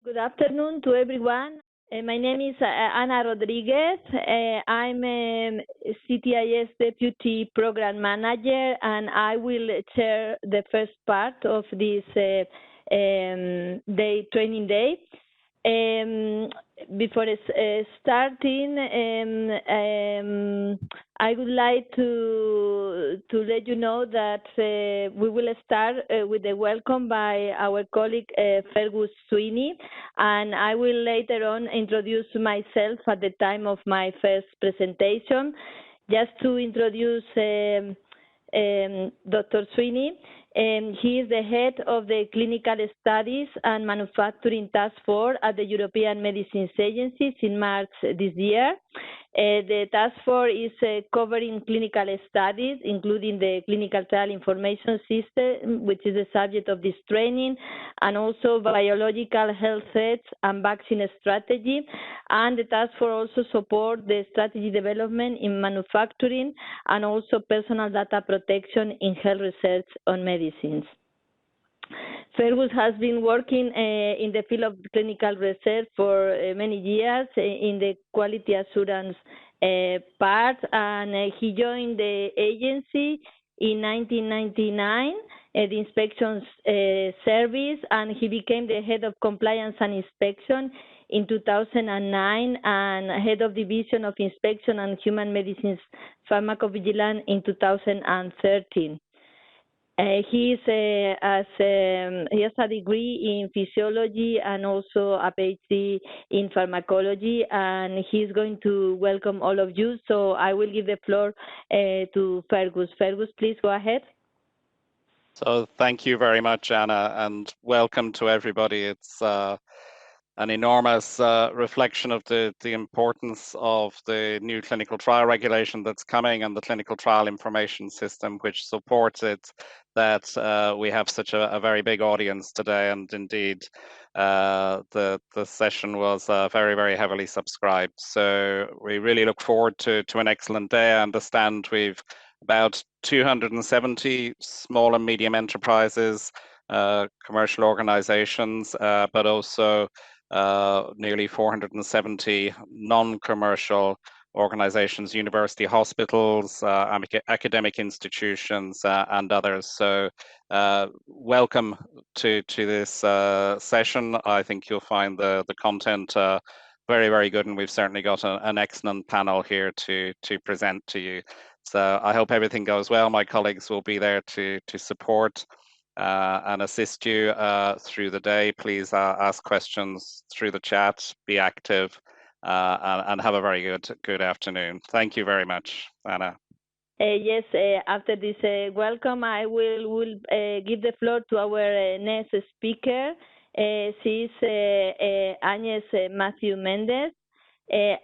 Good afternoon to everyone. My name is Ana Rodriguez. I'm Ctis Deputy Program Manager, and I will chair the first part of this training day. Before starting, I would like to let you know that we will start with the welcome by our colleague Fergus Sweeney, and I will later on introduce myself at the time of my first presentation. Just to introduce Dr. Sweeney. He is the head of the Clinical Studies and Manufacturing Task Force at the European Medicines Agency in March this year. The task force is covering clinical studies, including the Clinical Trial Information System, which is the subject of this training, and also biological health threats and vaccine strategy. And the task force also supports the strategy development in manufacturing and also personal data protection in health research on medicines. Fergus has been working in the field of clinical research for many years in the quality assurance part, and he joined the agency in 1999, the inspections service, and he became the head of compliance and inspection in 2009 and head of division of inspection and human medicines pharmacovigilance in 2013. He has a degree in physiology and also a PhD in pharmacology, and he's going to welcome all of you. So I will give the floor to Fergus. Fergus, please go ahead. So thank you very much, Anna, and welcome to everybody. It's an enormous reflection of the importance of the new clinical trial regulation that's coming and the clinical trial information system which supports it, that we have such a very big audience today. And indeed, the session was very, very heavily subscribed. So we really look forward to an excellent day. I understand we've about 270 small and medium enterprises, commercial organizations, but also nearly 470 non-commercial organizations, university hospitals, academic institutions, and others. So welcome to this session. I think you'll find the content very, very good, and we've certainly got an excellent panel here to present to you. So I hope everything goes well. My colleagues will be there to support and assist you through the day. Please ask questions through the chat, be active, and have a very good afternoon. Thank you very much, Anna. Yes, after this welcome, I will give the floor to our next speaker. She is Agnes Matthew Mendez.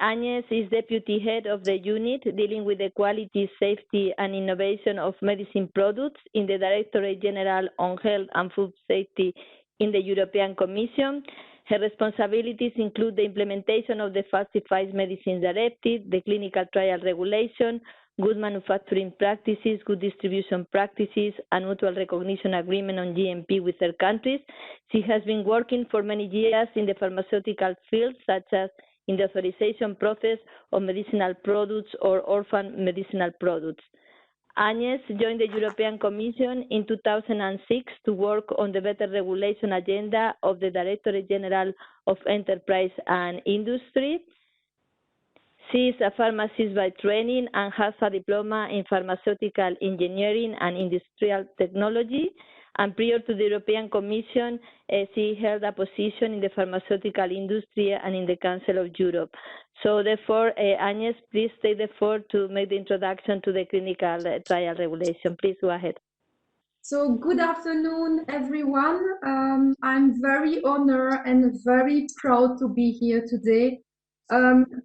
Agnes is Deputy Head of the unit dealing with the quality, safety, and innovation of medicine products in the Directorate General on Health and Food Safety in the European Commission. Her responsibilities include the implementation of the Falsified Medicines Directive, the Clinical Trial Regulation, good manufacturing practices, good distribution practices, and mutual recognition agreement on GMP with third countries. She has been working for many years in the pharmaceutical field, such as in the authorization process of medicinal products or orphan medicinal products. Agnes joined the European Commission in 2006 to work on the better regulation agenda of the Directorate General of Enterprise and Industry. She is a pharmacist by training and has a diploma in pharmaceutical engineering and industrial technology. And prior to the European Commission, she held a position in the pharmaceutical industry and in the Council of Europe. So therefore, Agnes, please take the floor to make the introduction to the clinical trial regulation. Please go ahead. So good afternoon, everyone. I'm very honored and very proud to be here today.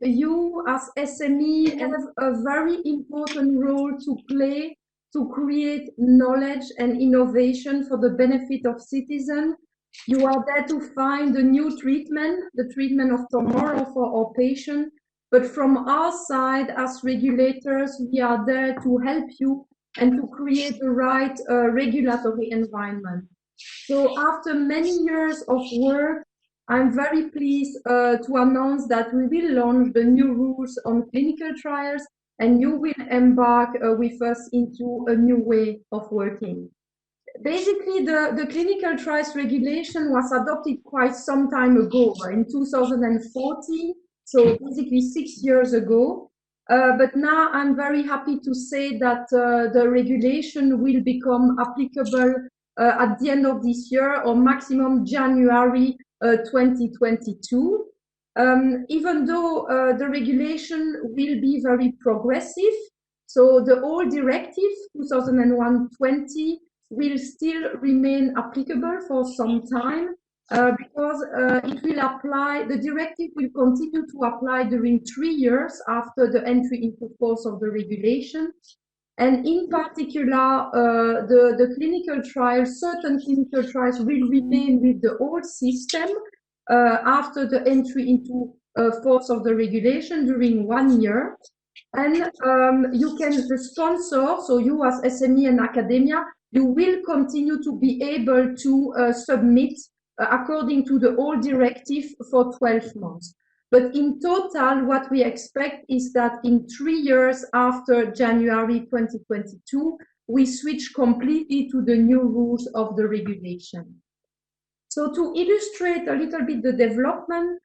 You as SME have a very important role to play to create knowledge and innovation for the benefit of citizens. You are there to find a new treatment, the treatment of tomorrow for our patients. But from our side, as regulators, we are there to help you and to create the right regulatory environment. So after many years of work, I'm very pleased to announce that we will launch the new rules on clinical trials, and you will embark with us into a new way of working. Basically, the clinical trials regulation was adopted quite some time ago, in 2014, so basically 6 years ago. But now I'm very happy to say that the regulation will become applicable at the end of this year, or maximum January 2022. Even though the regulation will be very progressive, so the old directive 2001/20 will still remain applicable for some time because it will apply, the directive will continue to apply during 3 years after the entry into force of the regulation. And in particular, the clinical trials, certain clinical trials will remain with the old system after the entry into force of the regulation during 1 year. And you can, the sponsor, so you as SME and academia, you will continue to be able to submit according to the old directive for 12 months. But in total, what we expect is that in 3 years after January 2022, we switch completely to the new rules of the regulation. So to illustrate a little bit the development,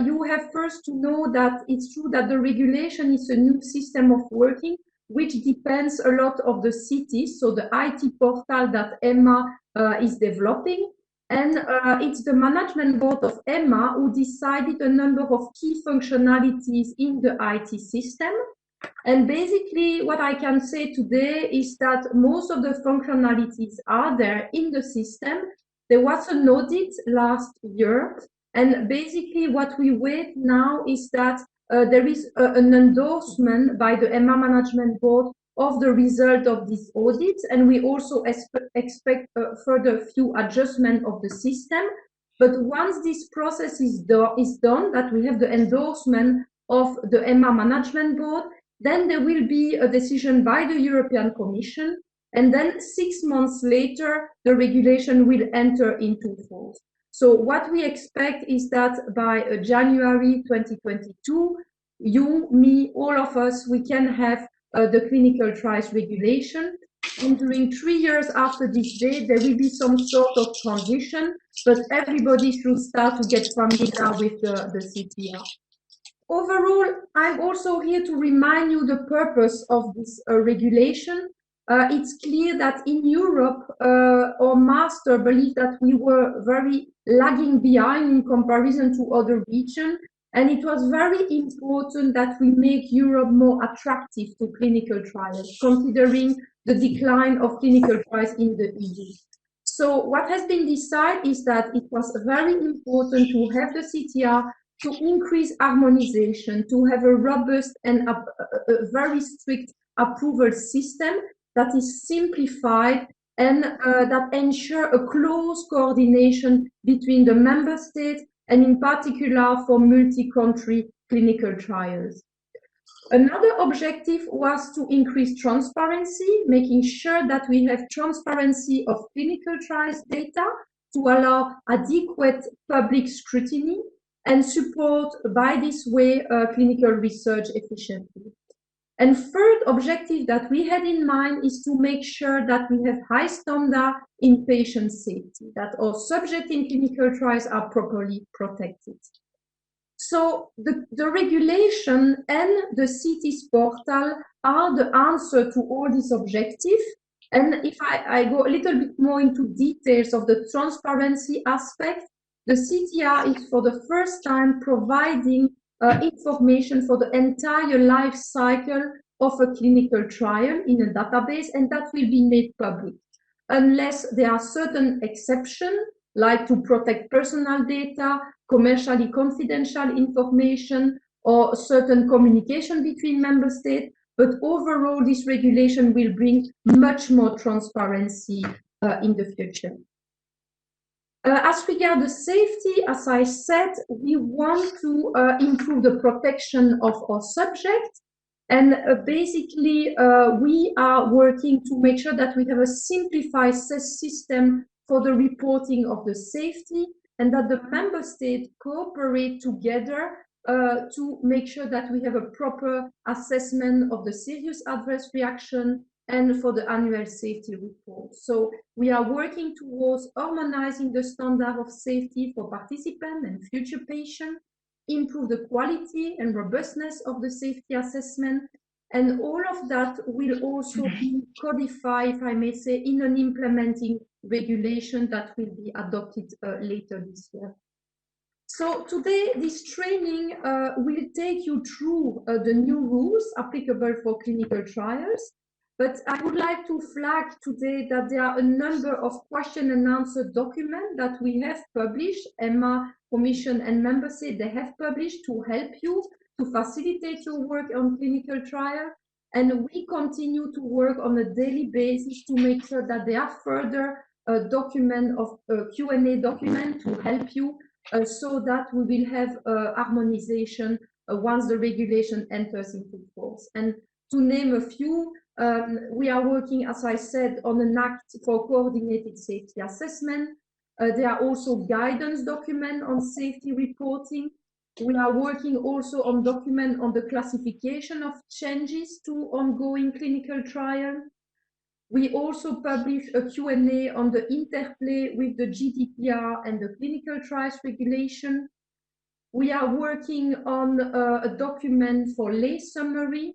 you have first to know that it's true that the regulation is a new system of working, which depends a lot of the Ctis, so the IT portal that EMA is developing. And it's the management board of EMA who decided a number of key functionalities in the IT system. And basically, what I can say today is that most of the functionalities are there in the system. There was an audit last year, and basically what we wait now is that there is an endorsement by the EMA management board of the result of this audit, and we also expect further few adjustment of the system. But once this process is done, that we have the endorsement of the EMA management board, then there will be a decision by the European Commission, and then 6 months later, the regulation will enter into force. So what we expect is that by January 2022, you, me, all of us, we can have the clinical trials regulation. And during 3 years after this date, there will be some sort of transition, but everybody should start to get familiar with the Ctia. Overall, I'm also here to remind you the purpose of this regulation. It's clear that in Europe, our master believed that we were very lagging behind in comparison to other regions, and it was very important that we make Europe more attractive to clinical trials, considering the decline of clinical trials in the EU. So what has been decided is that it was very important to have the Ctia, to increase harmonization, to have a robust and a very strict approval system that is simplified and that ensure a close coordination between the member states and in particular for multi-country clinical trials. Another objective was to increase transparency, making sure that we have transparency of clinical trials data to allow adequate public scrutiny and support by this way clinical research efficiently. And third objective that we had in mind is to make sure that we have high standard in patient safety, that our subjects in clinical trials are properly protected. So the regulation and the Ctis portal are the answer to all these objectives. And if I go a little bit more into details of the transparency aspect, the Ctia is for the first time providing information for the entire life cycle of a clinical trial in a database, and that will be made public. Unless there are certain exceptions, like to protect personal data, commercially confidential information, or certain communication between member states, but overall this regulation will bring much more transparency in the future. As regards the safety, as I said, we want to improve the protection of our subjects. And basically, we are working to make sure that we have a simplified system for the reporting of the safety. and that the member states cooperate together to make sure that we have a proper assessment of the serious adverse reaction and for the annual safety report. So we are working towards harmonizing the standard of safety for participants and future patients, improve the quality and robustness of the safety assessment, and all of that will also be codified, if I may say, in an implementing regulation that will be adopted later this year. So today, this training will take you through the new rules applicable for clinical trials. But I would like to flag today that there are a number of question and answer documents that we have published, EMA, Commission and Member States, they have published to help you to facilitate your work on clinical trial. And we continue to work on a daily basis to make sure that there are further document of Q&A document to help you so that we will have harmonization once the regulation enters into force. And to name a few, we are working, as I said, on an act for coordinated safety assessment. There are also guidance documents on safety reporting. We are working also on document on the classification of changes to ongoing clinical trial. We also publish a Q&A on the interplay with the GDPR and the clinical trials regulation. We are working on a document for lay summary.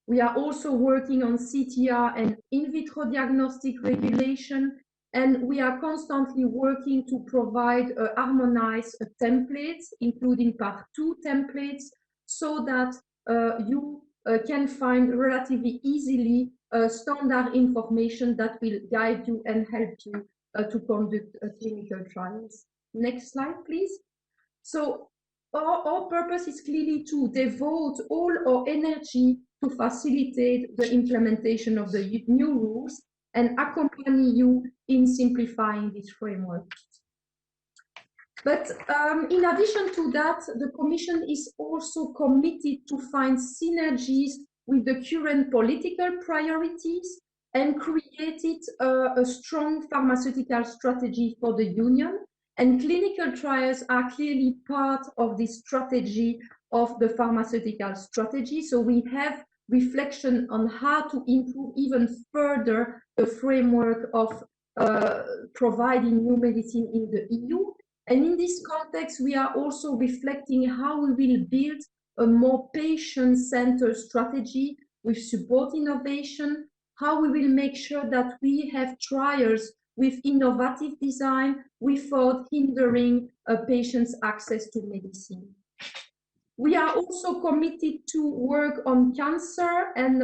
We are also working on Ctia and in vitro diagnostic regulation, and we are constantly working to provide harmonized templates, including part 2 templates, so that you can find relatively easily standard information that will guide you and help you to conduct clinical trials. Next slide, please. So our purpose is clearly to devote all our energy to facilitate the implementation of the new rules and accompany you in simplifying this framework. But in addition to that, the Commission is also committed to find synergies with the current political priorities and created a strong pharmaceutical strategy for the Union. And clinical trials are clearly part of this strategy of the pharmaceutical strategy. So we have reflection on how to improve even further the framework of providing new medicine in the EU. And in this context, we are also reflecting how we will build a more patient-centered strategy with support innovation, how we will make sure that we have trials with innovative design without hindering a patient's access to medicine. We are also committed to work on cancer, and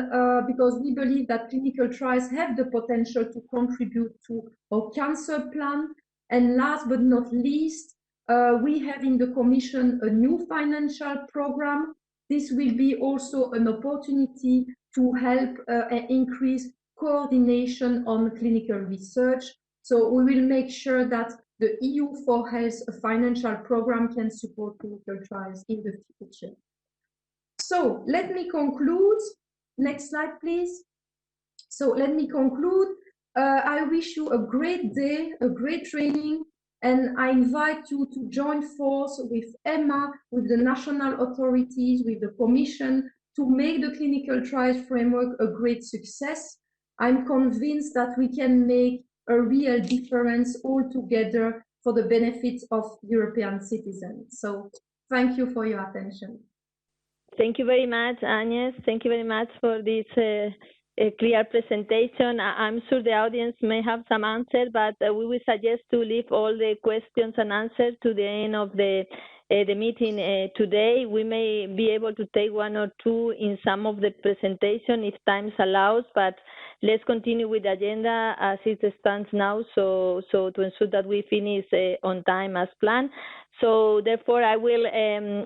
because we believe that clinical trials have the potential to contribute to our cancer plan. And last but not least, we have in the Commission a new financial program. This will be also an opportunity to help increase coordination on clinical research. So we will make sure that the EU for Health financial program can support clinical trials in the future. So let me conclude. Next slide, please. So let me conclude. I wish you a great day, a great training, and I invite you to join force with EMA, with the national authorities, with the Commission, to make the clinical trials framework a great success. I'm convinced that we can make a real difference all together for the benefit of European citizens. So thank you for your attention. Thank you very much, Agnes. Thank you very much for this clear presentation. I'm sure the audience may have some answers, but we will suggest to leave all the questions and answers to the end of the meeting today. We may be able to take one or two in some of the presentation if time allows, but let's continue with the agenda as it stands now, so to ensure that we finish on time as planned. So therefore, I will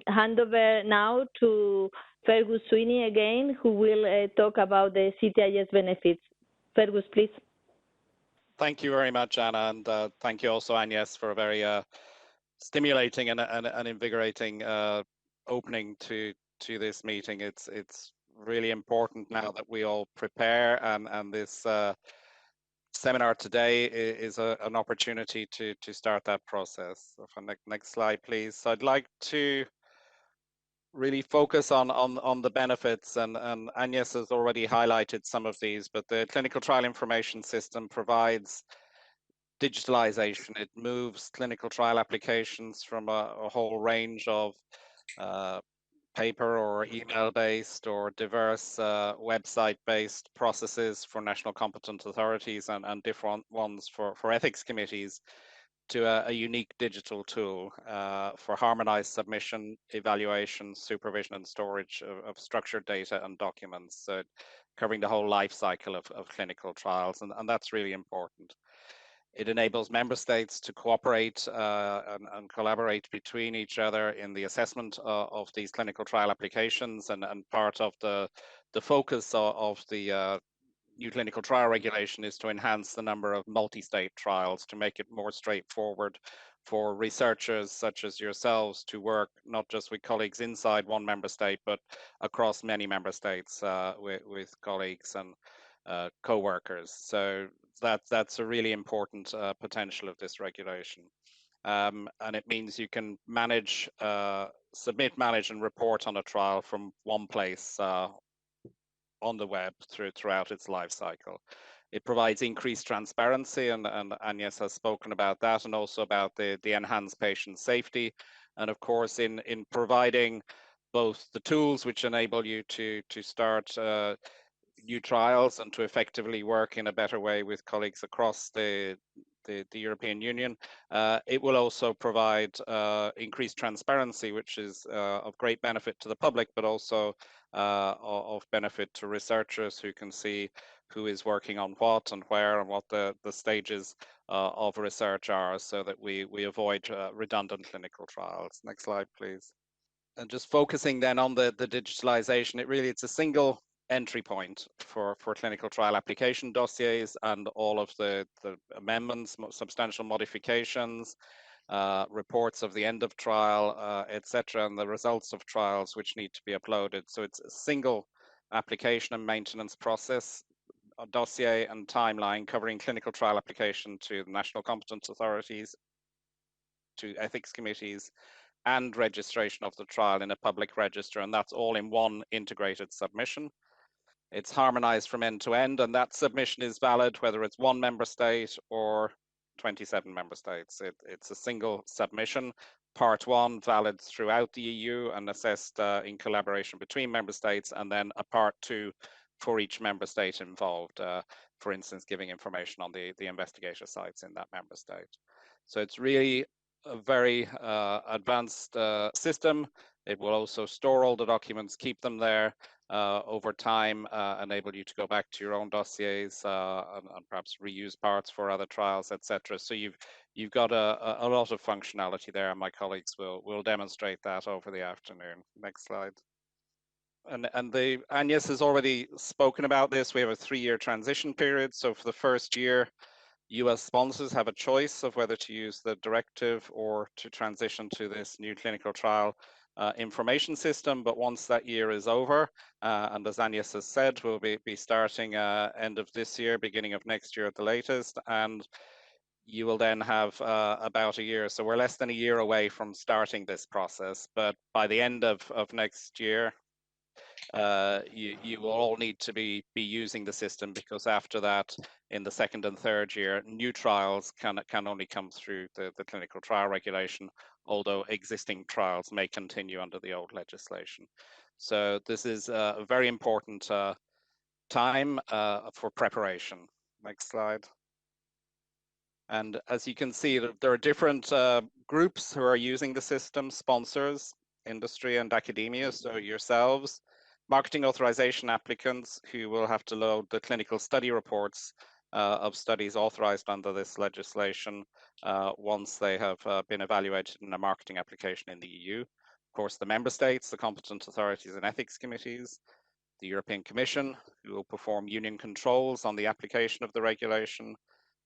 hand over now to Fergus Sweeney again, who will talk about the Ctis benefits. Fergus, please. Thank you very much, Anna, and thank you also, Agnes, for a very stimulating and invigorating opening to this meeting. It's really important now that we all prepare, and this seminar today is an opportunity to start that process. So for next slide, please. So I'd like to really focus on the benefits, and Agnes has already highlighted some of these, but the clinical trial information system provides digitalization. It moves clinical trial applications from a whole range of paper or email-based or diverse website-based processes for national competent authorities and different ones for ethics committees to a unique digital tool for harmonized submission, evaluation, supervision, and storage of structured data and documents, covering the whole life cycle of clinical trials, and that's really important. It enables member states to cooperate and collaborate between each other in the assessment of these clinical trial applications, and part of the focus of the new clinical trial regulation is to enhance the number of multi-state trials to make it more straightforward for researchers such as yourselves to work not just with colleagues inside one member state, but across many member states with colleagues and co-workers. So that's a really important potential of this regulation. And it means you can manage, submit, manage, and report on a trial from one place on the web throughout its life cycle. It provides increased transparency, and Agnes has spoken about that, and also about the enhanced patient safety. And of course, in providing both the tools which enable you to start new trials and to effectively work in a better way with colleagues across the European Union. It will also provide increased transparency, which is of great benefit to the public, but also of benefit to researchers who can see who is working on what and where and what the stages of research are, so that we avoid redundant clinical trials. Next slide, please. And just focusing then on the digitalization, it's a single entry point for clinical trial application dossiers and all of the amendments, substantial modifications, reports of the end of trial, etc., and the results of trials which need to be uploaded. So it's a single application and maintenance process, a dossier and timeline covering clinical trial application to the national competent authorities, to ethics committees, and registration of the trial in a public register, and that's all in one integrated submission. It's harmonized from end to end, and that submission is valid whether it's one member state or 27 member states. It's a single submission. Part one valid throughout the EU and assessed in collaboration between member states, and then a part two for each member state involved, for instance, giving information on the investigator sites in that member state. So it's really a very advanced system. It will also store all the documents, keep them there over time, enable you to go back to your own dossiers and perhaps reuse parts for other trials, etc. So you've got a lot of functionality there, and my colleagues will demonstrate that over the afternoon. Next slide. And Agnes has already spoken about this. We have a 3-year transition period. So for the first year, US sponsors have a choice of whether to use the directive or to transition to this new clinical trial information system. But once that year is over, and as Agnes has said, we'll be starting end of this year, beginning of next year at the latest, and you will then have about a year. So we're less than a year away from starting this process. But by the end of next year, you will all need to be using the system, because after that, in the second and third year, new trials can only come through the clinical trial regulation, although existing trials may continue under the old legislation. So this is a very important time for preparation. Next slide. And as you can see, there are different groups who are using the system: sponsors, industry, and academia, so yourselves, marketing authorization applicants who will have to load the clinical study reports of studies authorized under this legislation once they have been evaluated in a marketing application in the EU. Of course, the member states, the competent authorities and ethics committees, the European Commission, who will perform union controls on the application of the regulation,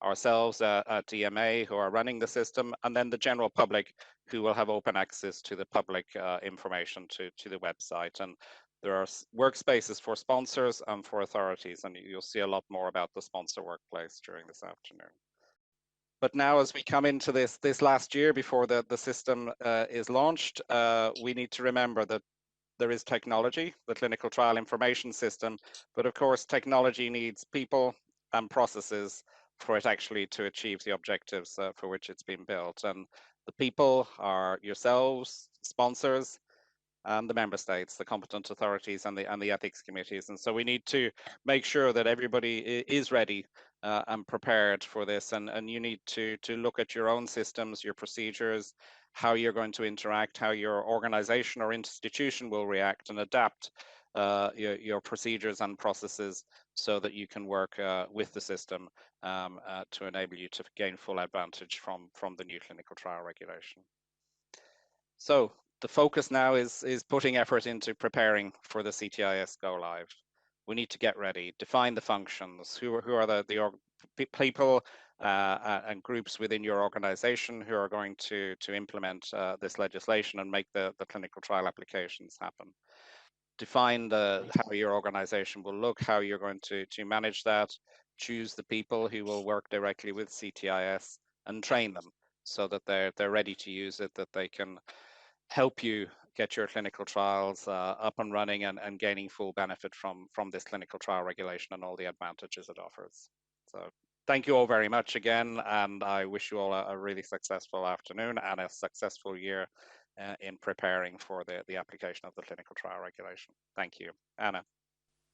ourselves at EMA, who are running the system, and then the general public, who will have open access to the public information to the website. And There are workspaces for sponsors and for authorities, and you'll see a lot more about the sponsor workplace during this afternoon. But now, as we come into this last year before the system is launched, we need to remember that there is technology, the clinical trial information system, but of course technology needs people and processes for it actually to achieve the objectives for which it's been built. And the people are yourselves, sponsors, and the member states, the competent authorities, and the ethics committees. And so we need to make sure that everybody is ready and prepared for this. And you need to look at your own systems, your procedures, how you're going to interact, how your organization or institution will react, and adapt your procedures and processes so that you can work with the system to enable you to gain full advantage from the new clinical trial regulation. So the focus now is putting effort into preparing for the CTIS go live. We need to get ready, define the functions, who are the people and groups within your organization who are going to implement this legislation and make the clinical trial applications happen. Define how your organization will look, how you're going to manage that, choose the people who will work directly with CTIS and train them so that they're ready to use it, that they can help you get your clinical trials up and running and gaining full benefit from this clinical trial regulation and all the advantages it offers. So thank you all very much again, and I wish you all a really successful afternoon and a successful year in preparing for the application of the clinical trial regulation. Thank you. Anna.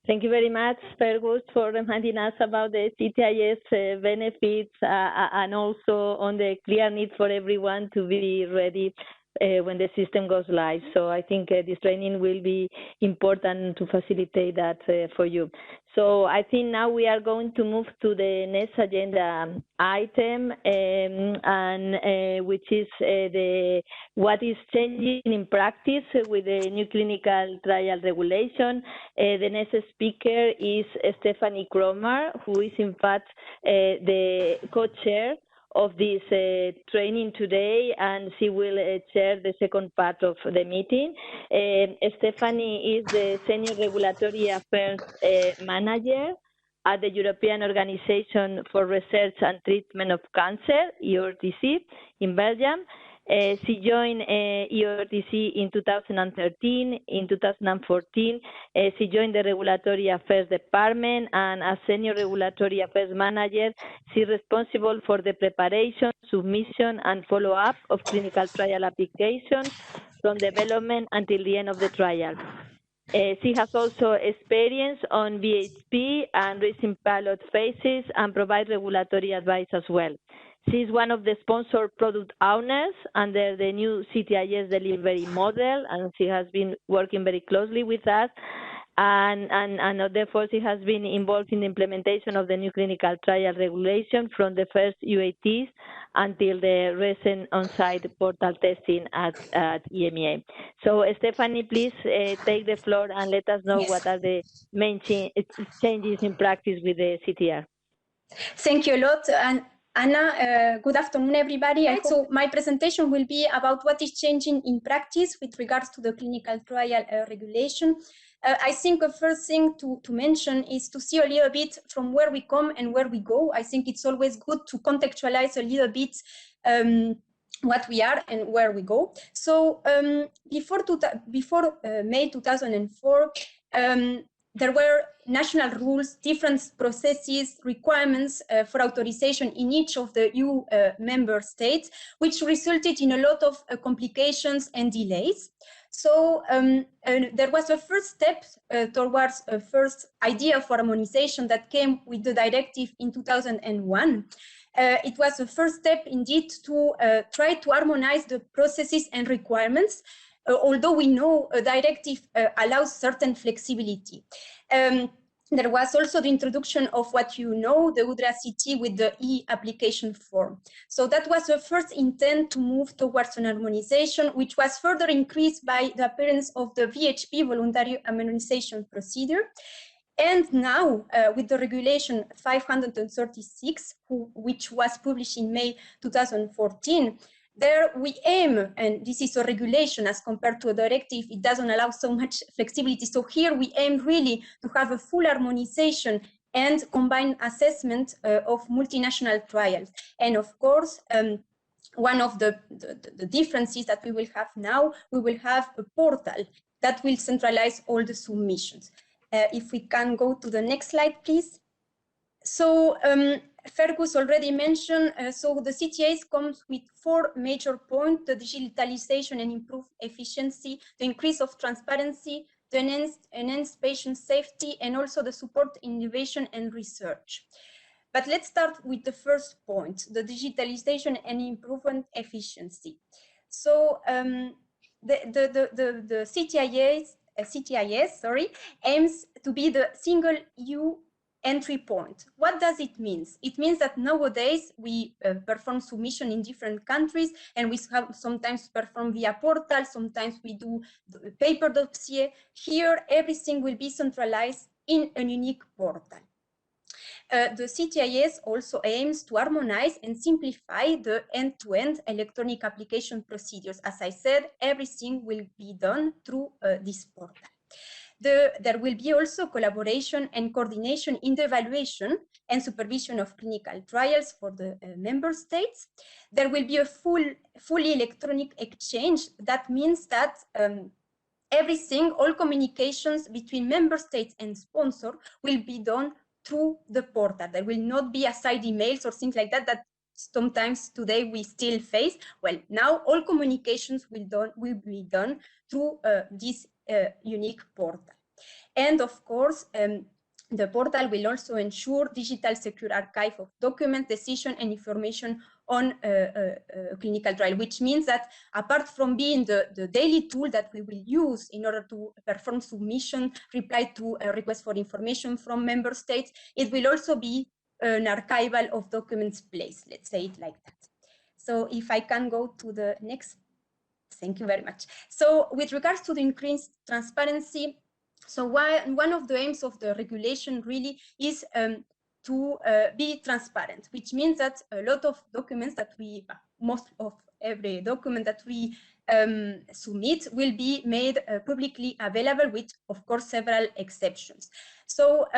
Thank you very much, Fergus, for reminding us about the CTIS benefits and also on the clear need for everyone to be ready when the system goes live. So I think this training will be important to facilitate that for you. So I think now we are going to move to the next agenda item, which is what is changing in practice with the new clinical trial regulation. The next speaker is Stephanie Cromer, who is in fact the co-chair of this training today, and she will chair the second part of the meeting. Stephanie is the Senior Regulatory Affairs Manager at the European Organization for Research and Treatment of Cancer, EORTC, in Belgium. She joined EORTC in 2013. In 2014, she joined the Regulatory Affairs Department, and as Senior Regulatory Affairs Manager, she's responsible for the preparation, submission, and follow-up of clinical trial applications from development until the end of the trial. She has also experience on VHP and recent pilot phases and provides regulatory advice as well. She is one of the sponsored product owners under the new CTIS delivery model, and she has been working very closely with us. And therefore, she has been involved in the implementation of the new clinical trial regulation from the first UATs until the recent on-site portal testing at EMEA. So, Stephanie, please take the floor and let us know what are the main changes in practice with the CTR. Thank you a lot. And Anna, good afternoon, everybody. So my presentation will be about what is changing in practice with regards to the clinical trial regulation. I think the first thing to mention is to see a little bit from where we come and where we go. I think it's always good to contextualize a little bit what we are and where we go. So before May 2004, there were national rules, different processes, requirements for authorization in each of the EU member states, which resulted in a lot of complications and delays. So there was a first step towards a first idea for harmonization that came with the directive in 2001. It was the first step indeed to try to harmonize the processes and requirements, although we know a directive allows certain flexibility. There was also the introduction of what you know, the UDRA-CT with the e-application form. So that was the first intent to move towards an harmonization, which was further increased by the appearance of the VHP, voluntary harmonization procedure. And now, with the regulation 536, which was published in May 2014, there we aim, and this is a regulation as compared to a directive, it doesn't allow so much flexibility. So here we aim really to have a full harmonization and combined assessment of multinational trials. And of course, one of the differences that we will have now, we will have a portal that will centralize all the submissions. If we can go to the next slide, please. So Fergus already mentioned, so the Ctis comes with 4 major points: the digitalization and improved efficiency, the increase of transparency, the enhanced patient safety, and also the support innovation and research. But let's start with the first point, the digitalization and improvement efficiency. So the Ctis aims to be the single EU entry point. What does it mean? It means that nowadays we perform submission in different countries, and we sometimes perform via portal, sometimes we do paper dossier. Here, everything will be centralized in a unique portal. The Ctis also aims to harmonize and simplify the end-to-end electronic application procedures. As I said, everything will be done through this portal. There will be also collaboration and coordination in the evaluation and supervision of clinical trials for the member states. There will be a fully electronic exchange. That means that everything, all communications between member states and sponsor will be done through the portal. There will not be aside emails or things like that sometimes today we still face. Well, now all communications will be done through this unique portal. And of course, the portal will also ensure digital secure archive of documents, decision, and information on clinical trial, which means that apart from being the daily tool that we will use in order to perform submission, reply to a request for information from member states, it will also be an archival of documents place, let's say it like that. So if I can go to the next, thank you very much. So with regards to the increased transparency, so one of the aims of the regulation really is to be transparent, which means that a lot of documents that most of every document that we submit will be made publicly available with, of course, several exceptions. So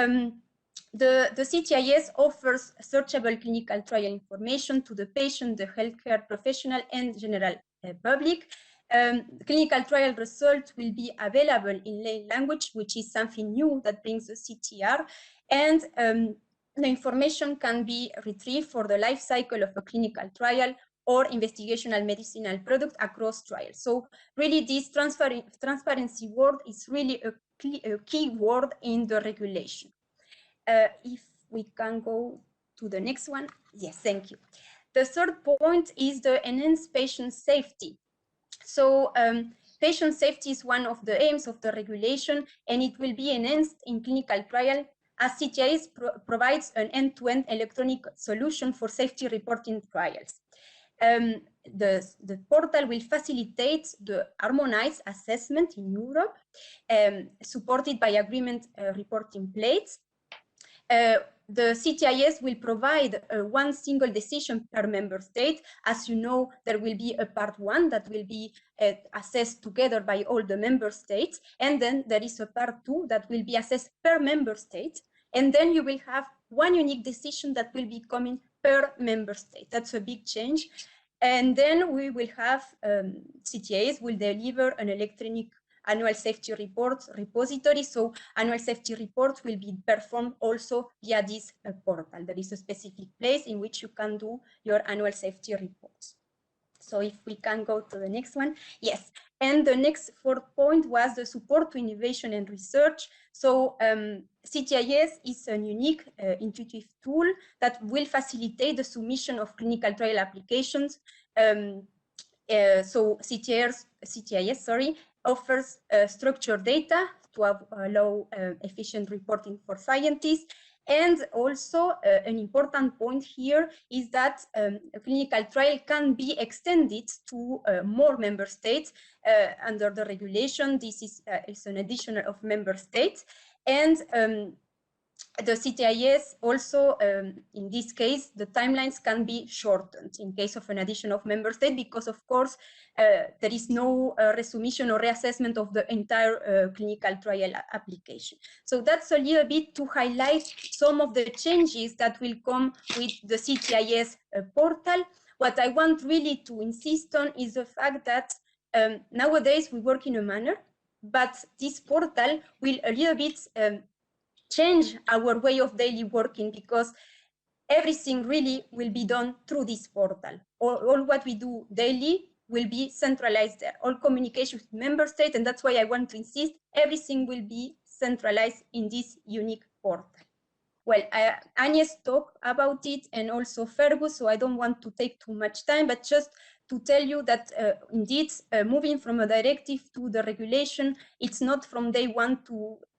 the Ctis offers searchable clinical trial information to the patient, the healthcare professional, and general public. Clinical trial results will be available in plain language, which is something new that brings the CTR, and the information can be retrieved for the life cycle of a clinical trial or investigational medicinal product across trials. So really this transparency word is really a key word in the regulation. If we can go to the next one. Yes, thank you. The third point is the enhanced patient safety. So patient safety is one of the aims of the regulation, and it will be enhanced in clinical trial as Ctis provides an end-to-end electronic solution for safety reporting trials. The portal will facilitate the harmonized assessment in Europe, supported by agreement reporting plates. The Ctis will provide one single decision per member state. As you know, there will be a part 1 that will be assessed together by all the member states. And then there is a part 2 that will be assessed per member state. And then you will have one unique decision that will be coming per member state. That's a big change. And then we will have Ctis will deliver an electronic annual safety report repository. So annual safety reports will be performed also via this portal. There is a specific place in which you can do your annual safety reports. So if we can go to the next one. Yes, and the next fourth point was the support to innovation and research. So Ctis is a unique intuitive tool that will facilitate the submission of clinical trial applications. So Ctis offers structured data to allow efficient reporting for scientists. And also an important point here is that a clinical trial can be extended to more member states under the regulation. This is an additional of member states. And the Ctis also, in this case, the timelines can be shortened in case of an addition of member state, because of course, there is no resubmission or reassessment of the entire clinical trial application. So that's a little bit to highlight some of the changes that will come with the Ctis portal. What I want really to insist on is the fact that nowadays we work in a manner, but this portal will a little bit change our way of daily working, because everything really will be done through this portal. All what we do daily will be centralized there. All communication with member states, and that's why I want to insist, everything will be centralized in this unique portal. Well, Agnes talked about it, and also Fergus, so I don't want to take too much time, but just to tell you that indeed, moving from a directive to the regulation, it's not from day one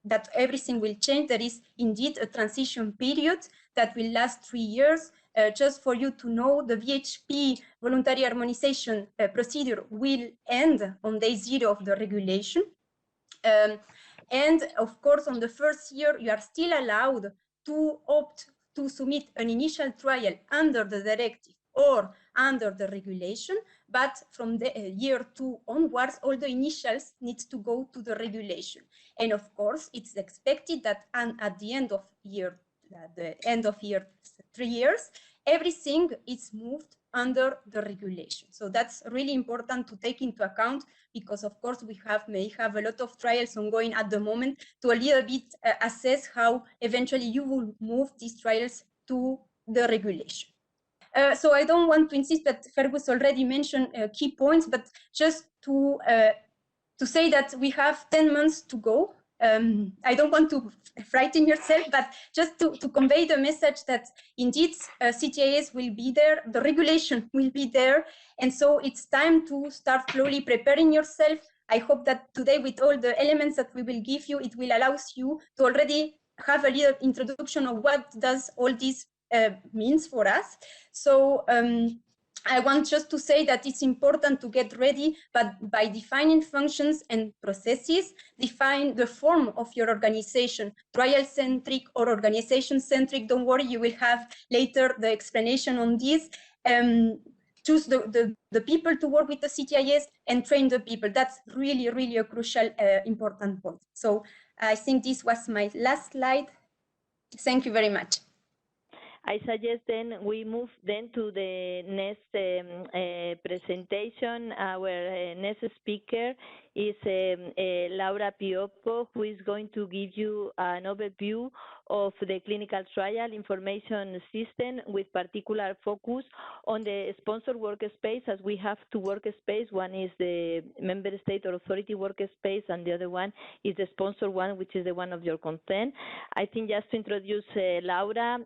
that everything will change. There is indeed a transition period that will last 3 years. Just for you to know, the VHP voluntary harmonization procedure will end on day 0 of the regulation. And of course, on the first year, you are still allowed to opt to submit an initial trial under the directive or under the regulation, but from the year 2 onwards, all the initials need to go to the regulation. And of course, it's expected that at the end of year 3 years, everything is moved under the regulation. So that's really important to take into account, because of course we may have a lot of trials ongoing at the moment, to a little bit assess how eventually you will move these trials to the regulation. So I don't want to insist, that Fergus already mentioned key points, but just to say that we have 10 months to go. I don't want to frighten yourself, but just to convey the message that indeed Ctis will be there, the regulation will be there, and so it's time to start slowly preparing yourself. I hope that today, with all the elements that we will give you, it will allow you to already have a little introduction of what does all this means for us. So I want just to say that it's important to get ready, but by defining functions and processes, define the form of your organization, trial-centric or organization-centric. Don't worry, you will have later the explanation on this. Choose the people to work with the Ctis and train the people. That's really, really a crucial, important point. So I think this was my last slide. Thank you very much. I suggest then we move then to the next presentation. Our next speaker is Laura Pioppo, who is going to give you an overview of the clinical trial information system, with particular focus on the sponsored workspace, as we have two workspaces. One is the member state or authority workspace, and the other one is the sponsored one, which is the one of your consent. I think just to introduce Laura,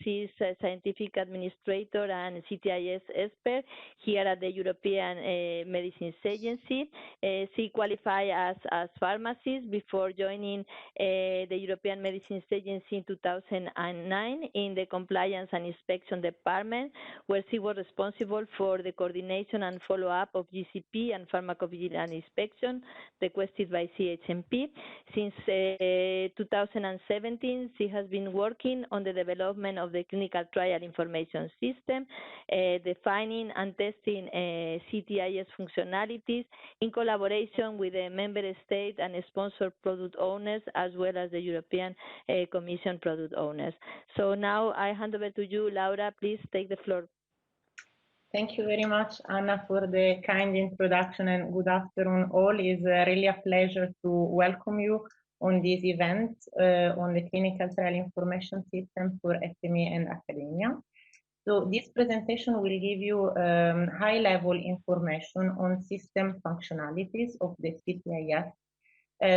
she is a scientific administrator and Ctis expert here at the European Medicines Agency. She qualified as pharmacist before joining the European Medicines Agency in 2009 in the Compliance and Inspection Department, where she was responsible for the coordination and follow-up of GCP and pharmacovigilance inspection requested by CHMP. Since 2017, she has been working on the development of the clinical trial information system, defining and testing Ctis functionalities in collaboration with the member state and sponsored product owners, as well as the European Commission product owners. So now I hand over to you, Laura. Please take the floor. Thank you very much, Anna, for the kind introduction, and good afternoon all. It's really a pleasure to welcome you on this event on the clinical trial information system for SME and academia. So this presentation will give you high-level information on system functionalities of the Ctis,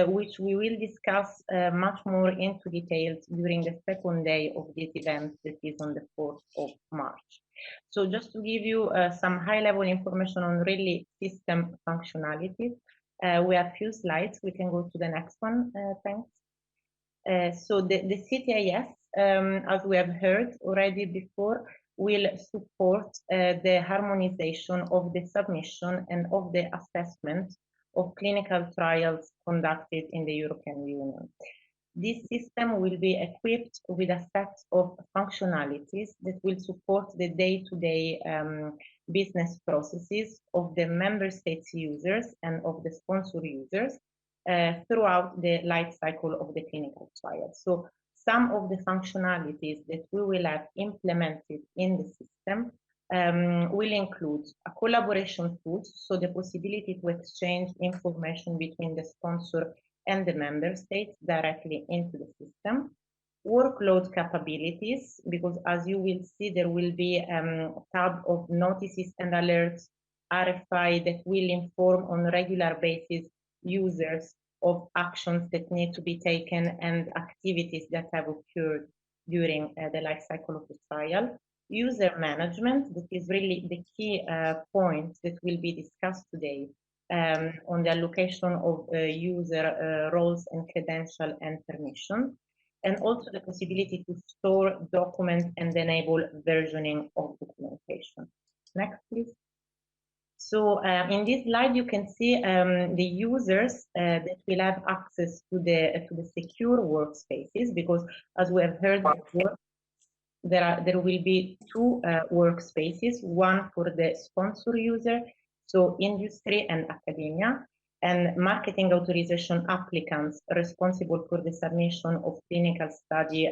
which we will discuss much more into details during the second day of this event, that is on the 4th of March. So just to give you some high-level information on really system functionalities, we have a few slides. We can go to the next one, thanks. So the Ctis, as we have heard already before, will support the harmonization of the submission and of the assessment of clinical trials conducted in the European Union. This system will be equipped with a set of functionalities that will support the day-to-day business processes of the member states users and of the sponsor users throughout the life cycle of the clinical trial. So some of the functionalities that we will have implemented in the system will include a collaboration tool, so the possibility to exchange information between the sponsor and the member states directly into the system. Workload capabilities, because as you will see, there will be a tab of notices and alerts, RFI, that will inform on a regular basis users of actions that need to be taken and activities that have occurred during the life cycle of the trial. User management, that is really the key point that will be discussed today on the allocation of user roles and credential and permission, and also the possibility to store, document, and enable versioning of documentation. Next, please. So in this slide, you can see the users that will have access to the secure workspaces, because as we have heard before, there will be two workspaces, one for the sponsor user, so industry and academia, and marketing authorization applicants responsible for the submission of clinical study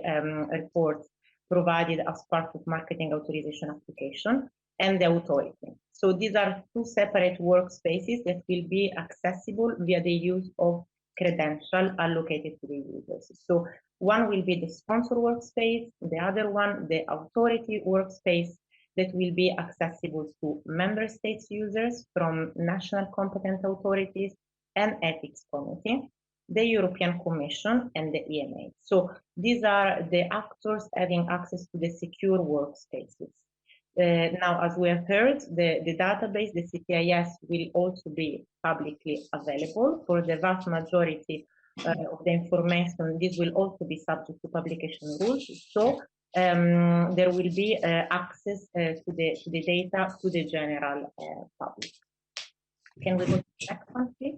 reports provided as part of marketing authorization application, and the authority. So these are two separate workspaces that will be accessible via the use of credential allocated to the users. So one will be the sponsor workspace, the other one, the authority workspace, that will be accessible to member states users from national competent authorities and ethics committee, the European Commission, and the EMA. So these are the actors having access to the secure workspaces. Now, as we have heard, the database, the Ctis, will also be publicly available for the vast majority of the information. This will also be subject to publication rules. So there will be access to the data to the general public. Can we go to the next one, please?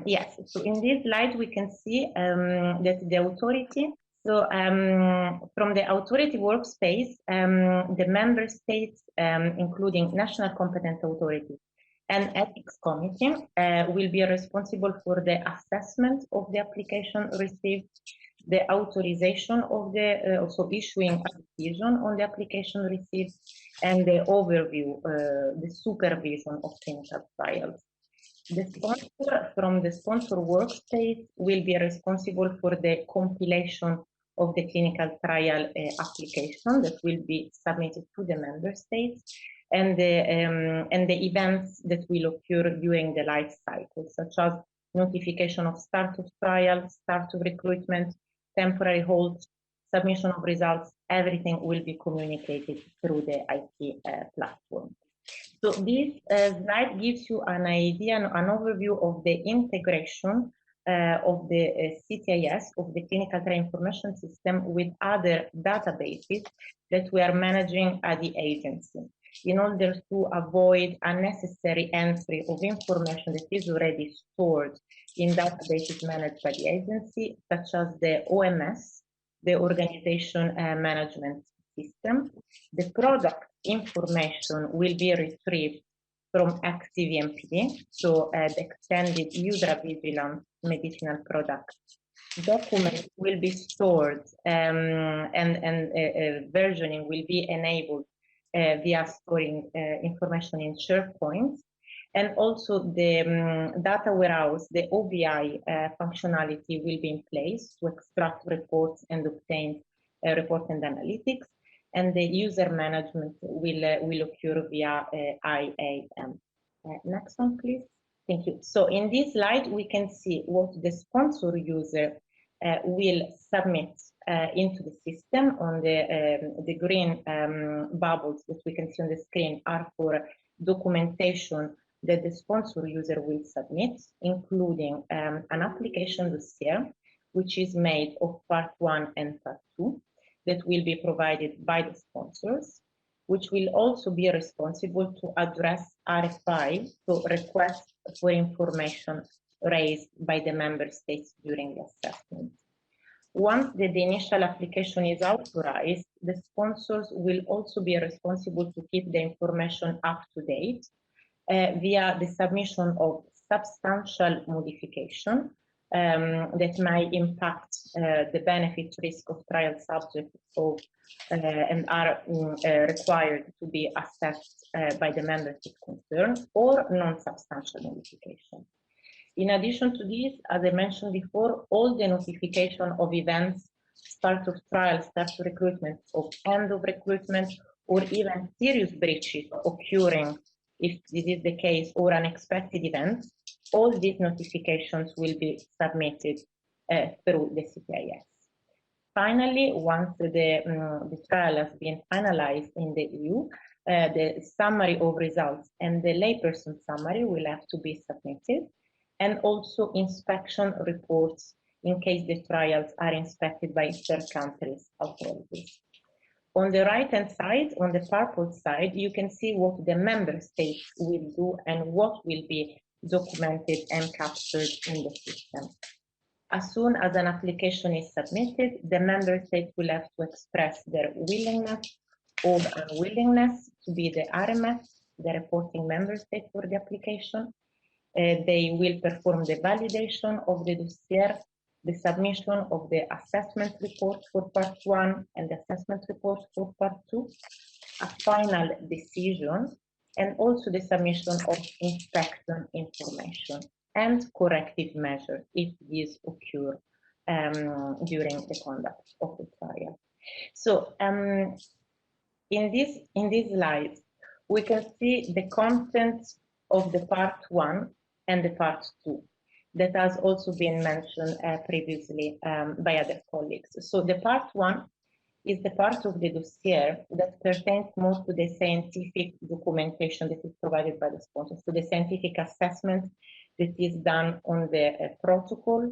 Yes, so in this slide, we can see that the authority, so from the authority workspace, the member states, including national competent authorities and ethics committee, will be responsible for the assessment of the application received, the authorization of the, also issuing a decision on the application received, and the overview, the supervision of clinical trials. The sponsor from the sponsor workspace will be responsible for the compilation of the clinical trial application that will be submitted to the member states, and the events that will occur during the life cycle, such as notification of start of trial, start of recruitment, temporary hold, submission of results. Everything will be communicated through the IT platform. So this slide gives you an idea, an overview of the integration of the Ctis, of the clinical trial information system, with other databases that we are managing at the agency, in order to avoid unnecessary entry of information that is already stored in databases managed by the agency, such as the OMS, the Organization Management System. The product information will be retrieved from XCVMPD, so the extended user vigilance medicinal product. Documents will be stored and versioning will be enabled via storing information in SharePoint. And also the data warehouse, the OBI functionality will be in place to extract reports and obtain report and analytics. And the user management will occur via IAM. Next one, please. Thank you. So in this slide, we can see what the sponsor user will submit into the system. On the green bubbles that we can see on the screen are for documentation that the sponsor user will submit, including an application dossier, which is made of part 1 and part 2, that will be provided by the sponsors, which will also be responsible to address RFI, so requests for information raised by the member states during the assessment. Once the initial application is authorized, the sponsors will also be responsible to keep the information up to date via the submission of substantial modification that may impact the benefit risk of trial subjects and are required to be assessed by the member state concerned, or non-substantial modification. In addition to this, as I mentioned before, all the notification of events, start of trial, start of recruitment, of end of recruitment, or even serious breaches occurring, if this is the case, or unexpected events, all these notifications will be submitted through the Ctis. Finally, once the trial has been finalized in the EU, the summary of results and the layperson summary will have to be submitted, and also inspection reports in case the trials are inspected by third countries' authorities. On the right-hand side, on the purple side, you can see what the member states will do and what will be documented and captured in the system. As soon as an application is submitted, the member states will have to express their willingness or unwillingness to be the RMS, the reporting member state for the application. They will perform the validation of the dossier, the submission of the assessment report for part 1 and the assessment report for part 2, a final decision, and also the submission of inspection information and corrective measures if these occur during the conduct of the trial. So in this slide, we can see the content of the part 1 and the part 2 that has also been mentioned previously by other colleagues. So the part 1 is the part of the dossier that pertains more to the scientific documentation that is provided by the sponsor, so the scientific assessment that is done on the protocol,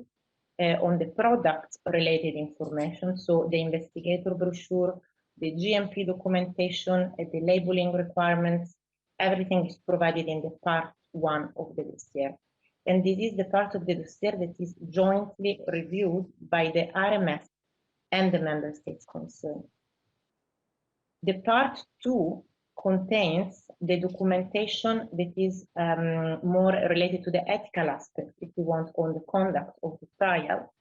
on the product-related information, so the investigator brochure, the GMP documentation, the labeling requirements, everything is provided in the part 1 of the dossier. And this is the part of the dossier that is jointly reviewed by the RMS and the member states concerned. The part 2 contains the documentation that is more related to the ethical aspect, if you want, on the conduct of the trial,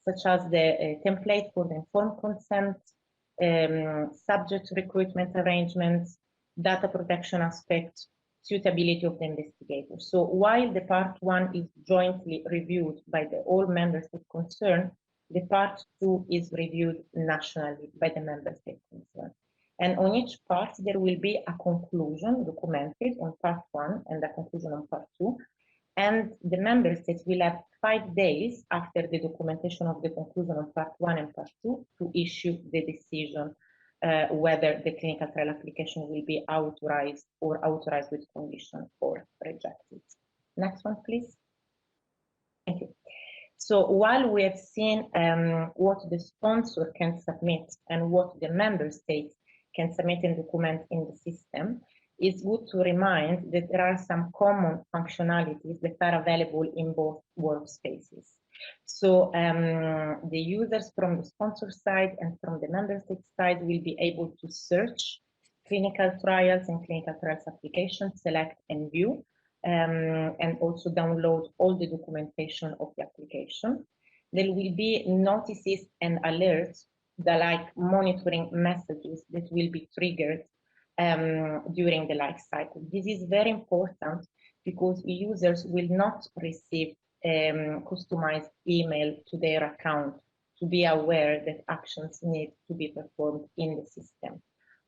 such as the template for the informed consent, subject recruitment arrangements, data protection aspect, suitability of the investigator. So while the part 1 is jointly reviewed by the all member states concerned, the part 2 is reviewed nationally by the member state concerned. And on each part, there will be a conclusion documented on part 1 and a conclusion on part 2. And the member states will have 5 days after the documentation of the conclusion on part 1 and part 2 to issue the decision whether the clinical trial application will be authorized or authorized with condition or rejected. Next one, please. Thank you. So while we have seen what the sponsor can submit and what the member states can submit and document in the system, it's good to remind that there are some common functionalities that are available in both workspaces. So the users from the sponsor side and from the member state side will be able to search clinical trials and clinical trials applications, select and view, and also download all the documentation of the application. There will be notices and alerts, like monitoring messages that will be triggered during the life cycle. This is very important because users will not receive customized email to their account to be aware that actions need to be performed in the system.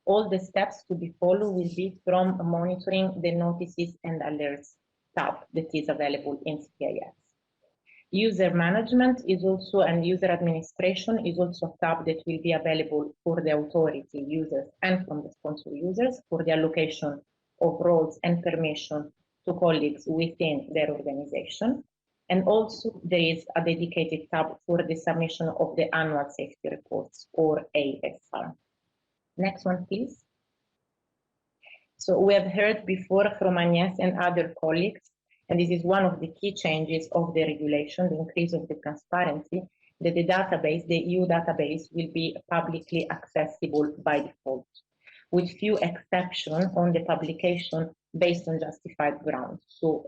All the steps to be followed will be from monitoring the notices and alerts tab that is available in Ctis. User management is also, and user administration is also a tab that will be available for the authority users and from the sponsor users for the allocation of roles and permission to colleagues within their organization. And also there is a dedicated tab for the submission of the annual safety reports, or ASR. Next one, please. So we have heard before from Agnes and other colleagues, and this is one of the key changes of the regulation, the increase of the transparency, that the database, the EU database, will be publicly accessible by default, with few exceptions on the publication based on justified grounds. So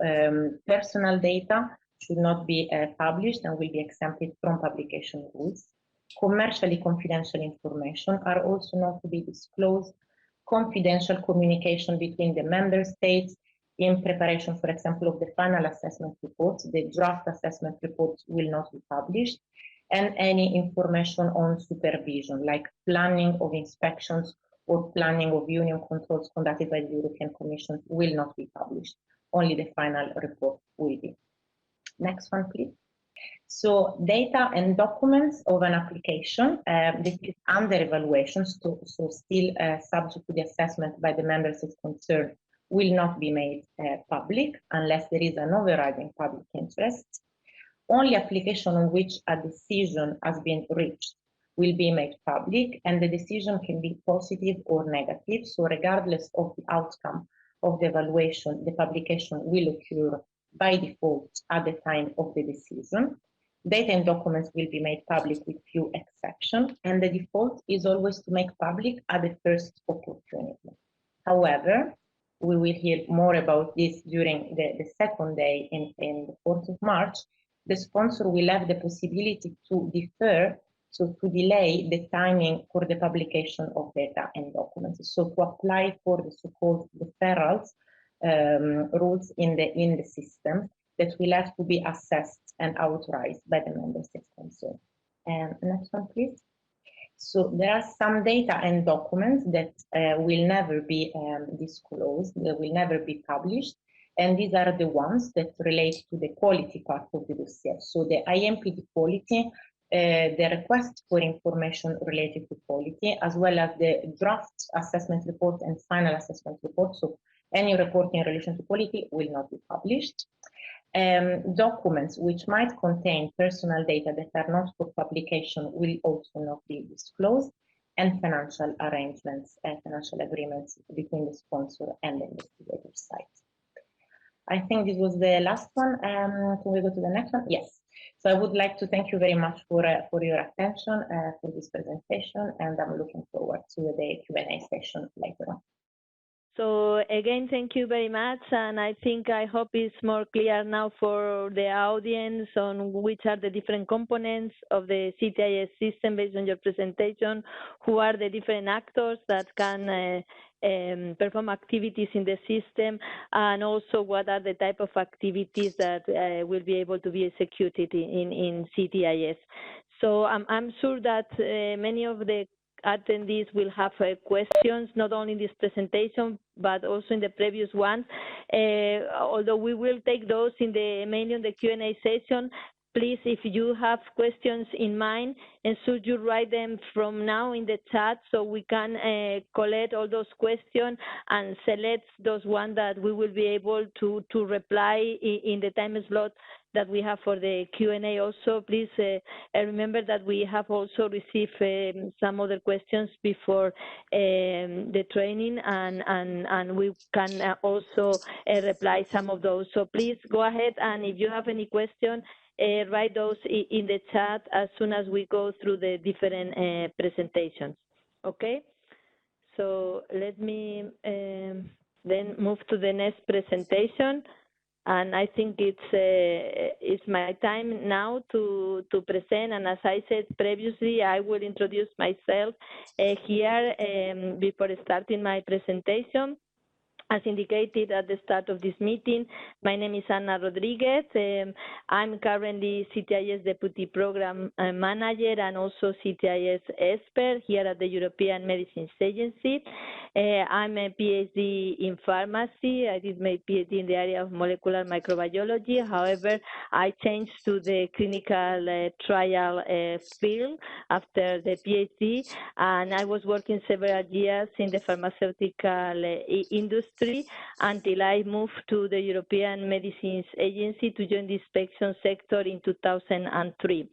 personal data should not be published and will be exempted from publication rules. Commercially confidential information are also not to be disclosed. Confidential communication between the member states in preparation, for example, of the final assessment reports, the draft assessment reports will not be published, and any information on supervision, like planning of inspections or planning of union controls conducted by the European Commission, will not be published. Only the final report will be. Next one, please. So data and documents of an application that is under evaluation, so still subject to the assessment by the member states concerned, will not be made public unless there is an overriding public interest. Only application on which a decision has been reached will be made public, and the decision can be positive or negative. So regardless of the outcome of the evaluation, the publication will occur by default at the time of the decision. Data and documents will be made public with few exceptions, and the default is always to make public at the first opportunity. However, we will hear more about this during the second day in the 4th of March. The sponsor will have the possibility to defer, so to delay the timing for the publication of data and documents. So to apply for the so-called deferrals rules in the system that will have to be assessed and authorized by the member states concerned. And next one, please. So there are some data and documents that will never be disclosed, that will never be published. And these are the ones that relate to the quality part of the dossier. So the IMPD quality, the request for information related to quality, as well as the draft assessment report and final assessment report. So any report in relation to quality will not be published. Documents which might contain personal data that are not for publication will also not be disclosed, and financial arrangements and financial agreements between the sponsor and the investigator site. I think this was the last one. Can we go to the next one? Yes. So I would like to thank you very much for your attention for this presentation, and I'm looking forward to the Q&A session later on. So again, thank you very much, and I hope it's more clear now for the audience on which are the different components of the Ctis system based on your presentation, who are the different actors that can perform activities in the system, and also what are the type of activities that will be able to be executed in Ctis. So I'm sure that many of the attendees will have questions, not only in this presentation, but also in the previous ones. Although we will take those mainly in the Q&A session, please, if you have questions in mind, and should you write them from now in the chat so we can collect all those questions and select those ones that we will be able to reply in the time slot that we have for the Q&A. Also, please remember that we have also received some other questions before the training, and we can also reply some of those. So please go ahead, and if you have any question, write those in the chat as soon as we go through the different presentations. Okay? So let me then move to the next presentation. And I think it's my time now to present. And as I said previously, I will introduce myself here before starting my presentation. As indicated at the start of this meeting, my name is Ana Rodriguez. I'm currently Ctis Deputy Program Manager and also Ctis expert here at the European Medicines Agency. I'm a PhD in pharmacy. I did my PhD in the area of molecular microbiology. However, I changed to the clinical trial field after the PhD, and I was working several years in the pharmaceutical industry. industry until I moved to the European Medicines Agency to join the inspection sector in 2003.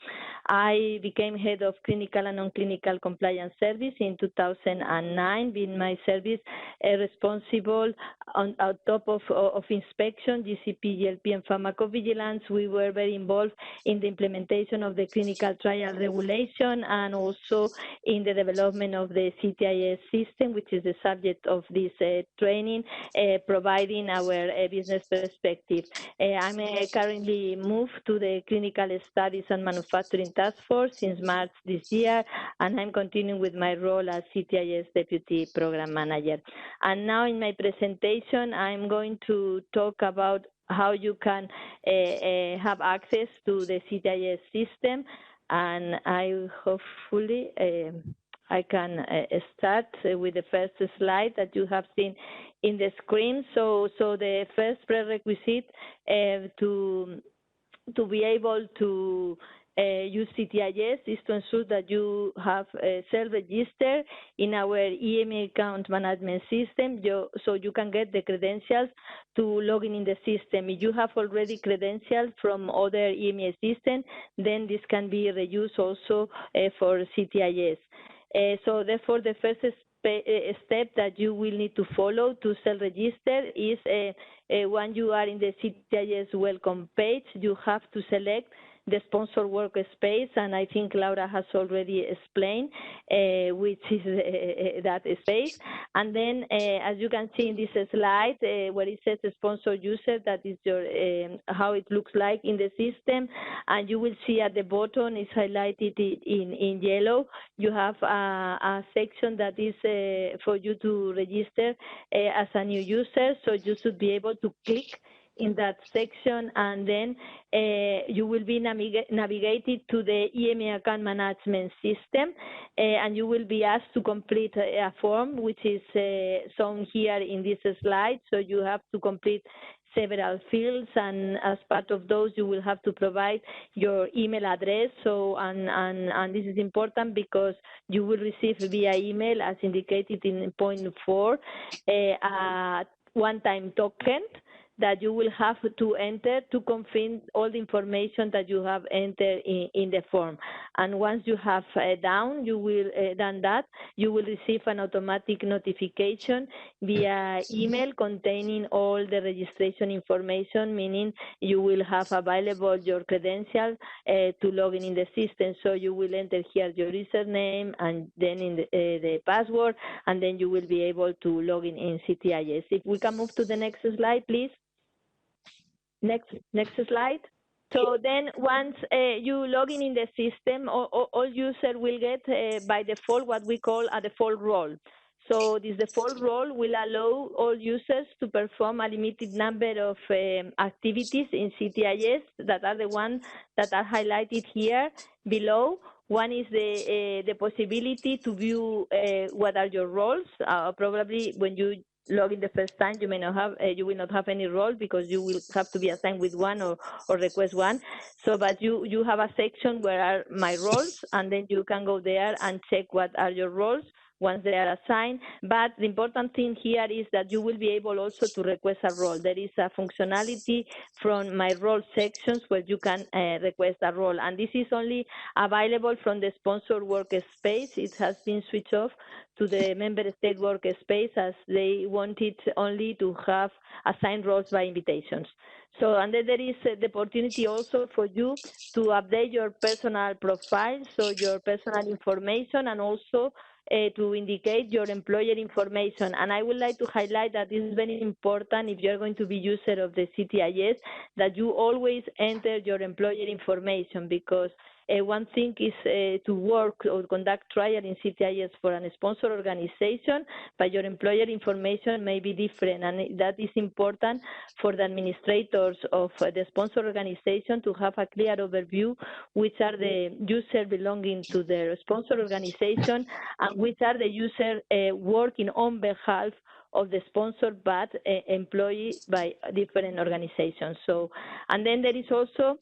I became head of clinical and non-clinical compliance service in 2009, being my service responsible on top of inspection, GCP, GLP, and pharmacovigilance. We were very involved in the implementation of the clinical trial regulation and also in the development of the Ctis system, which is the subject of this training, providing our business perspective. I'm currently moved to the Clinical Studies and Manufacturing Task Force since March this year, and I'm continuing with my role as Ctis Deputy Program Manager. And now in my presentation, I'm going to talk about how you can have access to the Ctis system, and I hopefully I can start with the first slide that you have seen in the screen. So the first prerequisite to be able to use Ctis is to ensure that you have self-registered in our EMA account management system, so you can get the credentials to log in the system. If you have already credentials from other EMA systems, then this can be reused also for Ctis. So therefore, the first step that you will need to follow to self-register is when you are in the Ctis welcome page, you have to select the sponsor workspace, and I think Laura has already explained which is that space. And then, as you can see in this slide, where it says sponsor user, that is your how it looks like in the system. And you will see at the bottom is highlighted in yellow. You have a section that is for you to register as a new user. So you should be able to click in that section, and then you will be navigated to the EMA account management system, and you will be asked to complete a form, which is shown here in this slide. So you have to complete several fields, and as part of those, you will have to provide your email address. So, and this is important because you will receive via email, as indicated in point 4, a one-time token that you will have to enter to confirm all the information that you have entered in the form. And once you have done that, you will receive an automatic notification via email containing all the registration information, meaning you will have available your credentials to log in the system. So you will enter here your username and then in the password, and then you will be able to log in Ctis. If we can move to the next slide, please. Next slide. So then once you log in the system, all users will get by default what we call a default role. So this default role will allow all users to perform a limited number of activities in Ctis that are the ones that are highlighted here below. One is the possibility to view what are your roles. Probably when you log in the first time, you may not have, you will not have any role because you will have to be assigned with one or request one. So, but you have a section where are my roles, and then you can go there and check what are your roles once they are assigned. But the important thing here is that you will be able also to request a role. There is a functionality from my role sections where you can request a role. And this is only available from the sponsor workspace. It has been switched off to the member state workspace as they wanted only to have assigned roles by invitations. So, and then there is the opportunity also for you to update your personal profile, so your personal information, and also to indicate your employer information. And I would like to highlight that this is very important if you're going to be user of the Ctis, that you always enter your employer information, because one thing is to work or conduct trial in Ctis for a sponsor organization, but your employer information may be different, and that is important for the administrators of the sponsor organization to have a clear overview which are the users belonging to their sponsor organization and which are the users working on behalf of the sponsor but employed by different organizations. So, and then there is also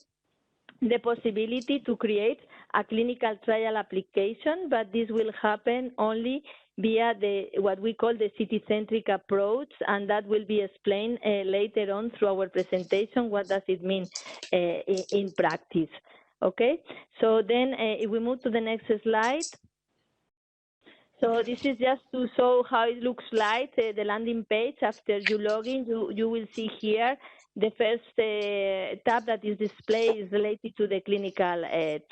the possibility to create a clinical trial application, but this will happen only via what we call the city-centric approach, and that will be explained later on through our presentation. What does it mean in practice? Okay, so then if we move to the next slide. So this is just to show how it looks like, the landing page. After you log in, you will see here the first tab that is displayed is related to the clinical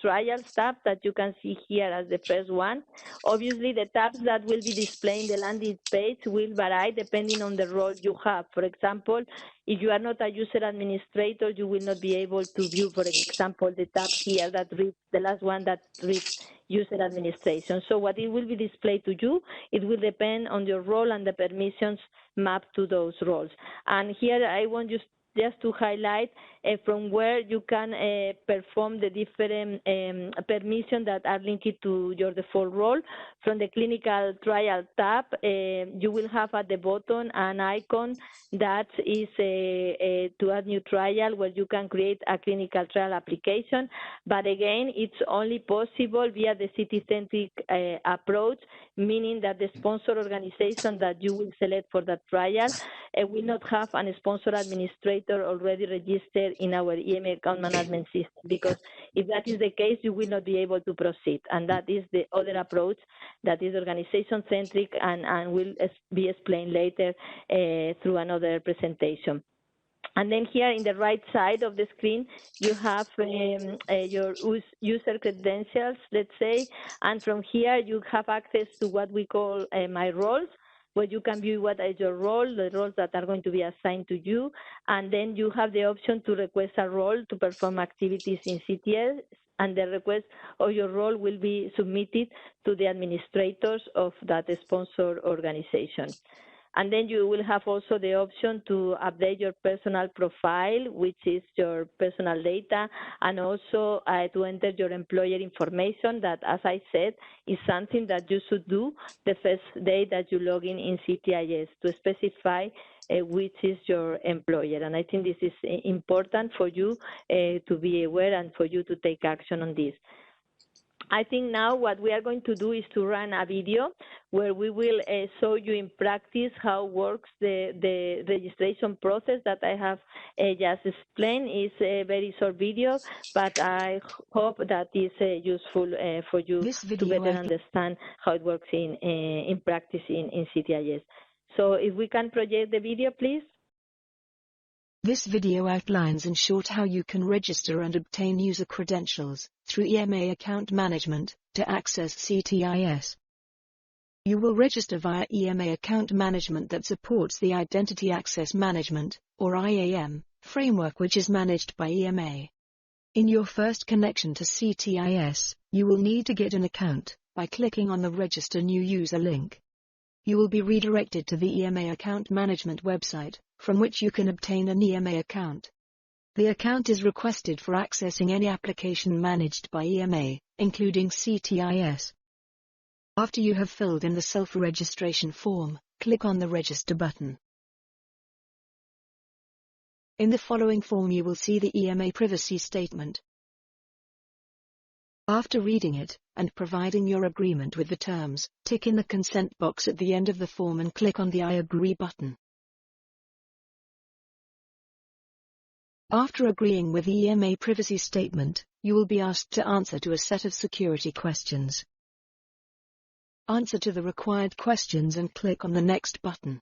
trials tab that you can see here as the first one. Obviously, the tabs that will be displaying the landing page will vary depending on the role you have. For example, if you are not a user administrator, you will not be able to view, for example, the tab here that reads, the last one that reads user administration. So what it will be displayed to you, it will depend on your role and the permissions mapped to those roles. And here I want you just to highlight from where you can perform the different permissions that are linked to your default role. From the clinical trial tab, you will have at the bottom an icon that is to add new trial, where you can create a clinical trial application. But again, it's only possible via the city-centric approach, meaning that the sponsor organization that you will select for that trial will not have a sponsor administrator already registered in our EMA account management system, because if that is the case, you will not be able to proceed. And that is the other approach that is organization-centric and will be explained later through another presentation. And then here in the right side of the screen, you have your user credentials, let's say, and from here you have access to what we call My Roles, where you can view what is your role, the roles that are going to be assigned to you, and then you have the option to request a role to perform activities in Ctis, and the request of your role will be submitted to the administrators of that sponsor organization. And then you will have also the option to update your personal profile, which is your personal data, and also to enter your employer information that, as I said, is something that you should do the first day that you log in Ctis, to specify which is your employer. And I think this is important for you to be aware and for you to take action on this. I think now what we are going to do is to run a video where we will show you in practice how works the registration process that I have just explained. It's a very short video, but I hope that is useful for you to better understand how it works in practice in Ctis. So if we can project the video, please. This video outlines in short how you can register and obtain user credentials through EMA account management to access Ctis. You will register via EMA account management that supports the Identity Access Management, or IAM, framework, which is managed by EMA. In your first connection to Ctis, you will need to get an account by clicking on the Register New User link. You will be redirected to the EMA account management website, from which you can obtain an EMA account. The account is requested for accessing any application managed by EMA, including Ctis. After you have filled in the self-registration form, click on the Register button. In the following form you will see the EMA privacy statement. After reading it, and providing your agreement with the terms, tick in the consent box at the end of the form and click on the I agree button. After agreeing with the EMA privacy statement, you will be asked to answer to a set of security questions. Answer to the required questions and click on the Next button.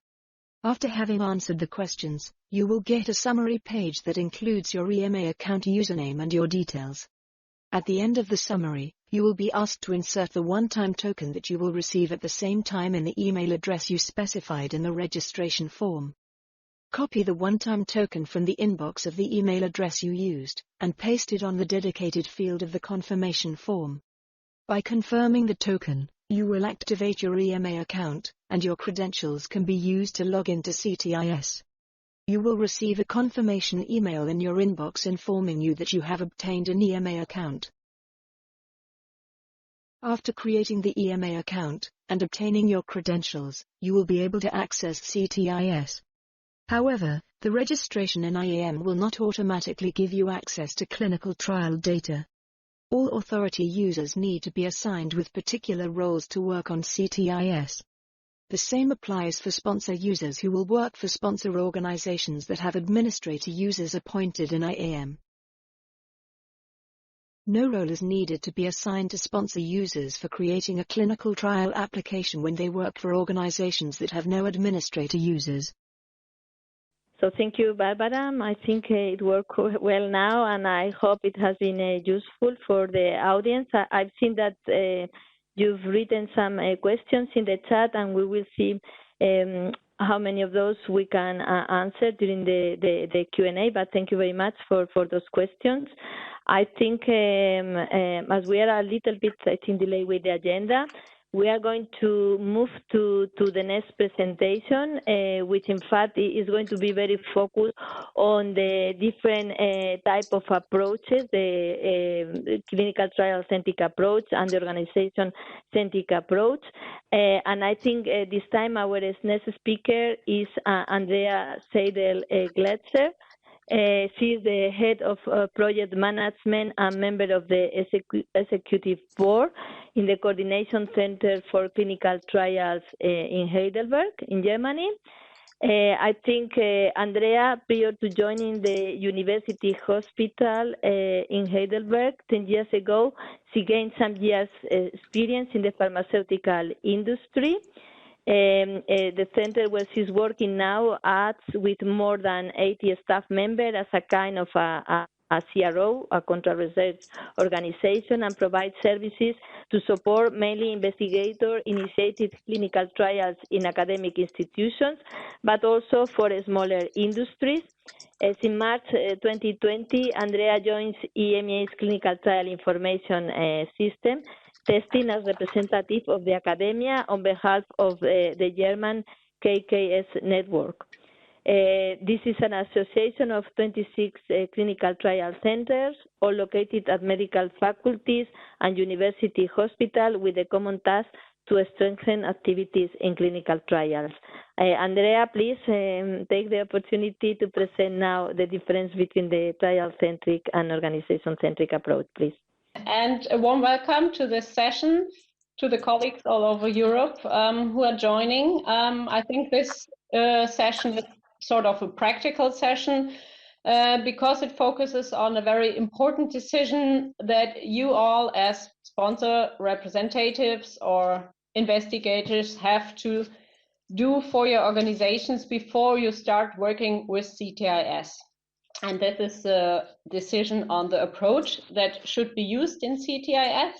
After having answered the questions, you will get a summary page that includes your EMA account username and your details. At the end of the summary, you will be asked to insert the one-time token that you will receive at the same time in the email address you specified in the registration form. Copy the one-time token from the inbox of the email address you used, and paste it on the dedicated field of the confirmation form. By confirming the token, you will activate your EMA account, and your credentials can be used to log into Ctis. You will receive a confirmation email in your inbox informing you that you have obtained an EMA account. After creating the EMA account, and obtaining your credentials, you will be able to access Ctis. However, The registration in IAM will not automatically give you access to clinical trial data. All authority users need to be assigned with particular roles to work on Ctis. The same applies for sponsor users who will work for sponsor organizations that have administrator users appointed in IAM. No role is needed to be assigned to sponsor users for creating a clinical trial application when they work for organizations that have no administrator users. So thank you, Barbara. I think it worked well now, and I hope it has been useful for the audience. I've seen that you've written some questions in the chat, and we will see how many of those we can answer during the Q&A, but thank you very much for those questions. I think as we are a little bit, I think, delayed with the agenda, we are going to move to the next presentation, which in fact is going to be very focused on the different type of approaches, the clinical trial-centric approach and the organization-centric approach. And I think this time our next speaker is Andrea Seidel-Gletzer. She is the head of project management and member of the executive board in the Coordination Center for Clinical Trials in Heidelberg, in Germany. I think Andrea, prior to joining the University Hospital in Heidelberg 10 years ago, she gained some years' experience in the pharmaceutical industry. The center where she's working now adds with more than 80 staff members as a kind of a CRO, a contract research organization, and provides services to support mainly investigator-initiated clinical trials in academic institutions, but also for smaller industries. As in March 2020, Andrea joins EMEA's clinical trial information system, testing as representative of the academia on behalf of the German Ctis network. This is an association of 26 clinical trial centers, all located at medical faculties and university hospitals with a common task to strengthen activities in clinical trials. Andrea, please take the opportunity to present now the difference between the trial-centric and organization-centric approach, please. And a warm welcome to this session to the colleagues all over Europe who are joining. I think this session is sort of a practical session because it focuses on a very important decision that you all as sponsor representatives or investigators have to do for your organizations before you start working with Ctis. And that is a decision on the approach that should be used in Ctis.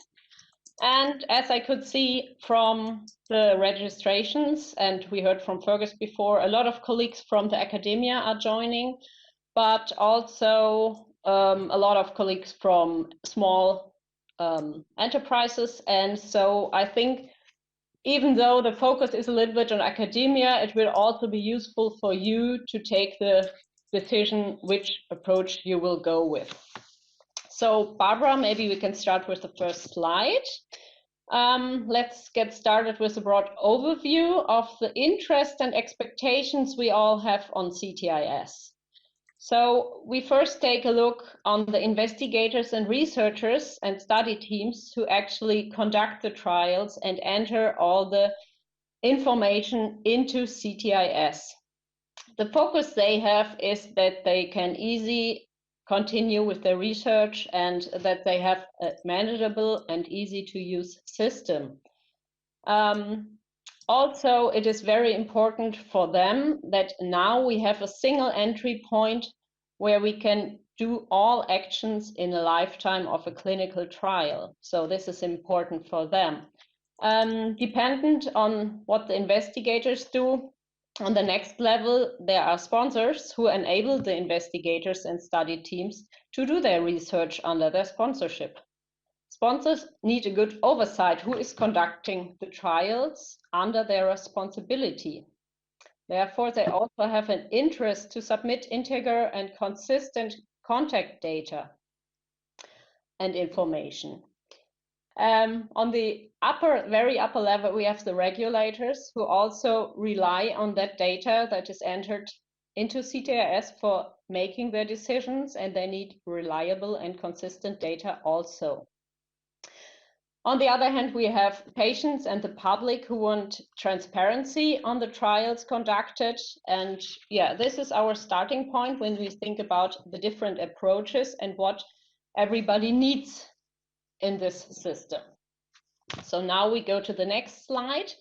And as I could see from the registrations, and we heard from Fergus before, a lot of colleagues from the academia are joining, but also a lot of colleagues from small enterprises. And so I think even though the focus is a little bit on academia, it will also be useful for you to take the decision which approach you will go with. So Barbara, maybe we can start with the first slide. Let's get started with a broad overview of the interest and expectations we all have on Ctis. So we first take a look on the investigators and researchers and study teams who actually conduct the trials and enter all the information into Ctis. The focus they have is that they can easily continue with their research and that they have a manageable and easy to use system. Also, it is very important for them that now we have a single entry point where we can do all actions in a lifetime of a clinical trial. So this is important for them. Dependent on what the investigators do, on the next level, there are sponsors who enable the investigators and study teams to do their research under their sponsorship. Sponsors need a good oversight who is conducting the trials under their responsibility. Therefore, they also have an interest to submit integer and consistent contact data and information. On the very upper level, we have the regulators who also rely on that data that is entered into Ctis for making their decisions, and they need reliable and consistent data also. On the other hand, we have patients and the public who want transparency on the trials conducted. And yeah, this is our starting point when we think about the different approaches and what everybody needs in this system. So now we go to the next slide.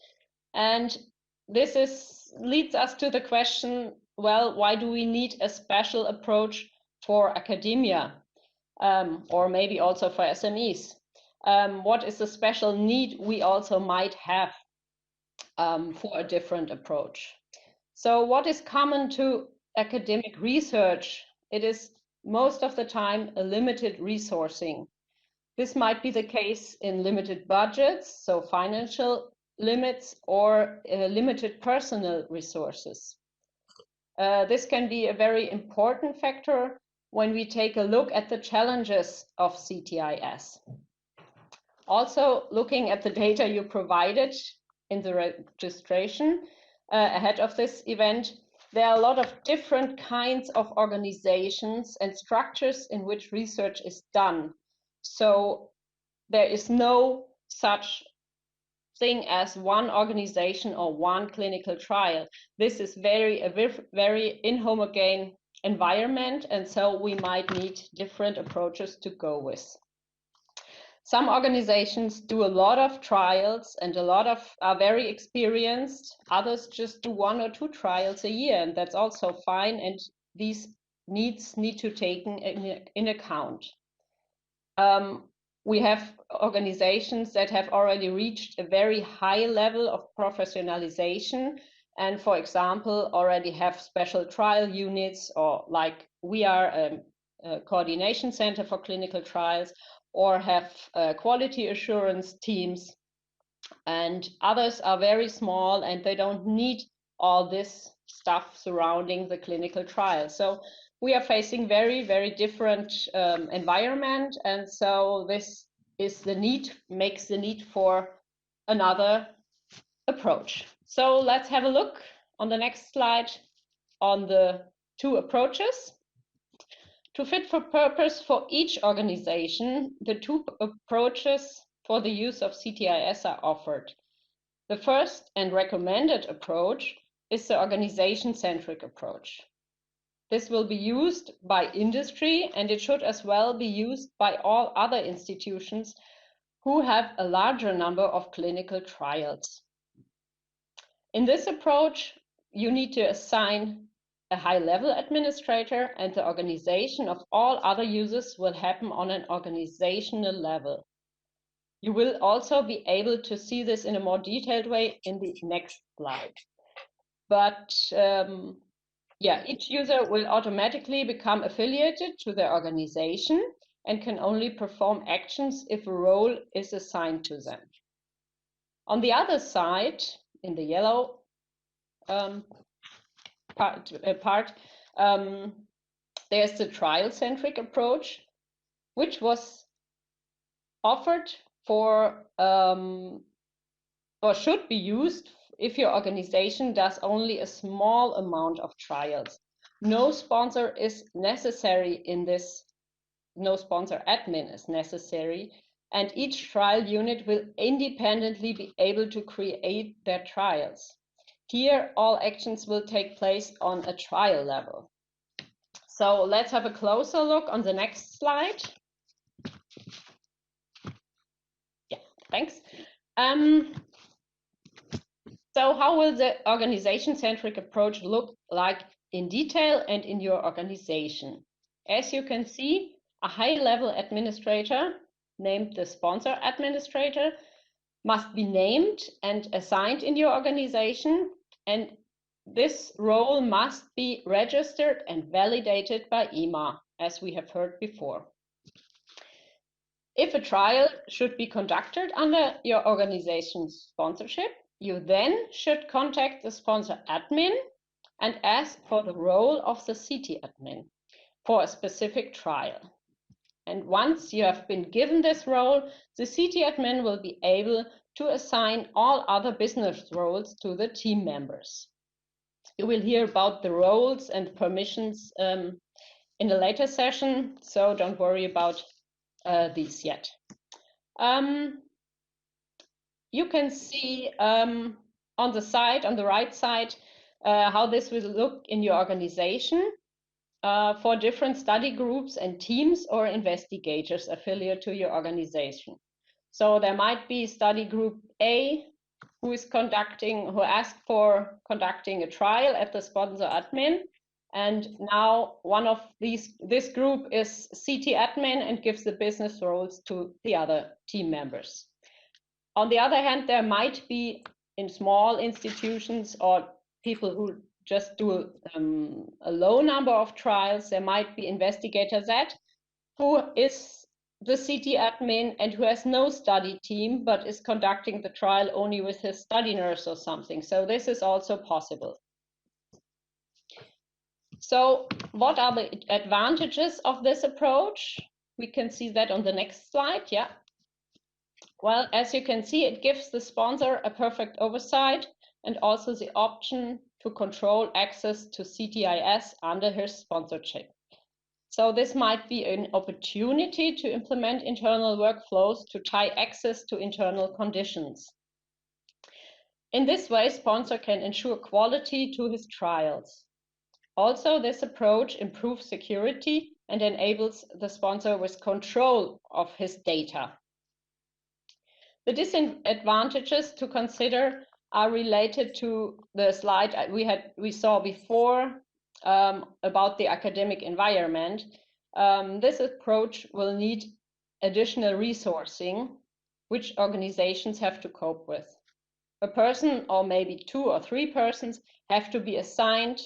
And this leads us to the question, well, why do we need a special approach for academia, or maybe also for SMEs? What is the special need we also might have for a different approach? So what is common to academic research? It is most of the time a limited resourcing. This might be the case in limited budgets, so financial limits, or limited personal resources. This can be a very important factor when we take a look at the challenges of CTIS. Also, looking at the data you provided in the registration ahead of this event, there are a lot of different kinds of organizations and structures in which research is done. So there is no such thing as one organization or one clinical trial. This is a very inhomogeneous environment, and so we might need different approaches to go with. Some organizations do a lot of trials and are very experienced. Others just do 1 or 2 trials a year, and that's also fine. And these needs need to be taken in account. We have organizations that have already reached a very high level of professionalization, and, for example, already have special trial units, or like we are a coordination center for clinical trials, or have quality assurance teams, and others are very small and they don't need all this stuff surrounding the clinical trial. So we are facing very different environment, and so this is makes the need for another approach. So let's have a look on the next slide on the 2 approaches. To fit for purpose for each organization, the 2 approaches for the use of CTIS are offered. The first and recommended approach is the organization-centric approach. This will be used by industry, and it should as well be used by all other institutions who have a larger number of clinical trials. In this approach, you need to assign a high-level administrator, and the organization of all other users will happen on an organizational level. You will also be able to see this in a more detailed way in the next slide. But yeah, each user will automatically become affiliated to their organization and can only perform actions if a role is assigned to them. On the other side, in the yellow part, there's the trial-centric approach, which was offered for or should be used if your organization does only a small amount of trials. No sponsor is necessary in this, no sponsor admin is necessary, and each trial unit will independently be able to create their trials. Here, all actions will take place on a trial level. So let's have a closer look on the next slide. Yeah, thanks. So how will the organization-centric approach look like in detail and in your organization? As you can see, a high-level administrator, named the sponsor administrator, must be named and assigned in your organization, and this role must be registered and validated by EMA, as we have heard before. If a trial should be conducted under your organization's sponsorship, you then should contact the sponsor admin and ask for the role of the CT admin for a specific trial. And once you have been given this role, the CT admin will be able to assign all other business roles to the team members. You will hear about the roles and permissions in a later session, so don't worry about these yet. You can see on the side, on the right side, how this will look in your organization for different study groups and teams or investigators affiliate to your organization. So there might be study group A who asked for conducting a trial at the sponsor admin. And now this group is CT admin and gives the business roles to the other team members. On the other hand, there might be in small institutions or people who just do a low number of trials, there might be investigator Z who is the CT admin and who has no study team, but is conducting the trial only with his study nurse or something. So this is also possible. So what are the advantages of this approach? We can see that on the next slide, yeah. Well, as you can see, it gives the sponsor a perfect oversight and also the option to control access to Ctis under his sponsorship. So this might be an opportunity to implement internal workflows to tie access to internal conditions. In this way, sponsor can ensure quality to his trials. Also, this approach improves security and enables the sponsor with control of his data. The disadvantages to consider are related to the slide we saw before about the academic environment. This approach will need additional resourcing, which organizations have to cope with. A person or maybe 2 or 3 persons have to be assigned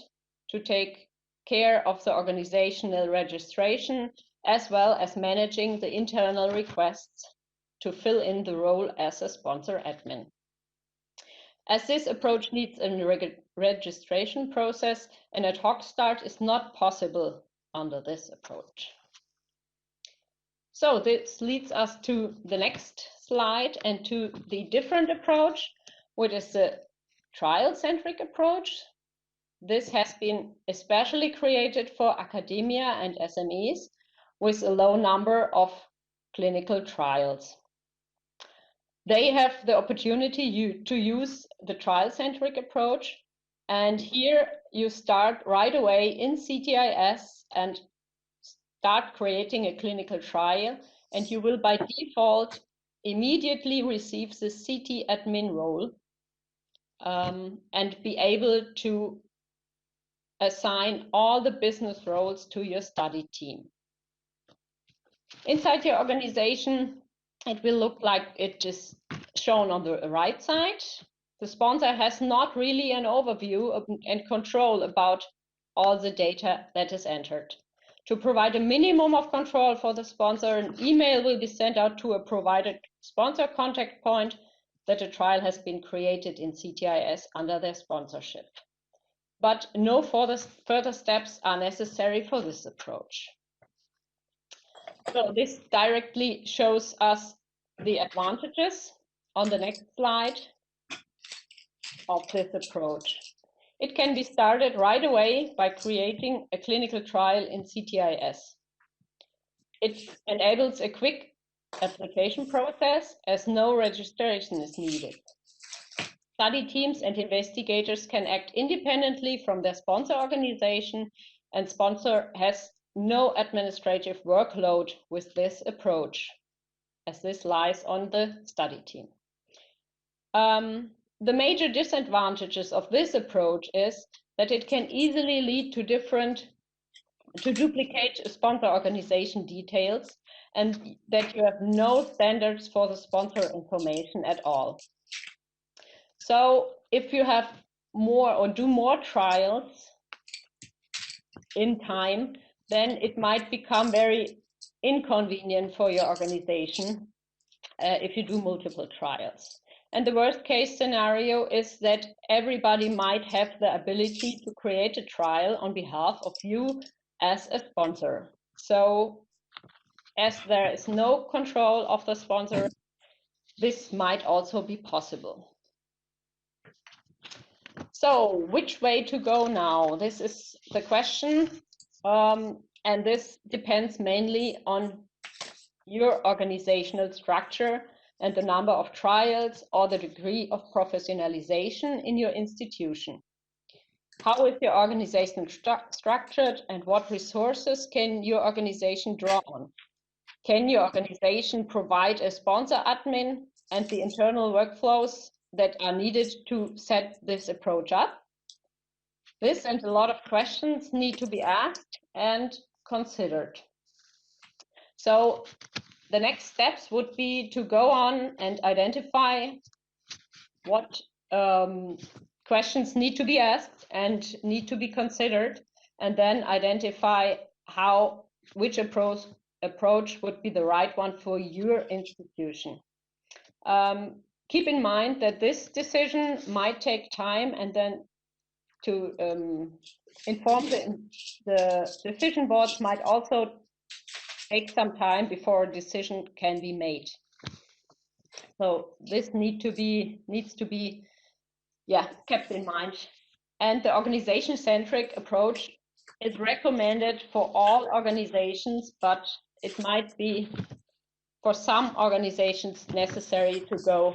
to take care of the organizational registration as well as managing the internal requests to fill in the role as a sponsor admin. As this approach needs a registration process, an ad hoc start is not possible under this approach. So this leads us to the next slide and to the different approach, which is the trial-centric approach. This has been especially created for academia and SMEs with a low number of clinical trials. They have the opportunity to use the trial-centric approach, and here you start right away in Ctis and start creating a clinical trial, and you will by default immediately receive the CT admin role and be able to assign all the business roles to your study team. Inside your organization, it will look like it is shown on the right side. The sponsor has not really an overview and control about all the data that is entered. To provide a minimum of control for the sponsor, an email will be sent out to a provided sponsor contact point that a trial has been created in Ctis under their sponsorship. But no further steps are necessary for this approach. So this directly shows us the advantages on the next slide of this approach. It can be started right away by creating a clinical trial in Ctis. It enables a quick application process as no registration is needed. Study teams and investigators can act independently from their sponsor organization, and sponsor has no administrative workload with this approach, as this lies on the study team. The major disadvantages of this approach is that it can easily lead to duplicate sponsor organization details, and that you have no standards for the sponsor information at all. So if you have more or do more trials in time, then it might become very inconvenient for your organization if you do multiple trials. And the worst case scenario is that everybody might have the ability to create a trial on behalf of you as a sponsor. So as there is no control of the sponsor, this might also be possible. So, which way to go now? This is the question, and this depends mainly on your organizational structure and the number of trials or the degree of professionalization in your institution. How is your organization structured, and what resources can your organization draw on? Can your organization provide a sponsor admin and the internal workflows that are needed to set this approach up? This and a lot of questions need to be asked and considered. So the next steps would be to go on and identify what questions need to be asked and need to be considered, and then identify which approach would be the right one for your institution. Keep in mind that this decision might take time, and then to inform the decision boards might also take some time before a decision can be made. So this needs to be kept in mind. And the organization-centric approach is recommended for all organizations, but it might be for some organizations necessary to go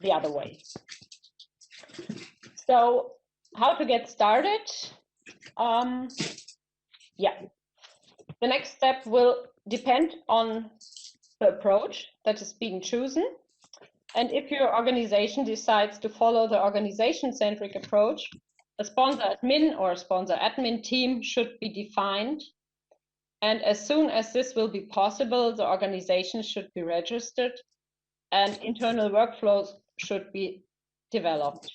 the other way. So how to get started? The next step will depend on the approach that is being chosen. And if your organization decides to follow the organization-centric approach, a sponsor admin or a sponsor admin team should be defined. And as soon as this will be possible, the organization should be registered and internal workflows should be developed.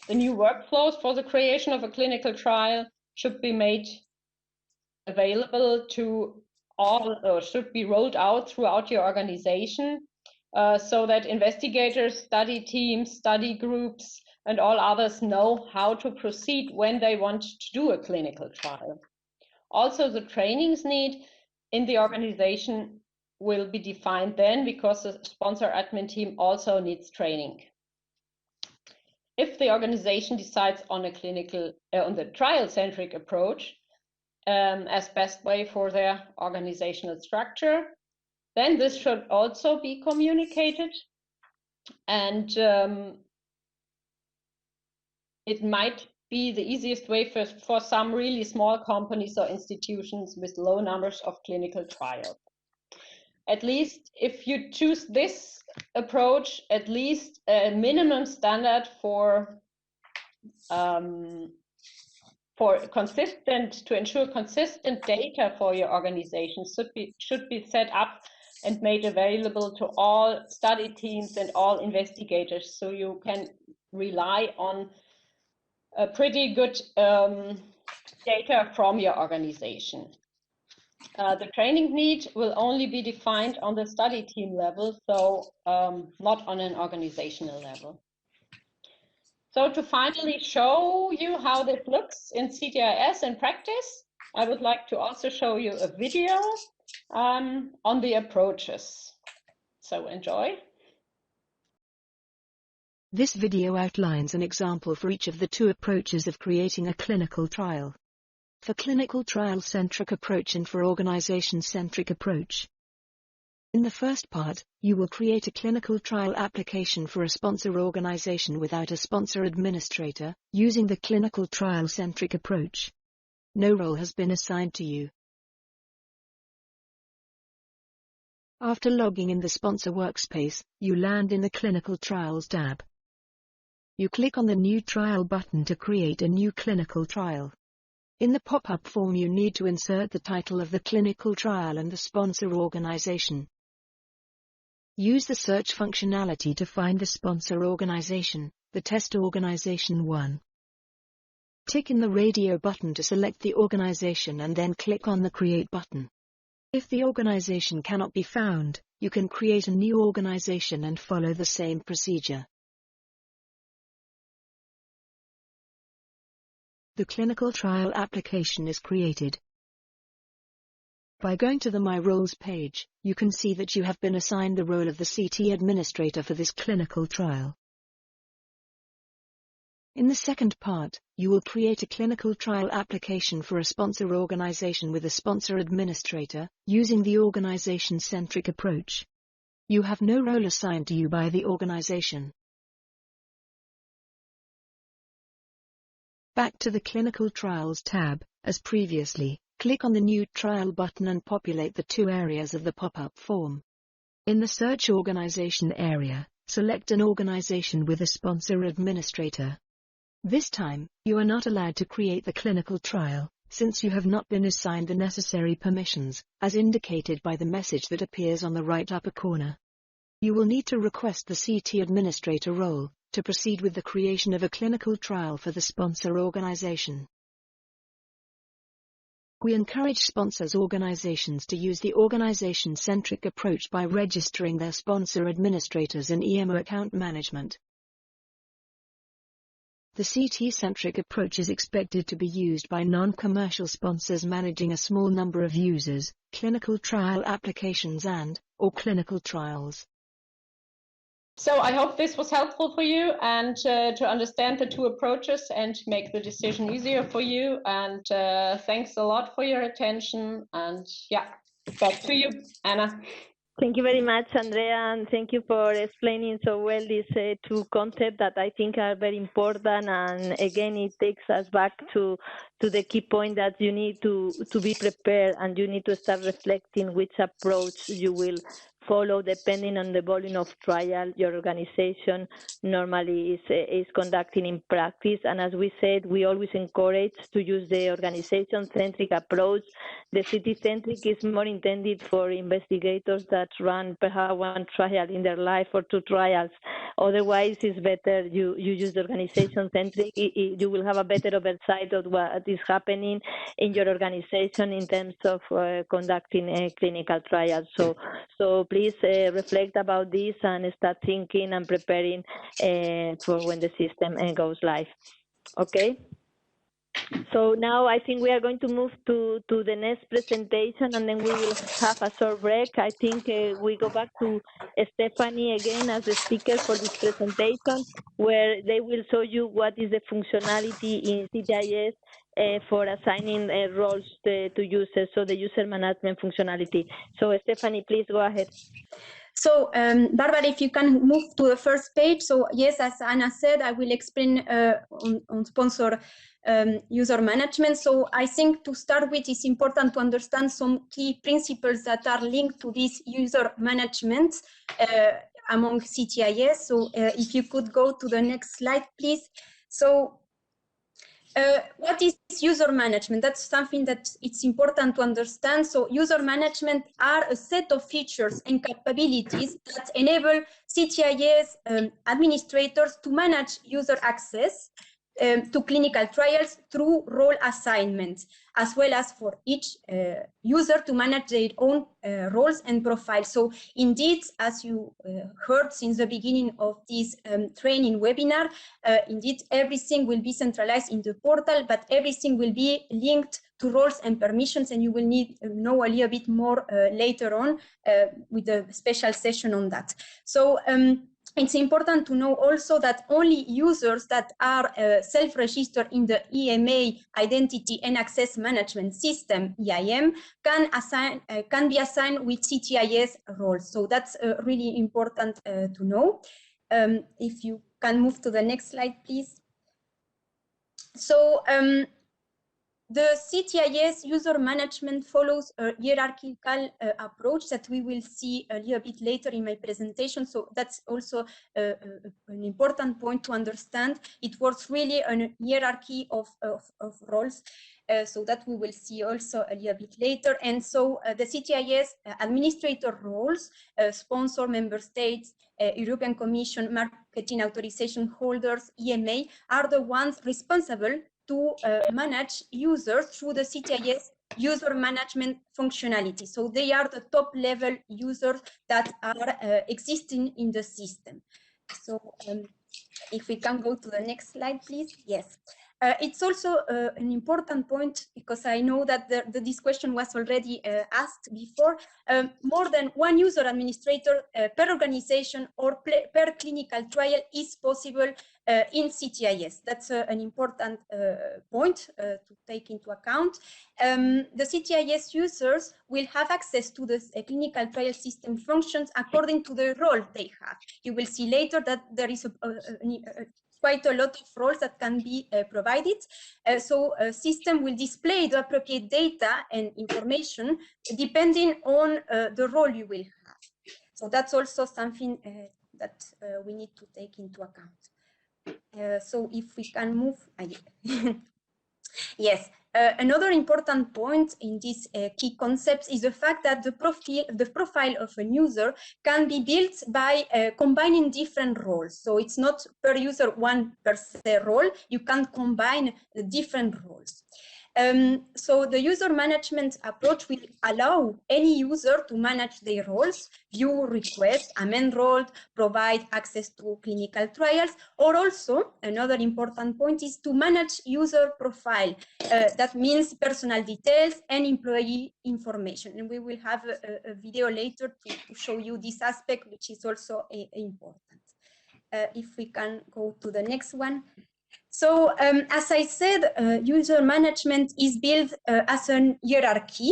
The new workflows for the creation of a clinical trial should be made available to all, or should be rolled out throughout your organization, so that investigators, study teams, study groups, and all others know how to proceed when they want to do a clinical trial. Also, the trainings need in the organization will be defined then, because the sponsor admin team also needs training. If the organization decides on a on the trial-centric approach as best way for their organizational structure, then this should also be communicated, and it might be the easiest way for some really small companies or institutions with low numbers of clinical trials. At least if you choose this approach, at least a minimum standard for to ensure consistent data for your organization should be set up and made available to all study teams and all investigators, so you can rely on a pretty good data from your organization. The training need will only be defined on the study team level, so not on an organizational level. So to finally show you how this looks in Ctis in practice, I would like to also show you a video on the approaches. So enjoy. This video outlines an example for each of the two approaches of creating a clinical trial. For clinical trial-centric approach and for organization-centric approach. In the first part, you will create a clinical trial application for a sponsor organization without a sponsor administrator, using the clinical trial-centric approach. No role has been assigned to you. After logging in the sponsor workspace, you land in the Clinical Trials tab. You click on the New Trial button to create a new clinical trial. In the pop-up form, you need to insert the title of the clinical trial and the sponsor organization. Use the search functionality to find the sponsor organization, the test organization 1. Tick in the radio button to select the organization and then click on the Create button. If the organization cannot be found, you can create a new organization and follow the same procedure. The clinical trial application is created. By going to the My Roles page, you can see that you have been assigned the role of the CT administrator for this clinical trial. In the second part, you will create a clinical trial application for a sponsor organization with a sponsor administrator, using the organization-centric approach. You have no role assigned to you by the organization. Back to the Clinical Trials tab, as previously, click on the New Trial button and populate the two areas of the pop-up form. In the Search Organization area, select an organization with a sponsor administrator. This time, you are not allowed to create the clinical trial, since you have not been assigned the necessary permissions, as indicated by the message that appears on the right upper corner. You will need to request the CT administrator role to proceed with the creation of a clinical trial for the sponsor organization. We encourage sponsors organizations to use the organization-centric approach by registering their sponsor administrators in EMO account management. The CT-centric approach is expected to be used by non-commercial sponsors managing a small number of users, clinical trial applications or clinical trials. So I hope this was helpful for you and to understand the two approaches and make the decision easier for you. And thanks a lot for your attention. And yeah, back to you, Anna. Thank you very much, Andrea, and thank you for explaining so well these two concepts that I think are very important. And again, it takes us back to the key point that you need to be prepared, and you need to start reflecting which approach you will follow depending on the volume of trial your organization normally is conducting in practice. And as we said, we always encourage to use the organization-centric approach. The city-centric is more intended for investigators that run perhaps one trial in their life or two trials. Otherwise, it's better you use the organization-centric. You will have a better oversight of what is happening in your organization in terms of conducting clinical trials. So please reflect about this and start thinking and preparing for when the system goes live. Okay? So now I think we are going to move to the next presentation, and then we will have a short break. I think we go back to Stephanie again as the speaker for this presentation, where they will show you what is the functionality in Ctis for assigning roles to users, so the user management functionality. So Stephanie, please go ahead. So, Barbara, if you can move to the first page. So, yes, as Anna said, I will explain on sponsor user management. So, I think to start with, it's important to understand some key principles that are linked to this user management among Ctis. So, if you could go to the next slide, please. So, what is user management? That's something that it's important to understand. So user management are a set of features and capabilities that enable Ctis administrators to manage user access to clinical trials through role assignment, as well as for each user to manage their own roles and profiles. So indeed, as you heard since the beginning of this training webinar, indeed everything will be centralized in the portal, but everything will be linked to roles and permissions, and you will need know a little bit more later on with a special session on that. So it's important to know also that only users that are self-registered in the EMA Identity and Access Management System, EIM, can be assigned with Ctis roles. So that's really important to know. If you can move to the next slide, please. So the Ctis user management follows a hierarchical approach that we will see a little bit later in my presentation. So that's also an important point to understand. It works really on a hierarchy of roles. So that we will see also a little bit later. And so the Ctis administrator roles, sponsor, member states, European Commission, marketing authorization holders, EMA, are the ones responsible to manage users through the Ctis user management functionality. So they are the top level users that are existing in the system. So if we can go to the next slide, please. Yes. It's also an important point, because I know that this question was already asked before. More than one user administrator per organization or per clinical trial is possible in Ctis. That's an important point to take into account. The Ctis users will have access to the clinical trial system functions according to the role they have. You will see later that there is quite a lot of roles that can be provided. So a system will display the appropriate data and information depending on the role you will have. So that's also something that we need to take into account. So if we can move, yes. Another important point in these key concepts is the fact that the profile of a user can be built by combining different roles. So it's not per user one per se role, you can combine the different roles. So the user management approach will allow any user to manage their roles, view requests, amend roles, provide access to clinical trials, or also another important point is to manage user profile. That means personal details and employee information. And we will have a video later to show you this aspect, which is also important. If we can go to the next one. So as I said, user management is built as a hierarchy.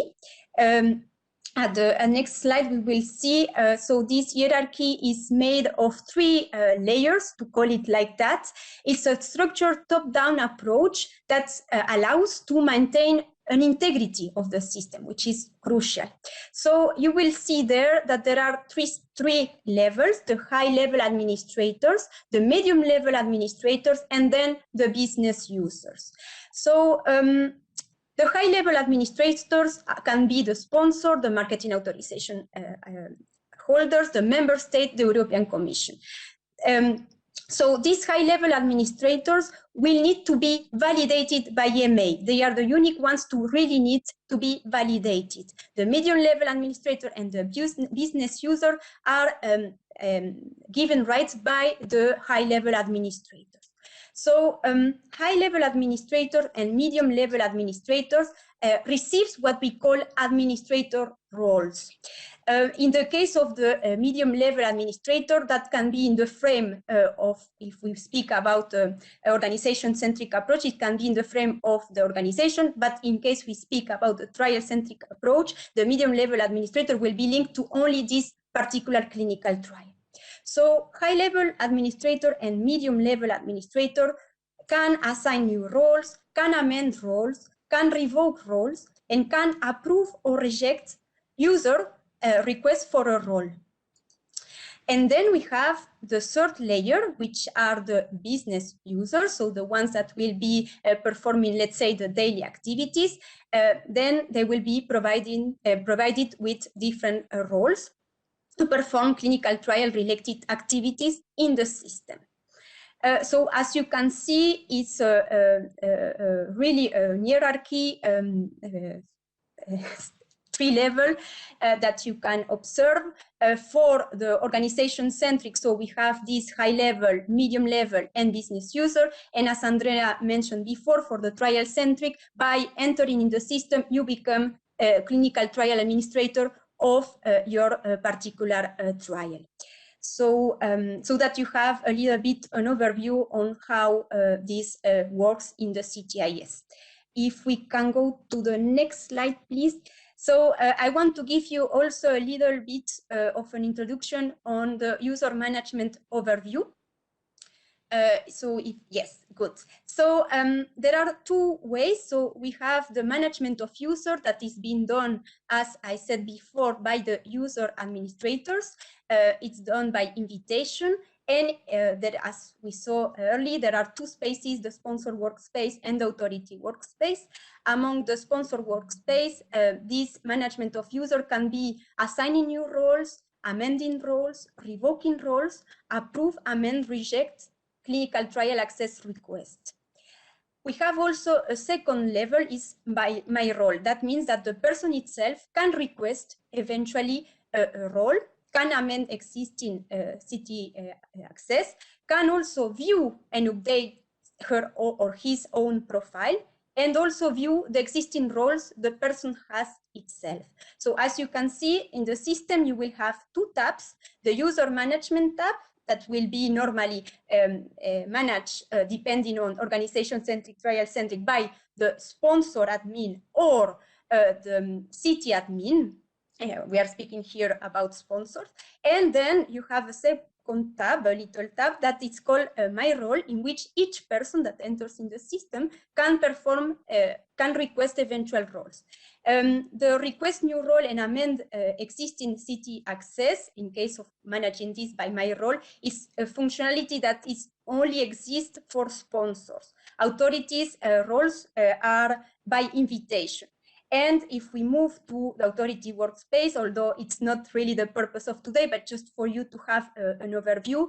At the next slide, we will see, so this hierarchy is made of 3 layers, to call it like that. It's a structured top-down approach that allows to maintain an integrity of the system, which is crucial. So you will see there that there are three levels: the high-level administrators, the medium-level administrators, and then the business users. So the high-level administrators can be the sponsor, the marketing authorization holders, the member state, the European Commission. So these high-level administrators will need to be validated by EMA. They are the unique ones to really need to be validated. The medium-level administrator and the business user are given rights by the high-level administrators. So high-level administrator and medium-level administrators receives what we call administrator roles. In the case of the medium-level administrator, that can be in the frame of, if we speak about organization-centric approach, it can be in the frame of the organization, but in case we speak about the trial-centric approach, the medium-level administrator will be linked to only this particular clinical trial. So high-level administrator and medium-level administrator can assign new roles, can amend roles, can revoke roles, and can approve or reject user requests for a role. And then we have the third layer, which are the business users, so the ones that will be performing, let's say, the daily activities. Then they will be provided with different roles to perform clinical trial related activities in the system. So as you can see, it's really a hierarchy, 3 level that you can observe for the organization centric. So we have this high level, medium level, and business user. And as Andrea mentioned before, for the trial centric, by entering in the system, you become a clinical trial administrator of your particular trial. So, so that you have a little bit an overview on how this works in the Ctis. If we can go to the next slide, please. So I want to give you also a little bit of an introduction on the user management overview. So yes, good. So there are 2 ways. So we have the management of user that is being done, as I said before, by the user administrators. It's done by invitation. And there, as we saw earlier, there are 2 spaces, the sponsor workspace and the authority workspace. Among the sponsor workspace, this management of user can be assigning new roles, amending roles, revoking roles, approve, amend, reject, clinical trial access request. We have also a second level is by my role. That means that the person itself can request eventually a role, can amend existing Cti access, can also view and update her or his own profile, and also view the existing roles the person has itself. So as you can see in the system, you will have two tabs: the user management tab, that will be normally managed depending on organization-centric, trial-centric by the sponsor admin or the city admin. We are speaking here about sponsors. And then you have a second tab, a little tab, that is called My Role, in which each person that enters in the system can perform, can request eventual roles. The request new role and amend existing city access, in case of managing this by My Role, is a functionality that is only exists for sponsors. Authorities' roles are by invitation. And if we move to the authority workspace, although it's not really the purpose of today, but just for you to have an overview,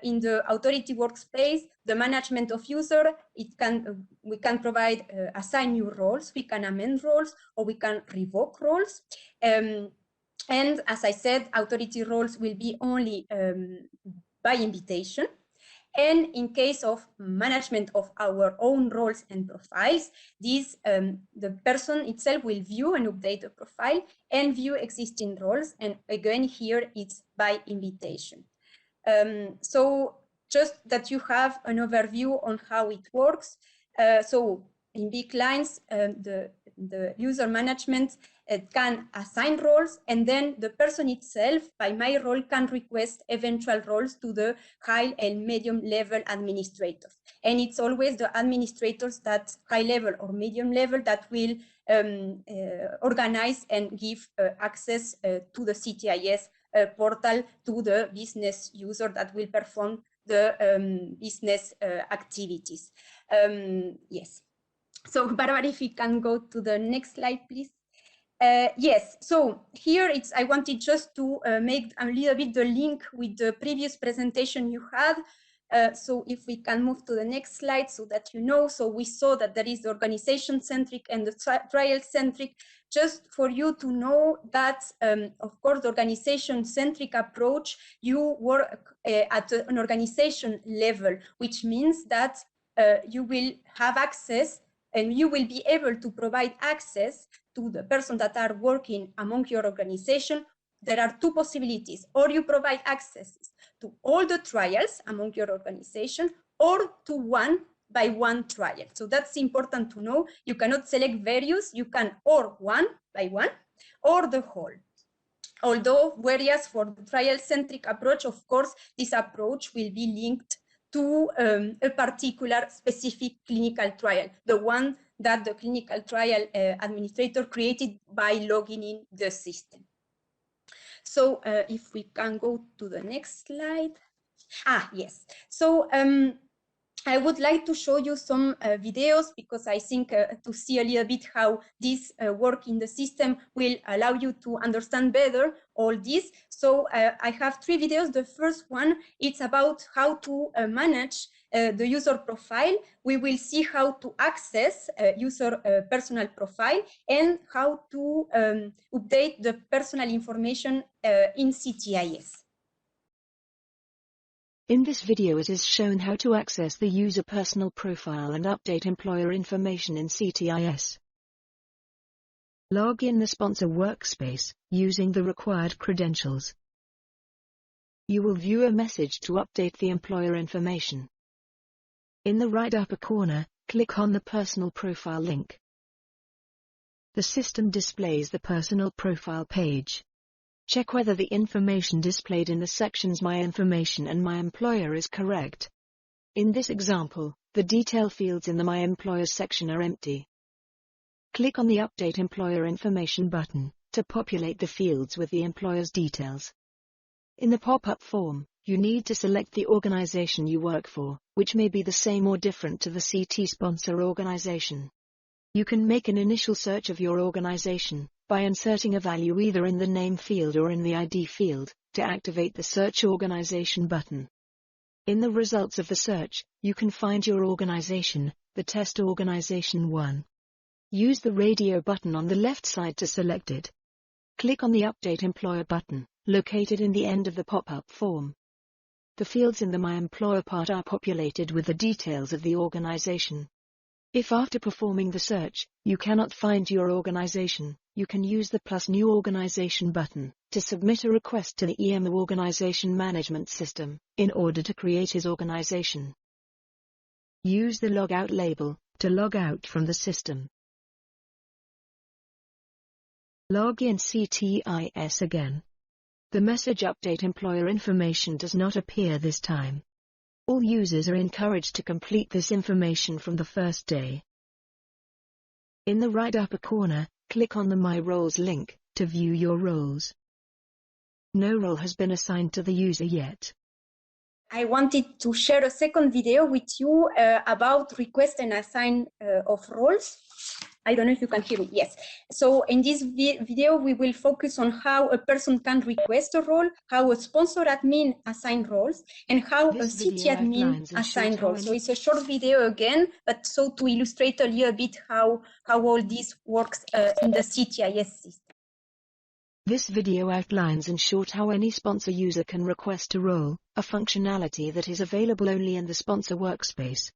in the authority workspace, the management of user, we can provide assign new roles, we can amend roles, or we can revoke roles. And as I said, authority roles will be only by invitation. And in case of management of our own roles and profiles, this, the person itself will view and update the profile and view existing roles. And again, here it's by invitation. So just that you have an overview on how it works. So in big lines, the user management can assign roles, and then the person itself, by My Role, can request eventual roles to the high and medium level administrators. And it's always the administrators that high level or medium level that will organize and give access to the Ctis portal to the business user that will perform the business activities. Yes. So Barbara, if you can go to the next slide, please. Yes, so here I wanted just to make a little bit the link with the previous presentation you had. So if we can move to the next slide so that you know. So we saw that there is the organization-centric and the trial-centric. Just for you to know that, of course, the organization-centric approach, you work at an organization level, which means that you will have access and you will be able to provide access to the person that are working among your organization. There are two possibilities: or you provide access to all the trials among your organization, or to one by one trial. So that's important to know. You cannot select various, you can or one by one, or the whole. Although, whereas for the trial-centric approach, of course, this approach will be linked to a particular specific clinical trial, the one that the clinical trial administrator created by logging in the system. So if we can go to the next slide. Yes. So I would like to show you some videos, because I think to see a little bit how this work in the system will allow you to understand better all this. So I have 3 videos. The first one, it's about how to manage the user profile. We will see how to access user personal profile and how to update the personal information in Ctis. In this video it is shown how to access the user personal profile and update employer information in Ctis. Log in the sponsor workspace, using the required credentials. You will view a message to update the employer information. In the right upper corner, click on the personal profile link. The system displays the personal profile page. Check whether the information displayed in the sections My Information and My Employer is correct. In this example, the detail fields in the My Employer section are empty. Click on the Update Employer Information button to populate the fields with the employer's details. In the pop-up form, you need to select the organization you work for, which may be the same or different to the CT sponsor organization. You can make an initial search of your organization by inserting a value either in the name field or in the ID field, to activate the Search Organization button. In the results of the search, you can find your organization, the test organization 1. Use the radio button on the left side to select it. Click on the Update Employer button, located in the end of the pop-up form. the fields in the My Employer part are populated with the details of the organization. If after performing the search, you cannot find your organization, you can use the plus New Organization button to submit a request to the EMO Organization Management System in order to create his organization. Use the logout label to log out from the system. Log in Ctis again. The message update employer information does not appear this time. All users are encouraged to complete this information from the first day. In the right upper corner, click on the My Roles link to view your roles. No role has been assigned to the user yet. I wanted to share a second video with you about request and assign of roles. I don't know if you can hear me. Yes. So in this video, we will focus on how a person can request a role, how a sponsor admin assign roles, and how a Ctia admin assign roles. So it's a short video again, but so to illustrate a little bit how all this works in the Ctis system. This video outlines in short how any sponsor user can request a role, a functionality that is available only in the sponsor workspace.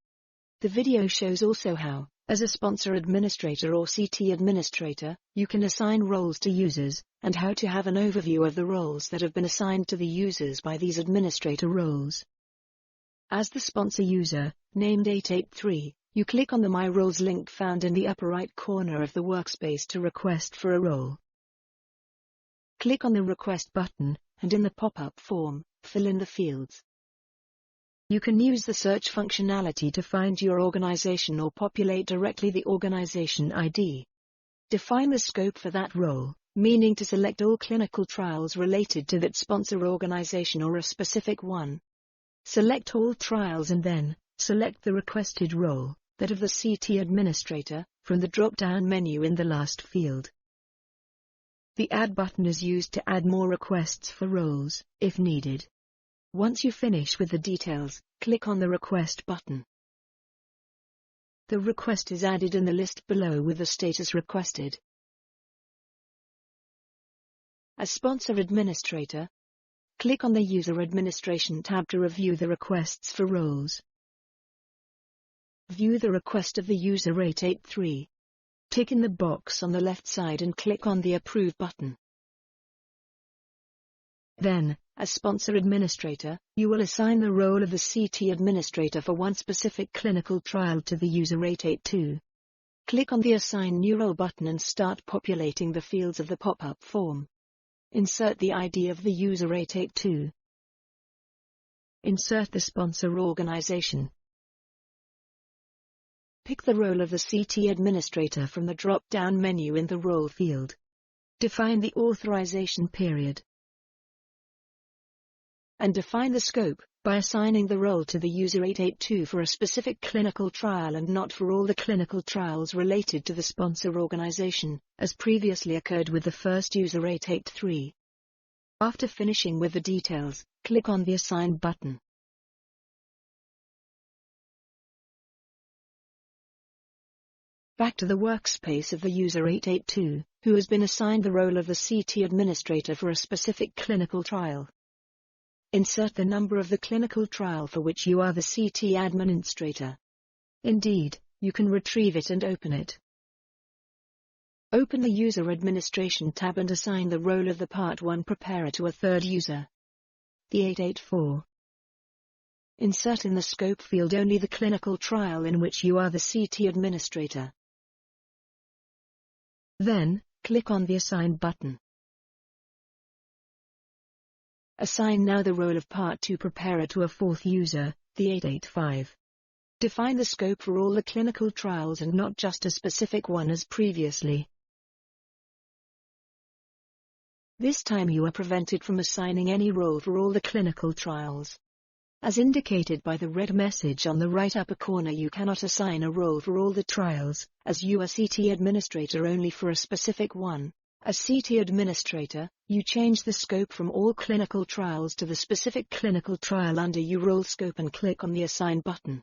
The video shows also how, as a sponsor administrator or CT administrator, you can assign roles to users, and how to have an overview of the roles that have been assigned to the users by these administrator roles. As the sponsor user, named 883, you click on the My Roles link found in the upper right corner of the workspace to request for a role. Click on the Request button, and in the pop-up form, fill in the fields. You can use the search functionality to find your organization or populate directly the organization ID. Define the scope for that role, meaning to select all clinical trials related to that sponsor organization or a specific one. Select all trials and then, select the requested role, that of the CT administrator, from the drop-down menu in the last field. The Add button is used to add more requests for roles, if needed. Once you finish with the details, click on the Request button. The request is added in the list below with the status requested. As sponsor administrator, click on the User Administration tab to review the requests for roles. View the request of the user 883. Tick in the box on the left side and click on the Approve button. Then, as sponsor administrator, you will assign the role of the CT administrator for one specific clinical trial to the user 882. Click on the Assign New Role button and start populating the fields of the pop-up form. Insert the ID of the user 882. Insert the sponsor organization. Pick the role of the CT administrator from the drop-down menu in the role field. Define the authorization period. And define the scope, by assigning the role to the user 882 for a specific clinical trial and not for all the clinical trials related to the sponsor organization, as previously occurred with the first user 883. After finishing with the details, click on the Assign button. Back to the workspace of the user 882, who has been assigned the role of the CT administrator for a specific clinical trial. Insert the number of the clinical trial for which you are the CT administrator. Indeed, you can retrieve it and open it. Open the User Administration tab and assign the role of the Part 1 preparer to a third user, the 884. Insert in the scope field only the clinical trial in which you are the CT administrator. Then, click on the Assign button. Assign now the role of Part 2 preparer to a fourth user, the 885. Define the scope for all the clinical trials and not just a specific one as previously. This time you are prevented from assigning any role for all the clinical trials. As indicated by the red message on the right upper corner, you cannot assign a role for all the trials, as you are CT administrator only for a specific one. As CT administrator, you change the scope from all clinical trials to the specific clinical trial under your role scope and click on the Assign button.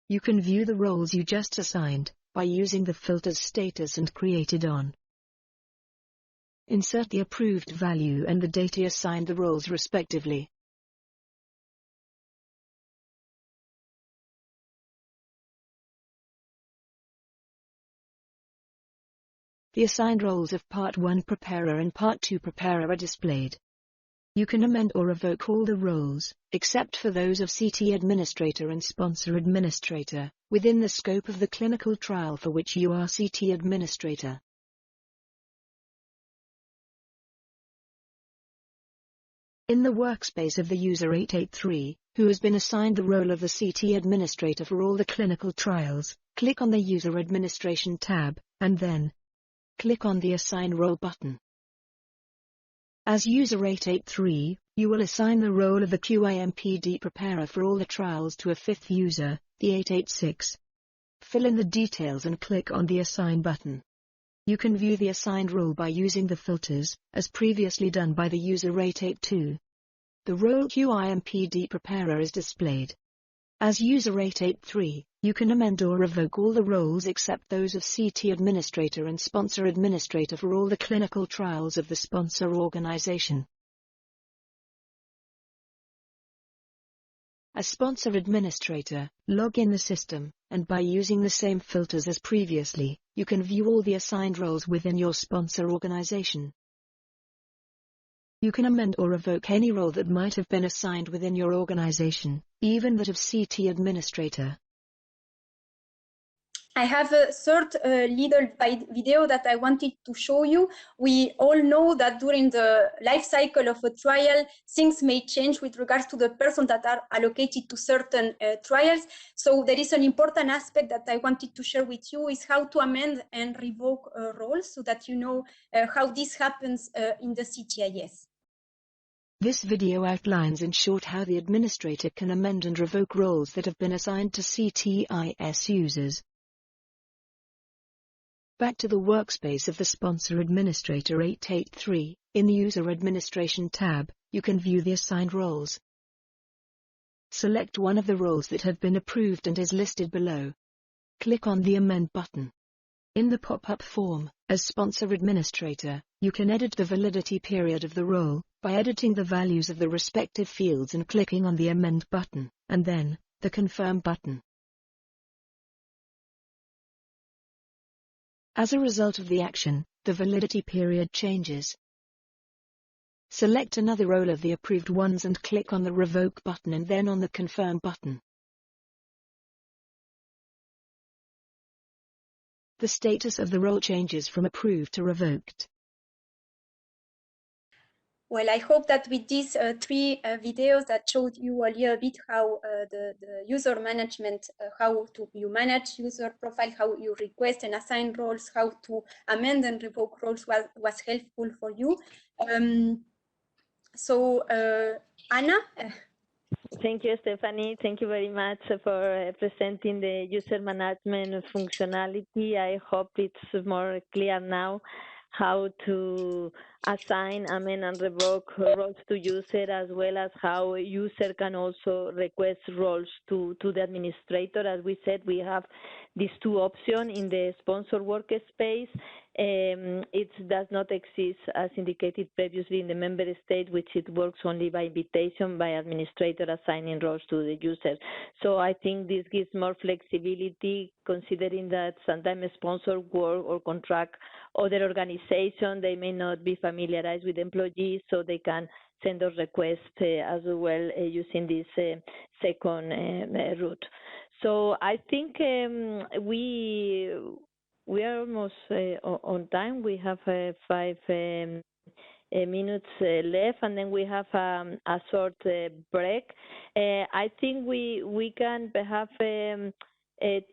You can view the roles you just assigned by using the filters Status and Created On. Insert the approved value and the data assigned the roles respectively. The assigned roles of Part 1 Preparer and Part 2 Preparer are displayed. You can amend or revoke all the roles, except for those of CT Administrator and Sponsor Administrator, within the scope of the clinical trial for which you are CT Administrator. In the workspace of the user 883, who has been assigned the role of the CT Administrator for all the clinical trials, click on the User Administration tab, and then click on the Assign Role button. As user 883, you will assign the role of the QIMPD Preparer for all the trials to a fifth user, the 886. Fill in the details and click on the Assign button. You can view the assigned role by using the filters, as previously done by the user 882. The role QIMPD Preparer is displayed. As user 883, you can amend or revoke all the roles except those of CT Administrator and Sponsor Administrator for all the clinical trials of the sponsor organization. As Sponsor Administrator, log in the system, and by using the same filters as previously, you can view all the assigned roles within your sponsor organization. You can amend or revoke any role that might have been assigned within your organization, even that of CT Administrator. I have a third little video that I wanted to show you. We all know that during the life cycle of a trial, things may change with regards to the persons that are allocated to certain trials. So there is an important aspect that I wanted to share with you is how to amend and revoke roles so that you know how this happens in the Ctis. This video outlines in short how the administrator can amend and revoke roles that have been assigned to Ctis users. Back to the workspace of the Sponsor Administrator 883, in the User Administration tab, you can view the assigned roles. Select one of the roles that have been approved and is listed below. Click on the Amend button. In the pop-up form, as Sponsor Administrator, you can edit the validity period of the role by editing the values of the respective fields and clicking on the Amend button, and then the Confirm button. As a result of the action, the validity period changes. Select another role of the approved ones and click on the Revoke button and then on the Confirm button. The status of the role changes from approved to revoked. Well, I hope that with these three videos that showed you a little bit how the user management, you manage user profile, how you request and assign roles, how to amend and revoke roles was helpful for you. Anna? Thank you, Stephanie. Thank you very much for presenting the user management functionality. I hope it's more clear now how to assign, amend, and revoke roles to user, as well as how a user can also request roles to the administrator. As we said, we have these two options in the sponsor workspace. It does not exist, as indicated previously, in the member state, which it works only by invitation by administrator assigning roles to the user. So I think this gives more flexibility, considering that sometimes sponsor work or contract other organizations, they may not be familiarized with employees, so they can send a request as well using this second route. So I think we are almost on time. We have 5 minutes left, and then we have a short break. I think we can perhaps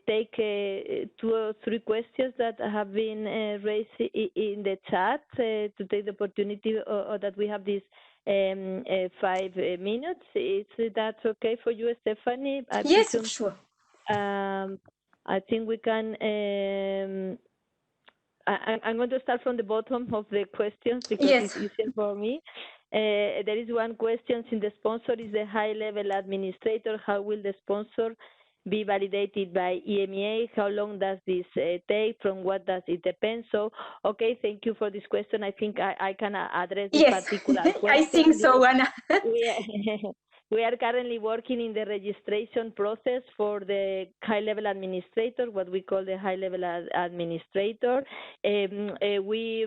take 2 or 3 questions that have been raised in the chat to take the opportunity that we have this 5 minutes. Is that okay for you, Stephanie? Yes, sure. I think we can. I'm going to start from the bottom of the questions because it's easier for me. There is one question in the sponsor is the high-level administrator. How will the sponsor be validated by EMEA? How long does this take? From what does it depend? So, okay, thank you for this question. I think I can address this particular question. I think so, Anna. We are currently working in the registration process for the high-level administrator, what we call the high-level administrator. We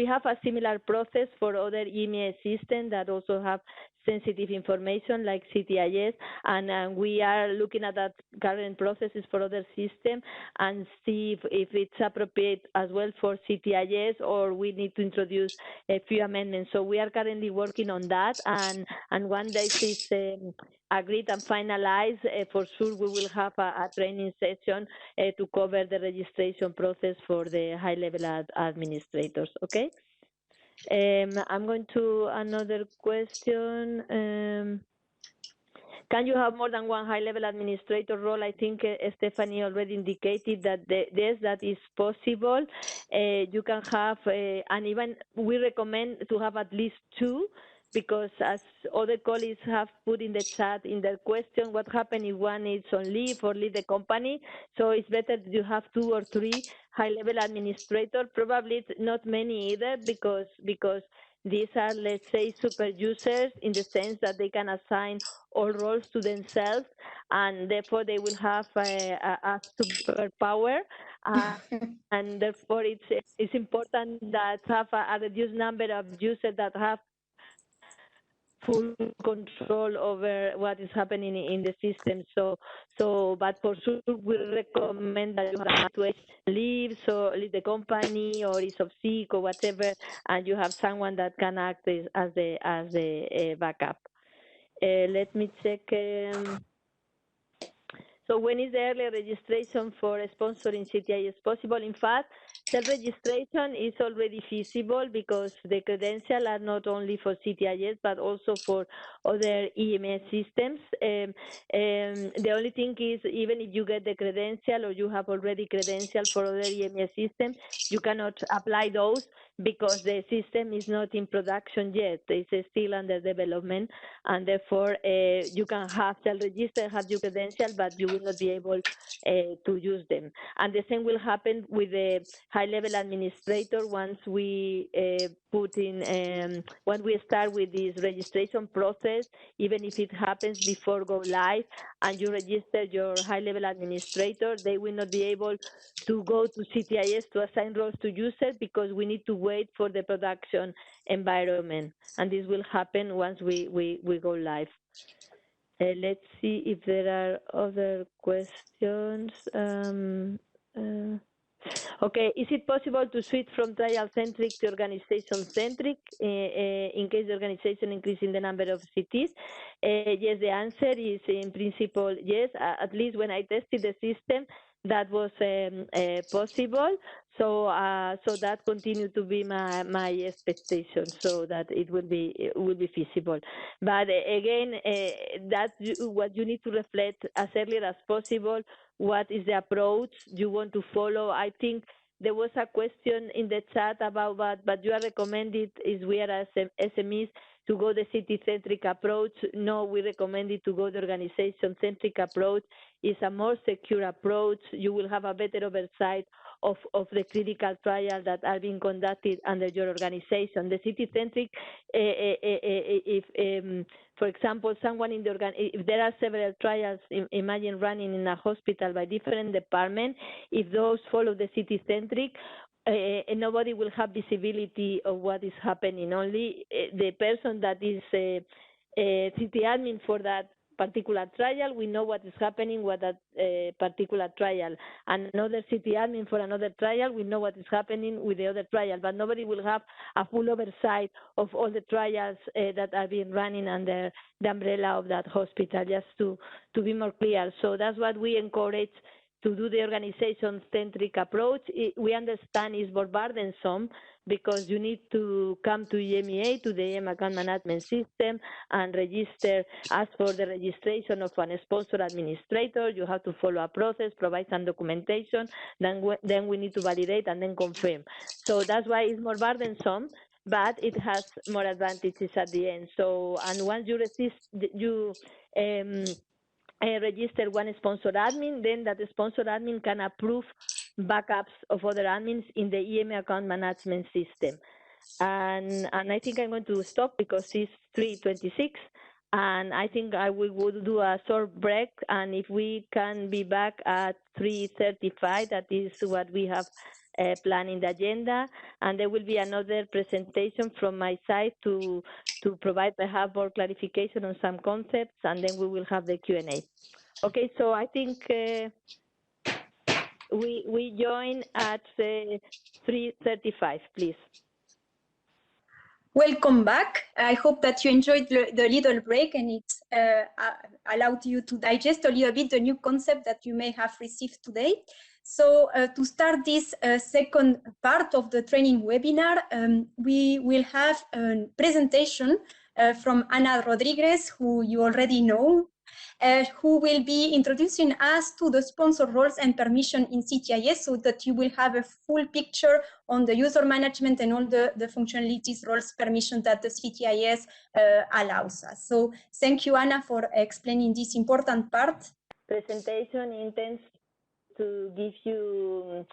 have a similar process for other EMEA systems that also have sensitive information like Ctis, and we are looking at that current processes for other systems and see if it's appropriate as well for Ctis, or we need to introduce a few amendments. So we are currently working on that, and when this is agreed and finalized, for sure we will have a training session to cover the registration process for the high-level administrators, okay? I'm going to another question. Can you have more than one high-level administrator role? I think Stephanie already indicated that yes, that is possible. You can have, and even we recommend to have at least two, because as other colleagues have put in the chat in their question, what happens if one is on leave or leave the company? So it's better you have 2 or 3 high-level administrators. Probably it's not many either, because these are, let's say, super users in the sense that they can assign all roles to themselves, and therefore they will have a superpower. And therefore it's important that have a reduced number of users that have full control over what is happening in the system. But for sure we recommend that you have to leave the company, or is off sick or whatever, and you have someone that can act as the backup. Let me check. So when is the early registration for sponsoring Ctis possible? In fact, self-registration is already feasible, because the credentials are not only for Ctis but also for other EMS systems. The only thing is, even if you get the credential or you have already credentials for other EMS systems, you cannot apply those because the system is not in production yet. It's still under development, and therefore you can have self-register, have your credential, but you will not be able to use them. And the same will happen with the high-level administrator once we when we start with this registration process. Even if it happens before go live and you register your high-level administrator, they will not be able to go to Ctis to assign roles to users, because we need to wait for the production environment, and this will happen once we go live. Let's see if there are other questions. Okay, is it possible to switch from trial-centric to organization-centric in case the organization increasing the number of Ctis? Yes, the answer is in principle yes. At least when I tested the system, that was possible. So that continued to be my expectation. So that it will be feasible. But again, that's what you need to reflect as early as possible. What is the approach you want to follow? I think there was a question in the chat about but you are recommended, is we are as SMEs to go the city-centric approach. No, we recommended to go the organization-centric approach. It's a more secure approach. You will have a better oversight of the clinical trials that are being conducted under your organization. The city-centric, for example, someone in the if there are several trials, imagine running in a hospital by different departments, if those follow the city-centric, nobody will have visibility of what is happening. Only the person that is city admin for that particular trial, we know what is happening with that particular trial. And another city admin for another trial, we know what is happening with the other trial, but nobody will have a full oversight of all the trials that are being running under the umbrella of that hospital, just to be more clear. So that's what we encourage, to do the organization-centric approach. We understand it's more burdensome because you need to come to EMEA, to the EM account management system, and register, ask for the registration of an sponsor administrator. You have to follow a process, provide some documentation, then we need to validate and then confirm. So that's why it's more burdensome, but it has more advantages at the end. So, and once you register one sponsor admin, then that sponsor admin can approve backups of other admins in the EMA account management system. And I think I'm going to stop because it's 3:26, and I think I will do a short break, and if we can be back at 3:35, that is what we have planned in the agenda, and there will be another presentation from my side to provide perhaps more clarification on some concepts, and then we will have the Q&A. Okay, so I think we join at 3:35, please. Welcome back. I hope that you enjoyed the little break and it allowed you to digest a little bit the new concept that you may have received today. So to start this second part of the training webinar, we will have a presentation from Ana Rodriguez, who you already know, who will be introducing us to the sponsor roles and permission in Ctis, so that you will have a full picture on the user management and all the functionalities, roles, permission that the Ctis allows us. So thank you, Ana, for explaining this important part. Presentation intends to give you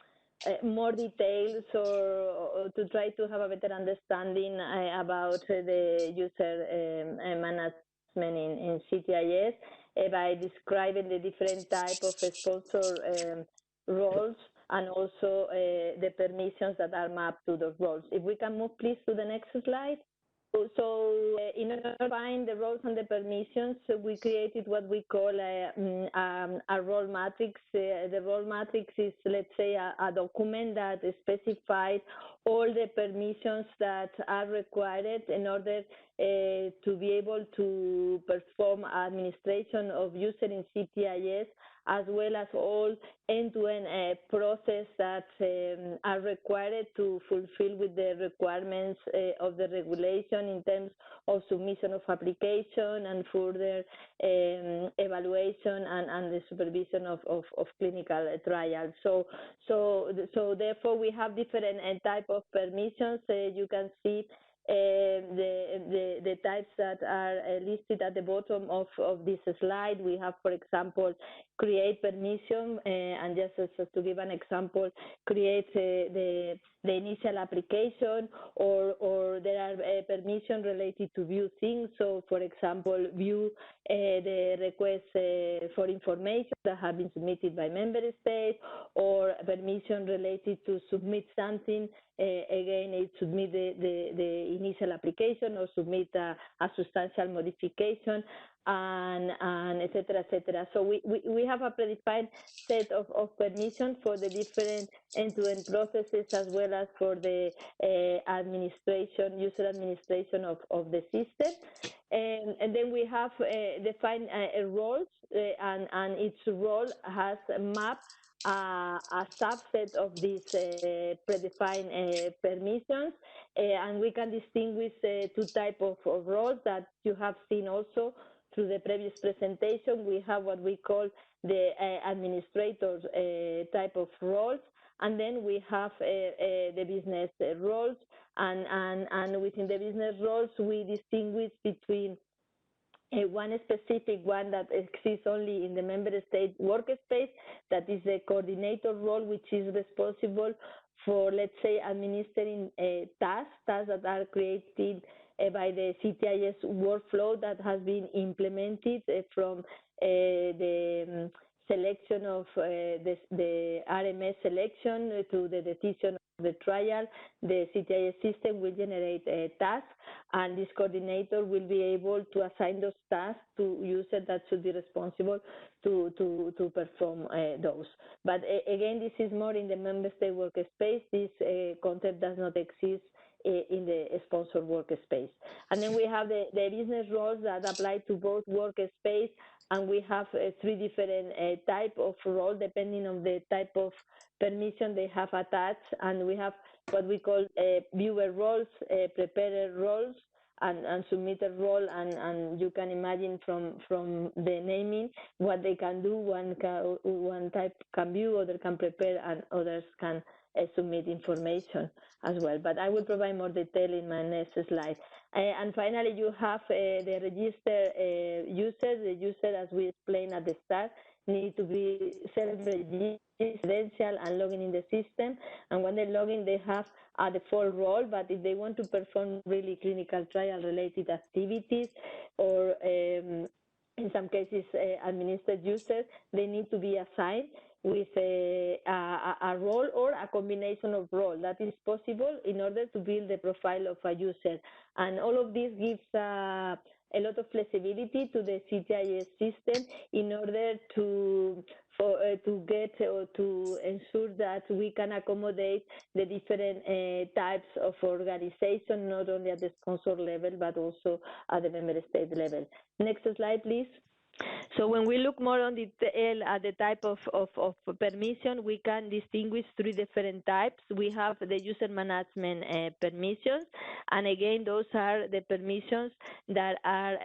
more details or to try to have a better understanding about the user management in Ctis by describing the different type of sponsor roles and also the permissions that are mapped to those roles. If we can move please to the next slide. So in order to find the roles and the permissions, we created what we call a role matrix. The role matrix is, let's say, a document that specifies all the permissions that are required in order to be able to perform administration of user in Ctis, as well as all end-to-end process that are required to fulfill with the requirements of the regulation in terms of submission of application and further evaluation and the supervision of clinical trials. So therefore we have different type of permissions. You can see the types that are listed at the bottom of this slide. We have, for example, create permission, and just to give an example, create the initial application, or there are permission related to view things. So, for example, view the request for information that have been submitted by member states, or permission related to submit something. Again, it submit the initial application or submit a substantial modification, and et cetera, et cetera. So we have a predefined set of permissions for the different end-to-end processes, as well as for the administration, user administration of the system. And then we have defined roles, and each role has mapped a subset of these predefined permissions, and we can distinguish two types of roles that you have seen also through the previous presentation. We have what we call the administrators type of roles, and then we have the business roles, and within the business roles we distinguish between one specific one that exists only in the member state workspace, that is the coordinator role, which is responsible for, let's say, administering tasks that are created by the Ctis workflow that has been implemented from the selection of the RMS selection to the decision of the trial. The Ctis system will generate a task, and this coordinator will be able to assign those tasks to users that should be responsible to perform those. But again, this is more in the member state workspace. This concept does not exist in the sponsor workspace. And then we have the business roles that apply to both workspace, and we have three different type of role depending on the type of permission they have attached. And we have what we call viewer roles, preparer roles, and submitter role, and you can imagine from the naming what they can do. One type can view, other can prepare, and others can submit information as well. But I will provide more detail in my next slide. And finally, you have the register user. The user, as we explained at the start, need to be self-registered, credential, and logging in the system. And when they log in, they have a default role. But if they want to perform really clinical trial-related activities, or in some cases administered users, they need to be assigned with a role or a combination of role. That is possible in order to build the profile of a user. And all of this gives a lot of flexibility to the Ctis system in order to get or to ensure that we can accommodate the different types of organization, not only at the sponsor level, but also at the member state level. Next slide, please. So when we look more on detail at the type of permission, we can distinguish three different types. We have the user management permissions, and again, those are the permissions that are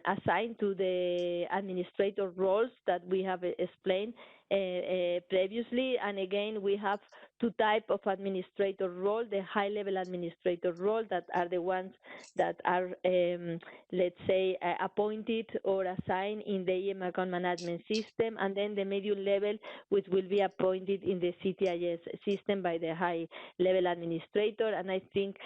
assigned to the administrator roles that we have explained previously. And again, we have two types of administrator role: the high-level administrator role, that are the ones that are, let's say, appointed or assigned in the EM account management system, and then the medium level, which will be appointed in the Ctis system by the high-level administrator. And I think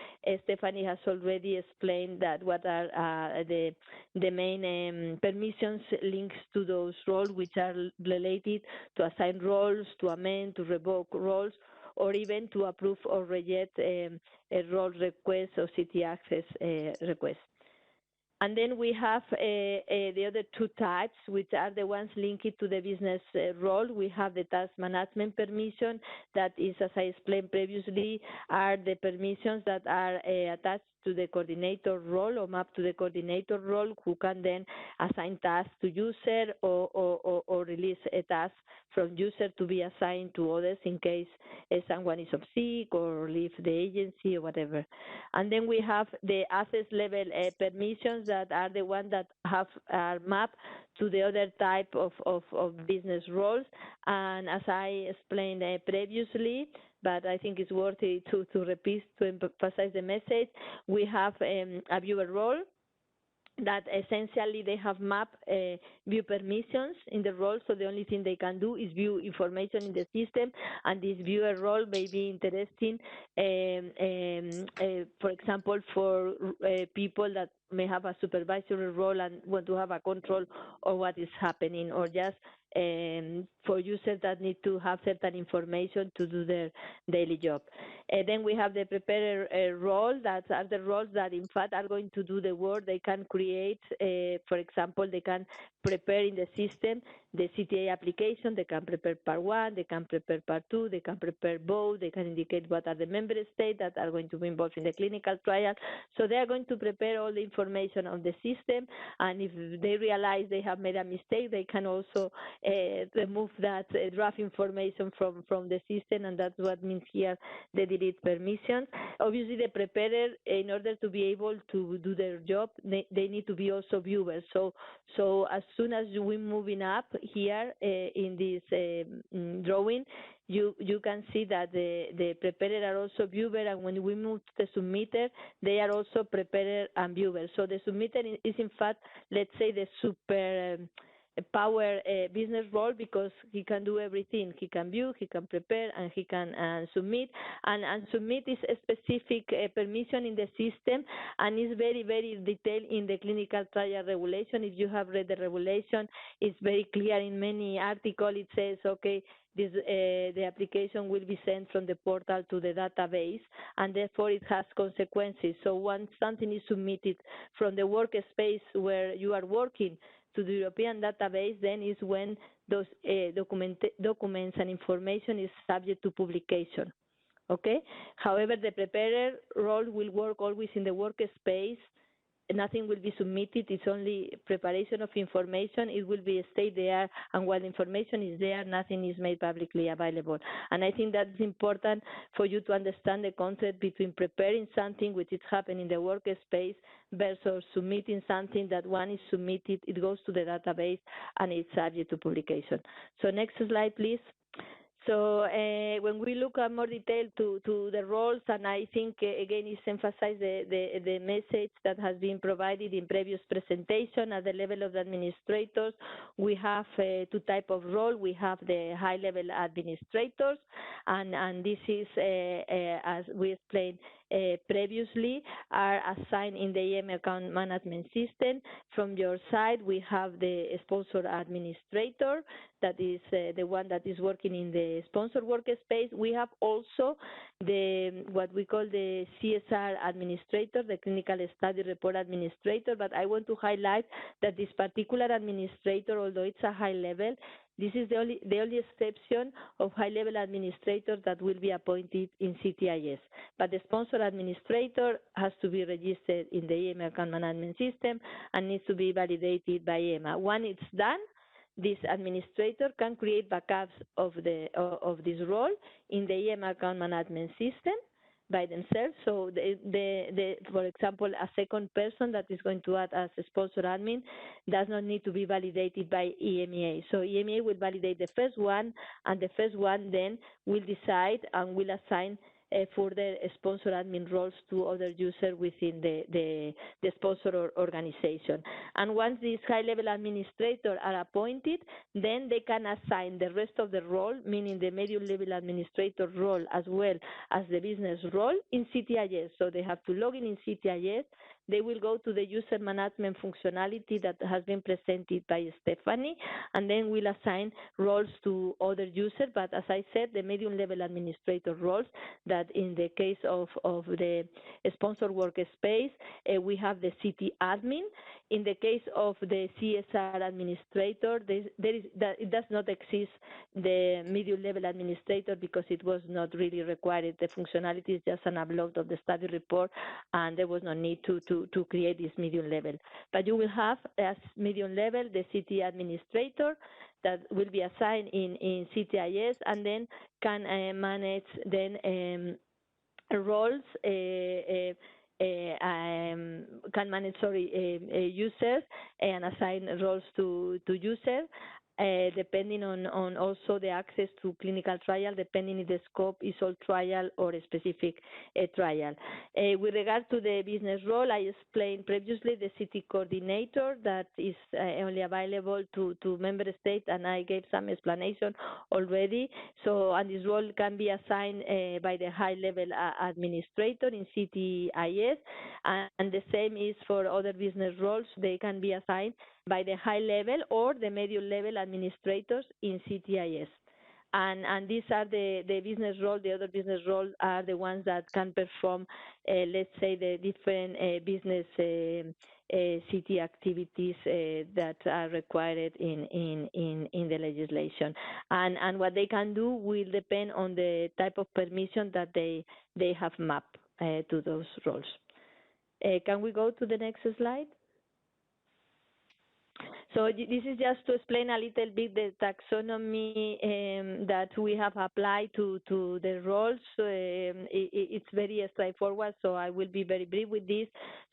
Stephanie has already explained that what are the main permissions links to those roles, which are related to assign roles, to amend, to revoke roles, or even to approve or reject a role request or Citi access request. And then we have the other two types, which are the ones linked to the business role. We have the task management permission, that is, as I explained previously, are the permissions that are attached to the coordinator role or mapped to the coordinator role, who can then assign tasks to user or release a task from user to be assigned to others in case someone is off sick or leave the agency or whatever. And then we have the access level permissions, that are the ones that are mapped to the other type of business roles. And as I explained previously, but I think it's worth it to repeat, to emphasize the message, we have a viewer role that essentially they have mapped view permissions in the role, so the only thing they can do is view information in the system, and this viewer role may be interesting, for example, for people that may have a supervisory role and want to have a control of what is happening, or just for users that need to have certain information to do their daily job. Then we have the preparer role, that are the roles that in fact are going to do the work. They can create, for example, they can prepare in the system the CTA application, they can prepare part 1, they can prepare part 2, they can prepare both, they can indicate what are the member states that are going to be involved in the clinical trial. So they are going to prepare all the information on the system, and if they realize they have made a mistake, they can also remove that draft information from the system, and that's what means here the delete permission. Obviously, the preparer, in order to be able to do their job, they need to be also viewers. So as soon as we're moving up here in this drawing, you can see that the preparer are also viewer, and when we move to the submitter, they are also preparer and viewer. So the submitter is in fact, let's say, the super power business role, because he can do everything. He can view, he can prepare, and he can submit. And submit is a specific permission in the system, and is very, very detailed in the clinical trial regulation. If you have read the regulation, it's very clear in many articles. It says, okay, this, the application will be sent from the portal to the database, and therefore it has consequences. So once something is submitted from the workspace where you are working to the European database, then is when those documents and information is subject to publication. Okay. However, the preparer role will work always in the workspace. Nothing will be submitted. It's only preparation of information. It will be stay there, and while information is there, nothing is made publicly available. And I think that's important for you to understand the concept between preparing something which is happening in the workspace versus submitting something that one is submitted, it goes to the database, and it's subject to publication. So next slide, please. So when we look at more detail to the roles, and I think again it's emphasized the message that has been provided in previous presentation at the level of the administrators, we have two types of role. We have the high-level administrators, and this is as we explained previously, are assigned in the EM account management system. From your side, we have the sponsor administrator, that is the one that is working in the sponsor workspace. We have also the what we call the CSR administrator, the clinical study report administrator, but I want to highlight that this particular administrator, although it's a high level, this is the only exception of high-level administrators that will be appointed in Ctis. But the sponsor administrator has to be registered in the EMA account management system and needs to be validated by EMA. When it's done, this administrator can create backups of this role in the EMA account management system by themselves. So, for example, a second person that is going to act as a sponsor admin does not need to be validated by EMEA. So EMEA will validate the first one, and the first one then will decide and will assign further sponsor admin roles to other users within the sponsor organization. And once these high-level administrators are appointed, then they can assign the rest of the role, meaning the medium-level administrator role as well as the business role in Ctis. So they have to log in Ctis. They will go to the user management functionality that has been presented by Stephanie, and then we'll assign roles to other users. But as I said, the medium-level administrator roles, that in the case of the sponsor workspace, we have the Cti admin. In the case of the CSR administrator, it does not exist the medium-level administrator because it was not really required. The functionality is just an upload of the study report, and there was no need to create this medium level. But you will have as medium level the Cti administrator that will be assigned in Ctis, and then can manage then roles. Can manage users and assign roles to users. Depending on also the access to clinical trial, depending if the scope is all trial or a specific trial. With regard to the business role, I explained previously the Citi coordinator that is only available to member states, and I gave some explanation already. So, and this role can be assigned by the high-level administrator in Ctis, and the same is for other business roles. They can be assigned by the high level or the medium level administrators in Ctis. And these are the business roles. The other business roles are the ones that can perform, let's say, the different business Citi activities that are required in the legislation. And what they can do will depend on the type of permission that they have mapped to those roles. Can we go to the next slide? So this is just to explain a little bit the taxonomy that we have applied to the roles. It's very straightforward, so I will be very brief with this.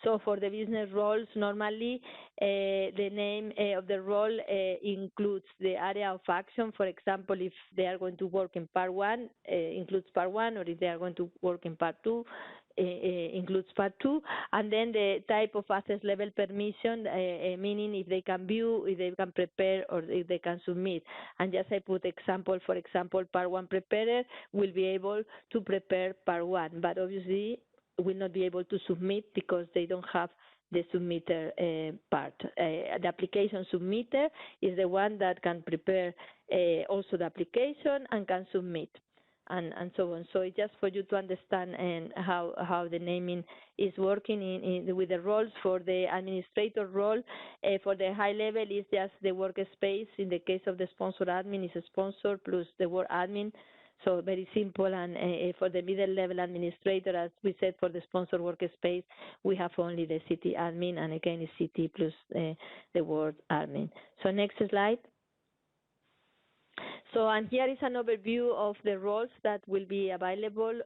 So for the business roles, normally the name of the role includes the area of action. For example, if they are going to work in part 1, includes part 1, or if they are going to work in part 2, includes part 2, and then the type of access level permission, meaning if they can view, if they can prepare, or if they can submit. And just I put example, for example, part 1 preparer will be able to prepare part 1, but obviously will not be able to submit because they don't have the submitter part. The application submitter is the one that can prepare also the application and can submit. And so on. So it's just for you to understand how the naming is working with the roles. For the administrator role, for the high level is just the workspace. In the case of the sponsor admin, is a sponsor plus the word admin. So very simple. And for the middle level administrator, as we said, for the sponsor workspace, we have only the Citi admin, and again it's Citi plus the word admin. So next slide. So, and here is an overview of the roles that will be available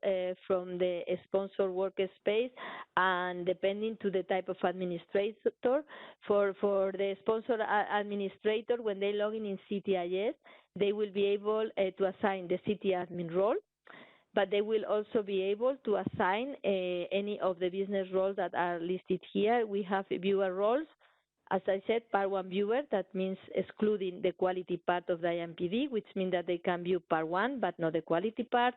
from the sponsor workspace, and depending to the type of administrator. For the sponsor administrator, when they log in Ctis, they will be able to assign the Ctia admin role, but they will also be able to assign any of the business roles that are listed here. We have viewer roles. As I said, part 1 viewer, that means excluding the quality part of the IMPD, which means that they can view part 1, but not the quality part.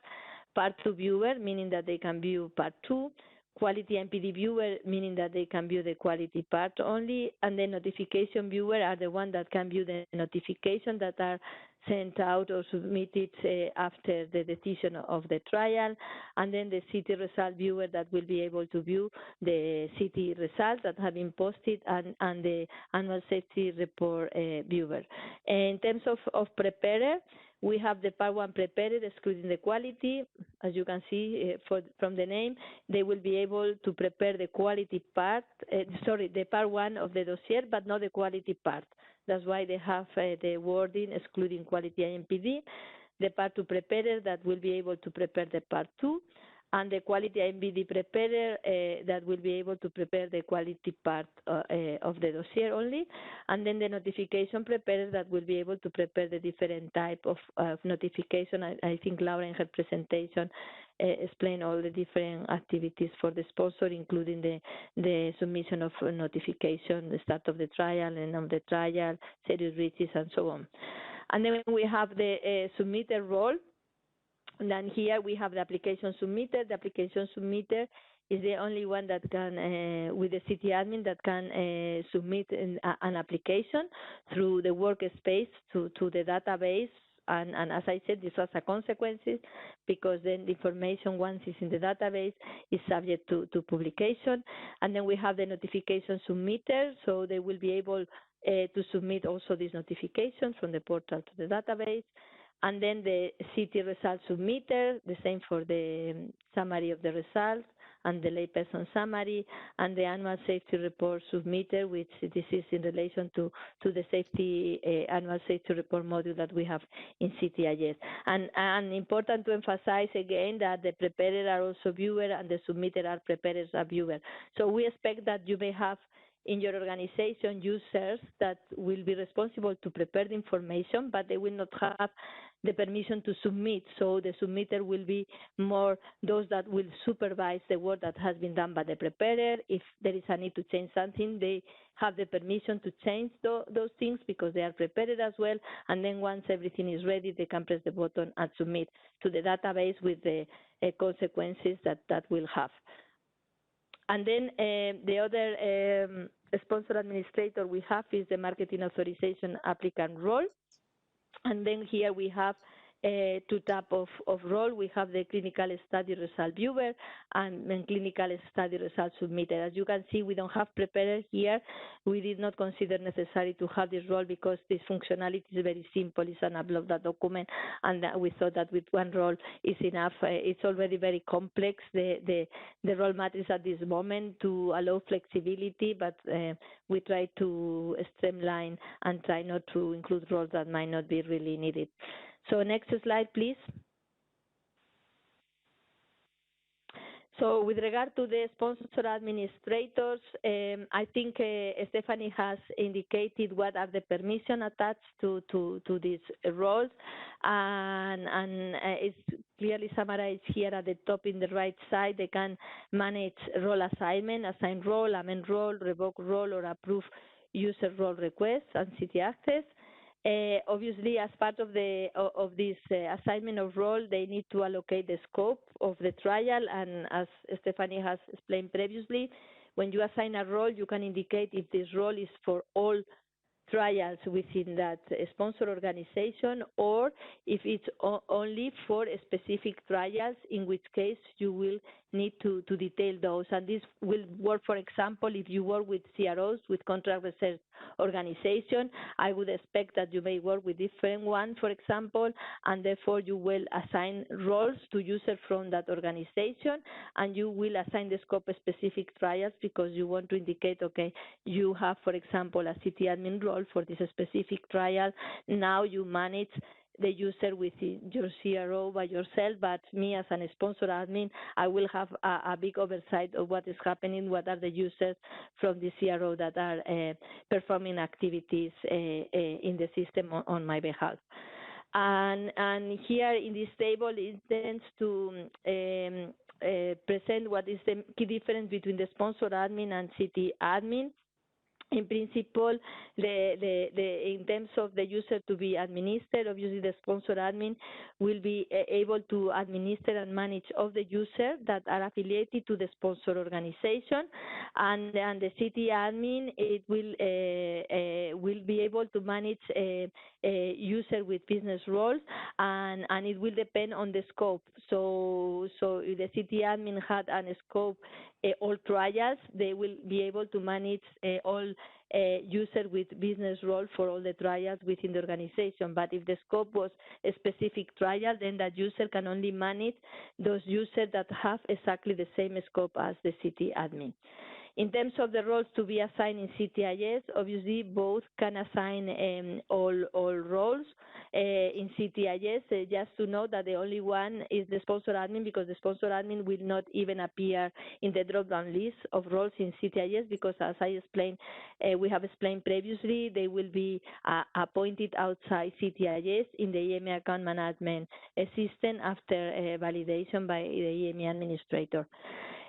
Part 2 viewer, meaning that they can view part 2. Quality MPD viewer, meaning that they can view the quality part only. And the notification viewer are the ones that can view the notification that are sent out or submitted after the decision of the trial. And then the Citi result viewer that will be able to view the Citi results that have been posted, and the annual safety report viewer. In terms of preparer, we have the part 1 prepared, excluding the quality. As you can see from the name, they will be able to prepare the quality part, the part 1 of the dossier, but not the quality part. That's why they have the wording excluding quality IMPD. The part 2 preparer that will be able to prepare the part 2, and the quality IMPD preparer that will be able to prepare the quality part of the dossier only, and then the notification preparer that will be able to prepare the different type of notification. I think Laura in her presentation explained all the different activities for the sponsor, including the submission of notification, the start of the trial, and of the trial, serious breaches, and so on. And then we have the submitter role. And then here we have the application submitter. The application submitter is the only one that can, with the Citi admin, that can submit an application through the workspace to the database. And as I said, this has a consequences, because then the information, once it's in the database, is subject to publication. And then we have the notification submitter, so they will be able to submit also this notification from the portal to the database. And then the Citi result submitter, the same for the summary of the results and the layperson summary, and the annual safety report submitter, which this is in relation to the safety annual safety report module that we have in Ctis. And important to emphasize again that the preparer are also viewer and the submitter are preparers are viewer. So we expect that you may have in your organization users that will be responsible to prepare the information, but they will not have the permission to submit. So the submitter will be more those that will supervise the work that has been done by the preparer. If there is a need to change something, they have the permission to change those things because they are prepared as well. And then once everything is ready, they can press the button and submit to the database with the consequences that will have. And then the other sponsor administrator we have is the marketing authorization applicant role. And then here we have two types of role. We have the clinical study result viewer and then clinical study result submitter. As you can see, we don't have preparer here. We did not consider necessary to have this role because this functionality is very simple. It's an upload that document, and we thought that with one role is enough. It's already very complex, the role matrix at this moment, to allow flexibility, but we try to streamline and try not to include roles that might not be really needed. So next slide, please. So with regard to the sponsor administrators, I think Stephanie has indicated what are the permissions attached to these roles, and it's clearly summarized here at the top in the right side. They can manage role assignment, assign role, amend role, revoke role, or approve user role requests and Citi access. Obviously, as part of this assignment of role, they need to allocate the scope of the trial. And as Stephanie has explained previously, when you assign a role, you can indicate if this role is for all trials within that sponsor organization, or if it's only for specific trials, in which case you will need to detail those. And this will work, for example, if you work with CROs, with contract research organization. I would expect that you may work with different ones, for example, and therefore you will assign roles to users from that organization, and you will assign the scope of specific trials because you want to indicate, okay, you have, for example, a Citi admin role for this specific trial. Now you manage the user within your CRO by yourself, but me as a sponsor admin, I will have a big oversight of what is happening, what are the users from the CRO that are performing activities in the system on my behalf. And here in this table, it tends to present what is the key difference between the sponsor admin and Cti admin. In principle, in terms of the user to be administered, obviously the sponsor admin will be able to administer and manage all the users that are affiliated to the sponsor organization, and the Cti admin will be able to manage a user with business roles, and it will depend on the scope. So if the Cti admin had a scope all trials, they will be able to manage all user with business role for all the trials within the organization. But if the scope was a specific trial, then that user can only manage those users that have exactly the same scope as the Cti admin. In terms of the roles to be assigned in Ctis, obviously both can assign all roles in Ctis. Just to know that the only one is the sponsor admin, because the sponsor admin will not even appear in the drop-down list of roles in Ctis, because as I explained, we have explained previously, they will be appointed outside Ctis in the EME account management system after validation by the EME administrator.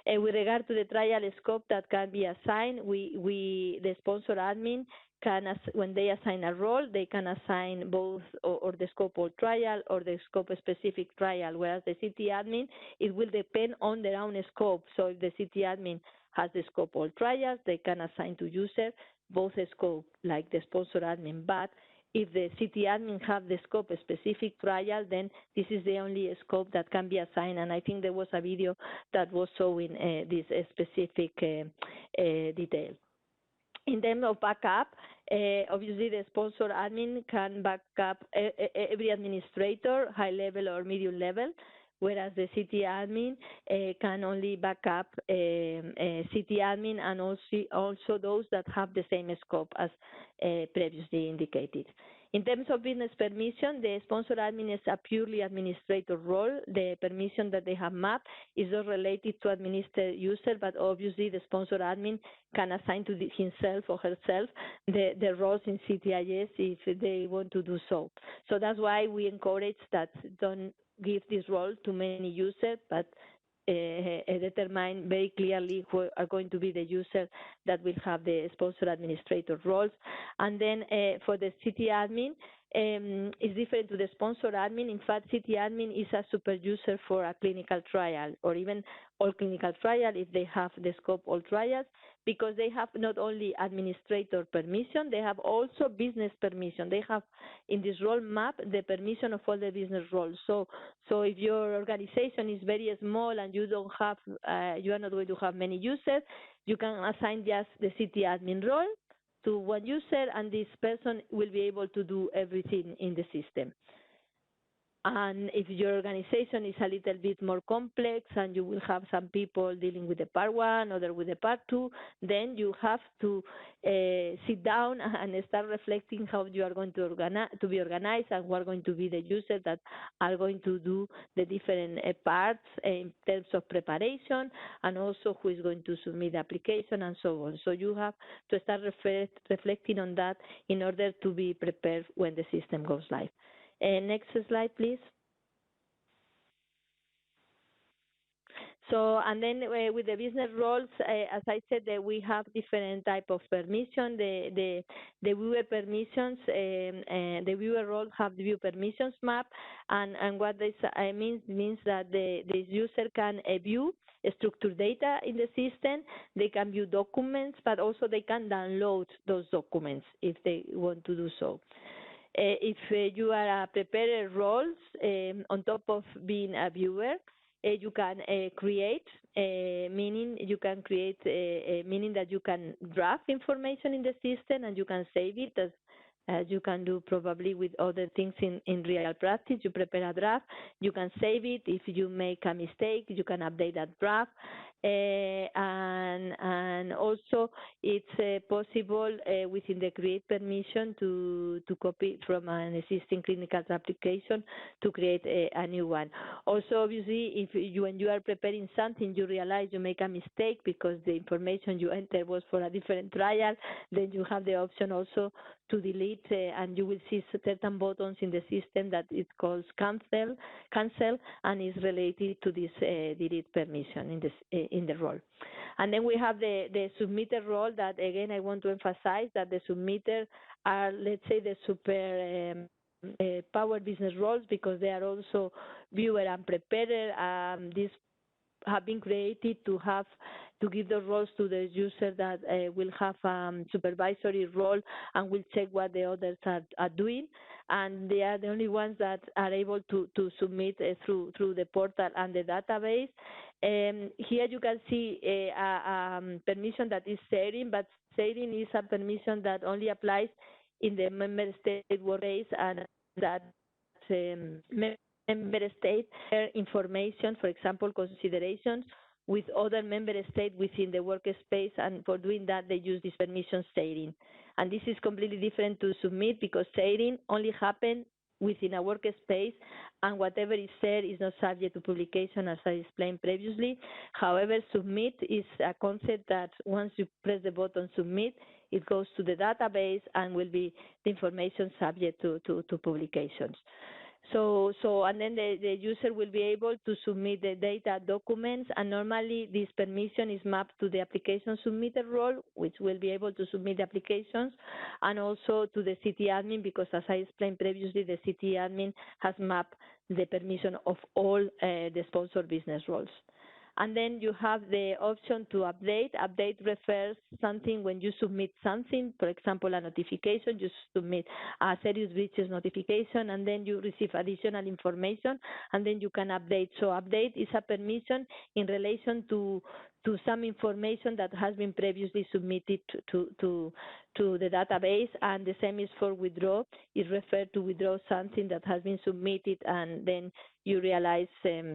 With regard to the trial scope that can be assigned, the sponsor admin can, when they assign a role, they can assign both or the scope all trial or the scope specific trial, whereas the Cti admin, it will depend on their own scope. So if the Cti admin has the scope all trials, they can assign to user both scope like the sponsor admin, but if the Cti admin have the scope a specific trial, then this is the only scope that can be assigned. And I think there was a video that was showing this specific detail. In terms of backup, obviously the sponsor admin can back up every administrator, high level or medium level, whereas the Cti admin can only back up Cti admin and also those that have the same scope as previously indicated. In terms of business permission, the sponsor admin is a purely administrator role. The permission that they have mapped is not related to administer user, but obviously the sponsor admin can assign to himself or herself the roles in Ctis if they want to do so. So that's why we encourage that don't give this role to many users, but determine very clearly who are going to be the users that will have the sponsor administrator roles. And then for the Cti admin, is different to the sponsor admin. In fact, Cti admin is a super user for a clinical trial or even all clinical trial if they have the scope all trials, because they have not only administrator permission, they have also business permission. They have in this role map the permission of all the business roles. So if your organization is very small and you don't have, you are not going to have many users, you can assign just the Cti admin role to one user, and this person will be able to do everything in the system. And if your organization is a little bit more complex and you will have some people dealing with the part 1, other with the part 2, then you have to sit down and start reflecting how you are going to be organized and who are going to be the users that are going to do the different parts in terms of preparation, and also who is going to submit the application and so on. So you have to start reflecting on that in order to be prepared when the system goes live. Next slide, please. So, and then with the business roles, as I said, we have different type of permission. The viewer permissions, the viewer roles have the view permissions map, and what this means that the user can view structured data in the system. They can view documents, but also they can download those documents if they want to do so. If you are a preparer roles, on top of being a viewer, you can create, meaning you can create, meaning that you can draft information in the system and you can save it as you can do probably with other things in real practice. You prepare a draft, you can save it. If you make a mistake, you can update that draft. And also it's possible within the create permission to copy from an existing clinical application to create a new one. Also, obviously, if when you are preparing something, you realize you make a mistake because the information you entered was for a different trial, then you have the option also delete, and you will see certain buttons in the system that it calls cancel, and is related to this delete permission in the role. And then we have the submitter role that, again, I want to emphasize that the submitter are, let's say, the super power business roles, because they are also viewer and preparer. These have been created to give the roles to the user that will have supervisory role and will check what the others are doing, and they are the only ones that are able to submit through the portal and the database. Here you can see a permission that is sharing, but sharing is a permission that only applies in the member state workspace, and that member state share information, for example, considerations with other member states within the workspace, and for doing that, they use this permission sharing. And this is completely different to submit, because sharing only happens within a workspace, and whatever is shared is not subject to publication, as I explained previously. However, submit is a concept that once you press the button submit, it goes to the database and will be the information subject to publications. And then the user will be able to submit the data documents, and normally this permission is mapped to the application submitter role, which will be able to submit the applications, and also to the Ctia admin, because as I explained previously, the Ctia admin has mapped the permission of all the sponsored business roles. And then you have the option to update. Update refers something when you submit something, for example, a notification, you submit a serious breaches notification, and then you receive additional information, and then you can update. So update is a permission in relation to some information that has been previously submitted to the database, and the same is for withdraw. It refers to withdraw something that has been submitted, and then you realize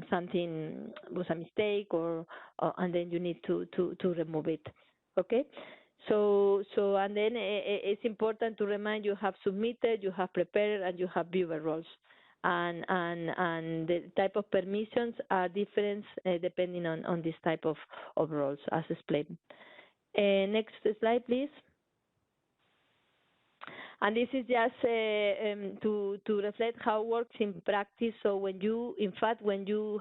something was a mistake, and then you need to remove it. Okay. So and then it's important to remind you have submitted, you have prepared, and you have viewer roles. And the type of permissions are different depending on this type of roles, as explained. Next slide, please. And this is just to reflect how it works in practice. So when you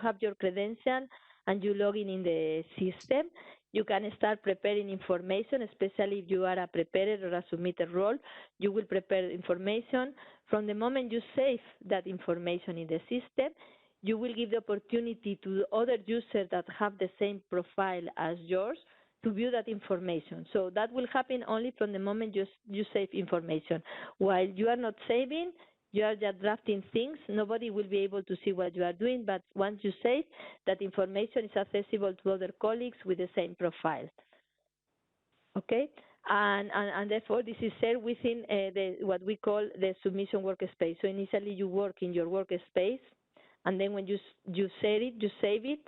have your credential and you log in the system, you can start preparing information, especially if you are a preparer or a submitter role. You will prepare information. From the moment you save that information in the system, you will give the opportunity to other users that have the same profile as yours to view that information. So that will happen only from the moment you save information. While you are not saving, you are just drafting things. Nobody will be able to see what you are doing, but once you save, that information is accessible to other colleagues with the same profile. Okay? And therefore, this is shared within what we call the submission workspace. So initially, you work in your workspace, and then when you share it, you save it,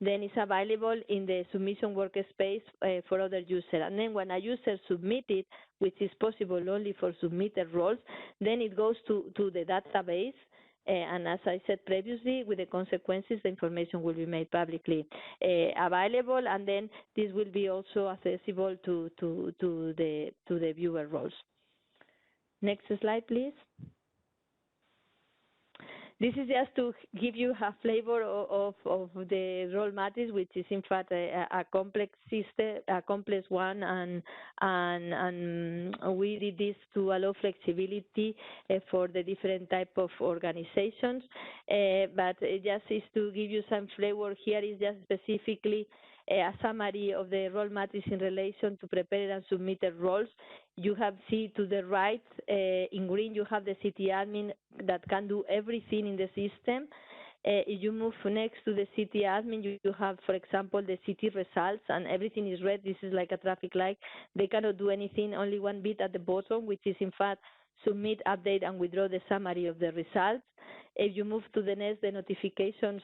then it's available in the submission workspace for other users. And then when a user submits it, which is possible only for submitter roles, then it goes to the database. And as I said previously, with the consequences, the information will be made publicly available, and then this will be also accessible to the viewer roles. Next slide, please. This is just to give you a flavor of the role matrix, which is in fact a complex system, a complex one, and we did this to allow flexibility for the different type of organizations. But it just is to give you some flavor. Here is just specifically a summary of the role matrix in relation to prepared and submitted roles. You have see to the right in green, you have the Ctia admin that can do everything in the system. If you move next to the Ctia admin, you have, for example, the Citi results, and everything is red. This is like a traffic light. They cannot do anything, only one bit at the bottom, which is in fact submit, update, and withdraw the summary of the results. If you move to the next, the notifications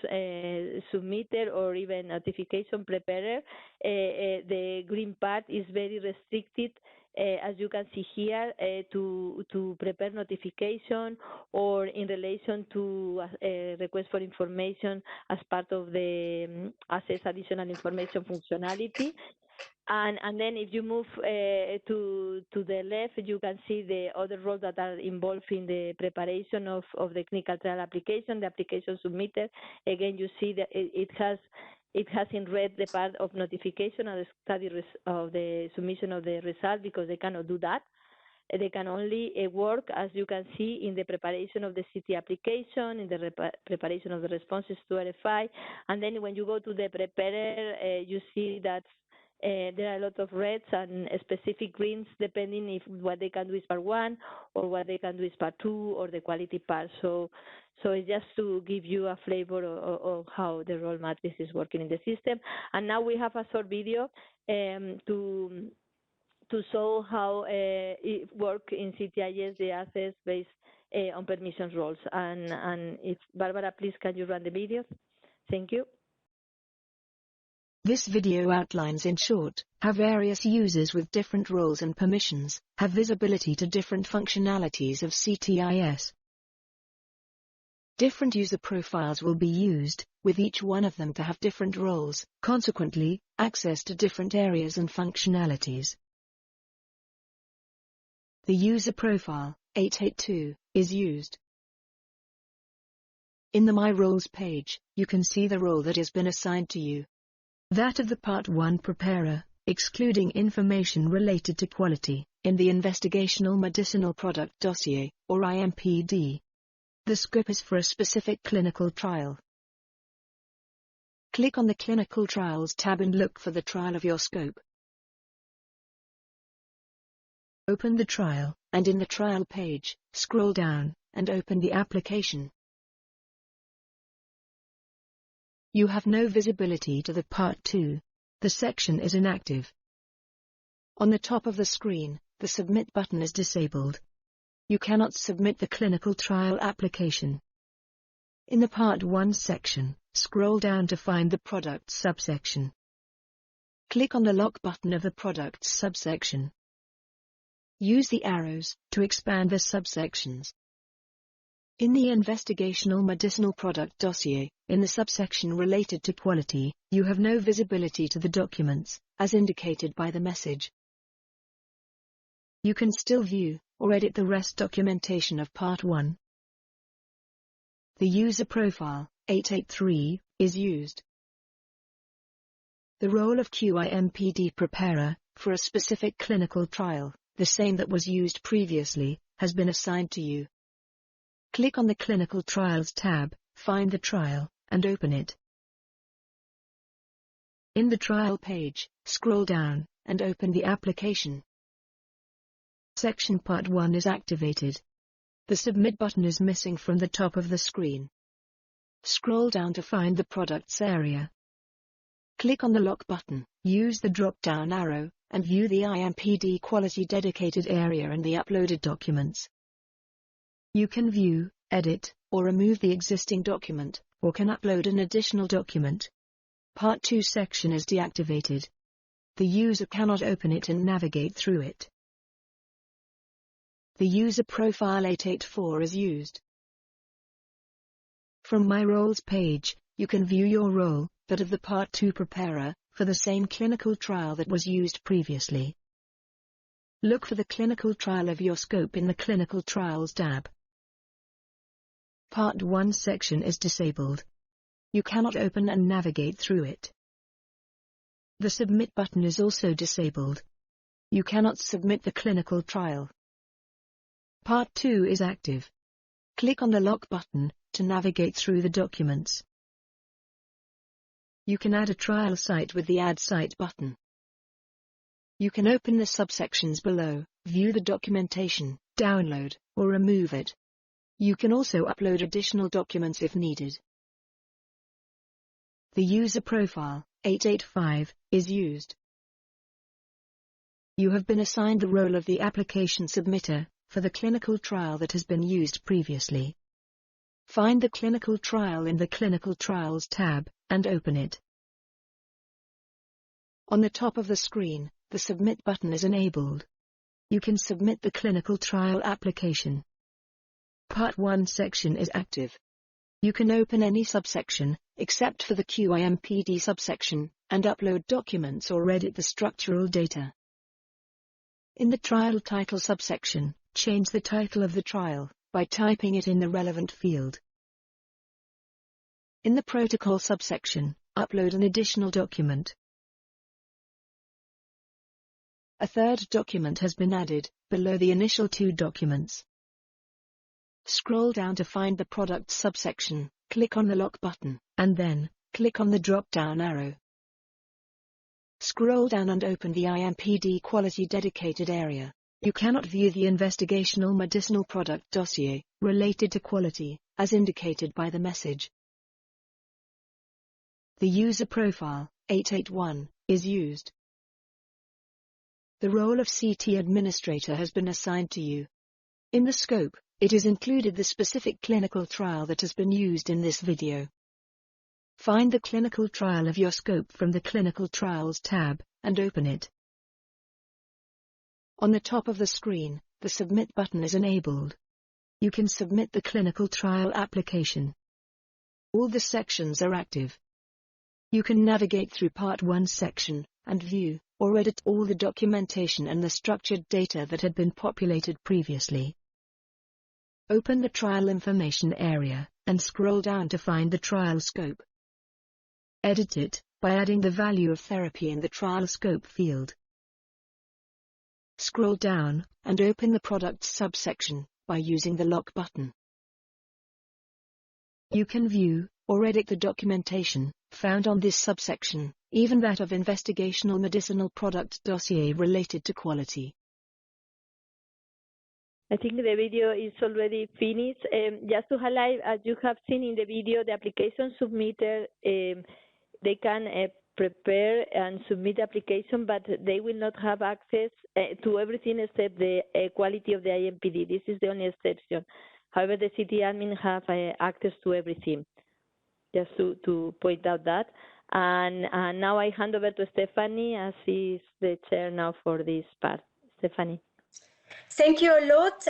submitter or even notification preparer, the green part is very restricted, as you can see here, to prepare notification or in relation to request for information as part of the access additional information functionality. And then if you move to the left, you can see the other roles that are involved in the preparation of the clinical trial application, the application submitted. Again, you see that it has in red the part of notification of the study of the submission of the result, because they cannot do that. They can only work, as you can see, in the preparation of the Ctia application, in the preparation of the responses to RFI. And then when you go to the preparer, you see that there are a lot of reds and specific greens, depending if what they can do is part 1 or what they can do is part 2 or the quality part. So it's just to give you a flavor of how the role matrix is working in the system. And now we have a short video to show how it works in Ctis, the access based on permissions roles. And if Barbara, please, can you run the video? Thank you. This video outlines in short how various users with different roles and permissions have visibility to different functionalities of Ctis. Different user profiles will be used, with each one of them to have different roles, consequently, access to different areas and functionalities. The user profile, 882, is used. In the My Roles page, you can see the role that has been assigned to you. That of the Part 1 preparer, excluding information related to quality, in the Investigational Medicinal Product Dossier, or IMPD. The scope is for a specific clinical trial. Click on the Clinical Trials tab and look for the trial of your scope. Open the trial, and in the trial page, scroll down, and open the application. You have no visibility to the Part 2. The section is inactive. On the top of the screen, the Submit button is disabled. You cannot submit the clinical trial application. In the Part 1 section, scroll down to find the Products subsection. Click on the Lock button of the Products subsection. Use the arrows to expand the subsections. In the Investigational Medicinal Product Dossier, in the subsection related to quality, you have no visibility to the documents, as indicated by the message. You can still view or edit the rest documentation of Part 1. The user profile, 883, is used. The role of QIMPD preparer, for a specific clinical trial, the same that was used previously, has been assigned to you. Click on the Clinical Trials tab, find the trial, and open it. In the trial page, scroll down, and open the application. Section Part 1 is activated. The Submit button is missing from the top of the screen. Scroll down to find the Products area. Click on the Lock button, use the drop-down arrow, and view the IMPD quality dedicated area and the uploaded documents. You can view, edit, or remove the existing document, or can upload an additional document. Part 2 section is deactivated. The user cannot open it and navigate through it. The user profile 884 is used. From My Roles page, you can view your role, that of the Part 2 preparer, for the same clinical trial that was used previously. Look for the clinical trial of your scope in the Clinical Trials tab. Part 1 section is disabled. You cannot open and navigate through it. The Submit button is also disabled. You cannot submit the clinical trial. Part 2 is active. Click on the Lock button to navigate through the documents. You can add a trial site with the Add Site button. You can open the subsections below, view the documentation, download, or remove it. You can also upload additional documents if needed. The user profile, 885, is used. You have been assigned the role of the application submitter, for the clinical trial that has been used previously. Find the clinical trial in the Clinical Trials tab, and open it. On the top of the screen, the Submit button is enabled. You can submit the clinical trial application. Part 1 section is active. You can open any subsection, except for the QIMPD subsection, and upload documents or edit the structural data. In the trial title subsection, change the title of the trial by typing it in the relevant field. In the protocol subsection, upload an additional document. A third document has been added, below the initial two documents. Scroll down to find the product subsection, click on the lock button, and then, click on the drop-down arrow. Scroll down and open the IMPD Quality Dedicated area. You cannot view the investigational medicinal product dossier, related to quality, as indicated by the message. The user profile, 881, is used. The role of Ctia administrator has been assigned to you. In the scope, it is included the specific clinical trial that has been used in this video. Find the clinical trial of your scope from the Clinical Trials tab, and open it. On the top of the screen, the Submit button is enabled. You can submit the clinical trial application. All the sections are active. You can navigate through Part 1 section, and view, or edit all the documentation and the structured data that had been populated previously. Open the trial information area, and scroll down to find the trial scope. Edit it, by adding the value of therapy in the trial scope field. Scroll down, and open the products subsection, by using the lock button. You can view, or edit the documentation found on this subsection, even that of investigational medicinal product dossier related to quality. I think the video is already finished. Just to highlight, as you have seen in the video, the application submitter, they can prepare and submit the application, but they will not have access to everything except the quality of the IMPD. This is the only exception. However, the Ctia admin have access to everything. Just to point out that. And now I hand over to Stephanie, as she is the chair now for this part. Stephanie. Thank you a lot,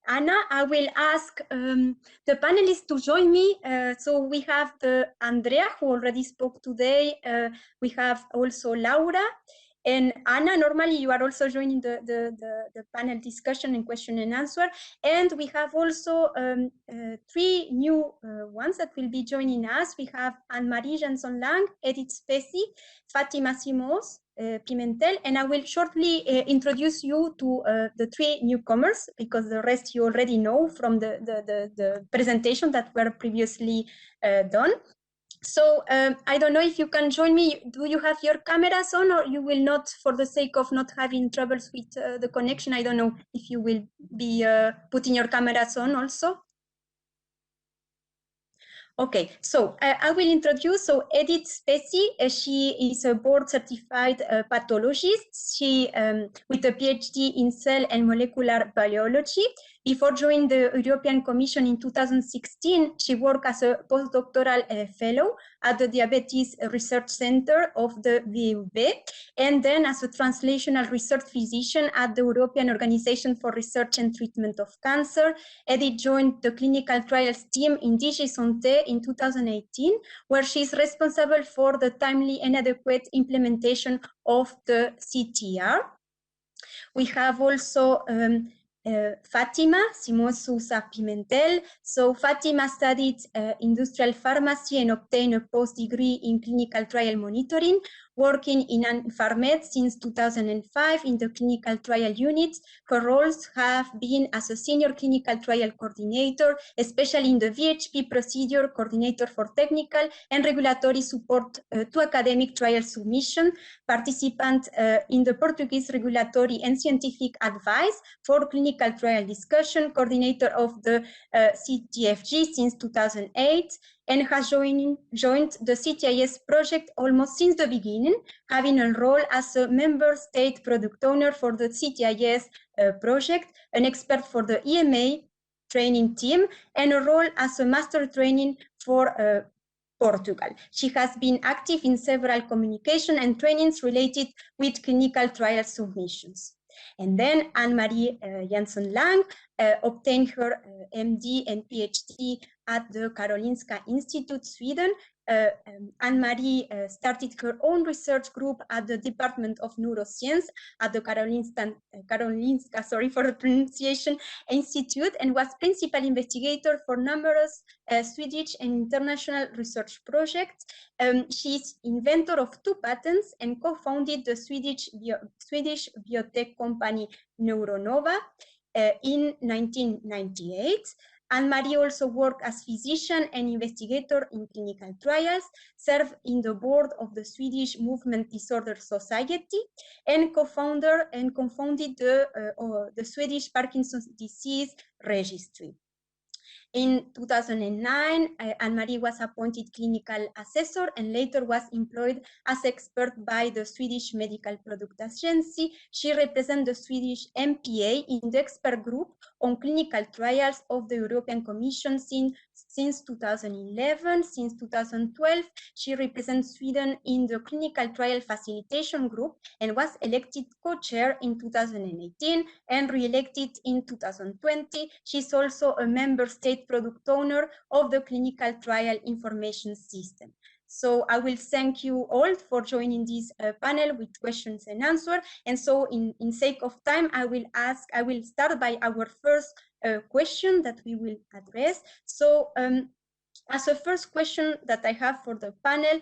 Anna. I will ask the panelists to join me. So we have Andrea, who already spoke today. We have also Laura. And Anna, normally you are also joining the panel discussion and question and answer. And we have also three new ones that will be joining us. We have Anne-Marie Janson-Lang, Edith Specie, Fatima Simos, Pimentel, and I will shortly introduce you to the three newcomers, because the rest you already know from the presentation that were previously done. So I don't know if you can join me. Do you have your cameras on, or you will not, for the sake of not having troubles with the connection? I don't know if you will be putting your cameras on also. Okay, so I will introduce Edith Specie. She is a board-certified pathologist. She with a PhD in cell and molecular biology. Before joining the European Commission in 2016, she worked as a postdoctoral fellow at the Diabetes Research Center of the VUB, and then as a translational research physician at the European Organization for Research and Treatment of Cancer. Edith joined the clinical trials team in DG Santé in 2018, where she is responsible for the timely and adequate implementation of the CTR. We have also Fatima Simon Sousa Pimentel. So Fatima studied industrial pharmacy and obtained a post-degree in clinical trial monitoring, working in Pharmed since 2005 in the clinical trial units. Her roles have been as a senior clinical trial coordinator, especially in the VHP procedure, coordinator for technical and regulatory support to academic trial submission, participant in the Portuguese regulatory and scientific advice for clinical trial discussion, coordinator of the CTFG since 2008, and has joined the Ctis project almost since the beginning, having a role as a member state product owner for the Ctis project, an expert for the EMA training team, and a role as a master training for Portugal. She has been active in several communication and trainings related with clinical trial submissions. And then Anne-Marie Janson-Lang. obtained her MD and PhD at the Karolinska Institute, Sweden. Anne-Marie started her own research group at the Department of Neuroscience at the Karolinska, sorry for the pronunciation, Institute, and was principal investigator for numerous Swedish and international research projects. She is inventor of 2 patents and co-founded the Swedish biotech company Neuronova in 1998. Anne-Marie also worked as physician and investigator in clinical trials, served in the board of the Swedish Movement Disorder Society, and co-founded the Swedish Parkinson's Disease Registry. In 2009, Anne-Marie was appointed clinical assessor and later was employed as expert by the Swedish Medical Product Agency. She represents the Swedish MPA in the expert group on clinical trials of the European Commission since 2011. Since 2012, she represents Sweden in the clinical trial facilitation group and was elected co-chair in 2018 and re-elected in 2020. She's also a member state product owner of the clinical trial information system. So I will thank you all for joining this panel with questions and answers. And so in sake of time, I will start by our first question that we will address. So as a first question that I have for the panel,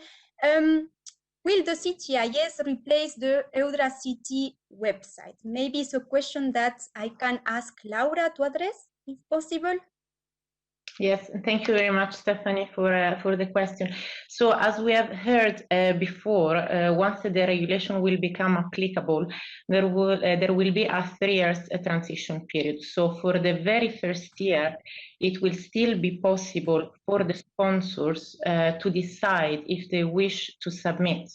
will the Ctis replace the EudraCT website? Maybe it's a question that I can ask Laura to address, if possible. Yes, thank you very much, Stephanie, for the question. So as we have heard before, once the regulation will become applicable, there will be a 3 years transition period. So for the very first year, it will still be possible for the sponsors to decide if they wish to submit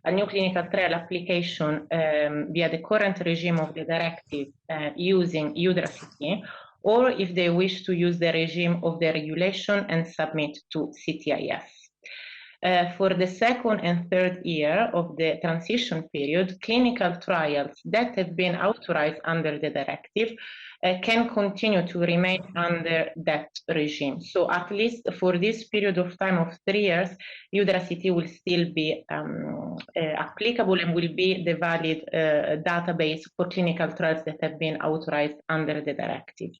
a new clinical trial application via the current regime of the directive using EudraCT, or if they wish to use the regime of the regulation and submit to Ctis. For the 2nd and 3rd year of the transition period, clinical trials that have been authorized under the directive can continue to remain under that regime. So at least for this period of time of 3 years, EudraCT will still be applicable and will be the valid database for clinical trials that have been authorized under the directive.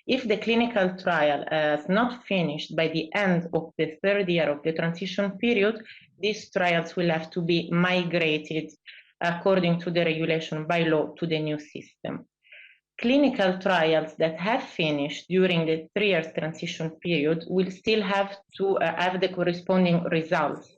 If the clinical trial is not finished by the end of the 3rd year of the transition period, these trials will have to be migrated according to the regulation by law to the new system. Clinical trials that have finished during the 3 years transition period will still have to have the corresponding results.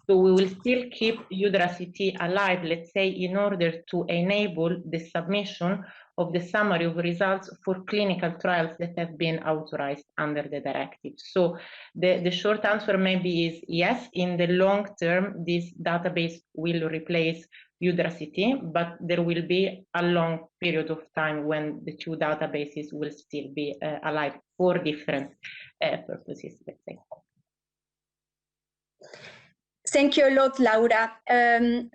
So we will still keep EudraCT alive, let's say, in order to enable the submission of the summary of results for clinical trials that have been authorized under the directive. So the short answer maybe is yes, in the long term, this database will replace EudraCT, but there will be a long period of time when the 2 databases will still be alive for different purposes, let's say. Thank you a lot, Laura.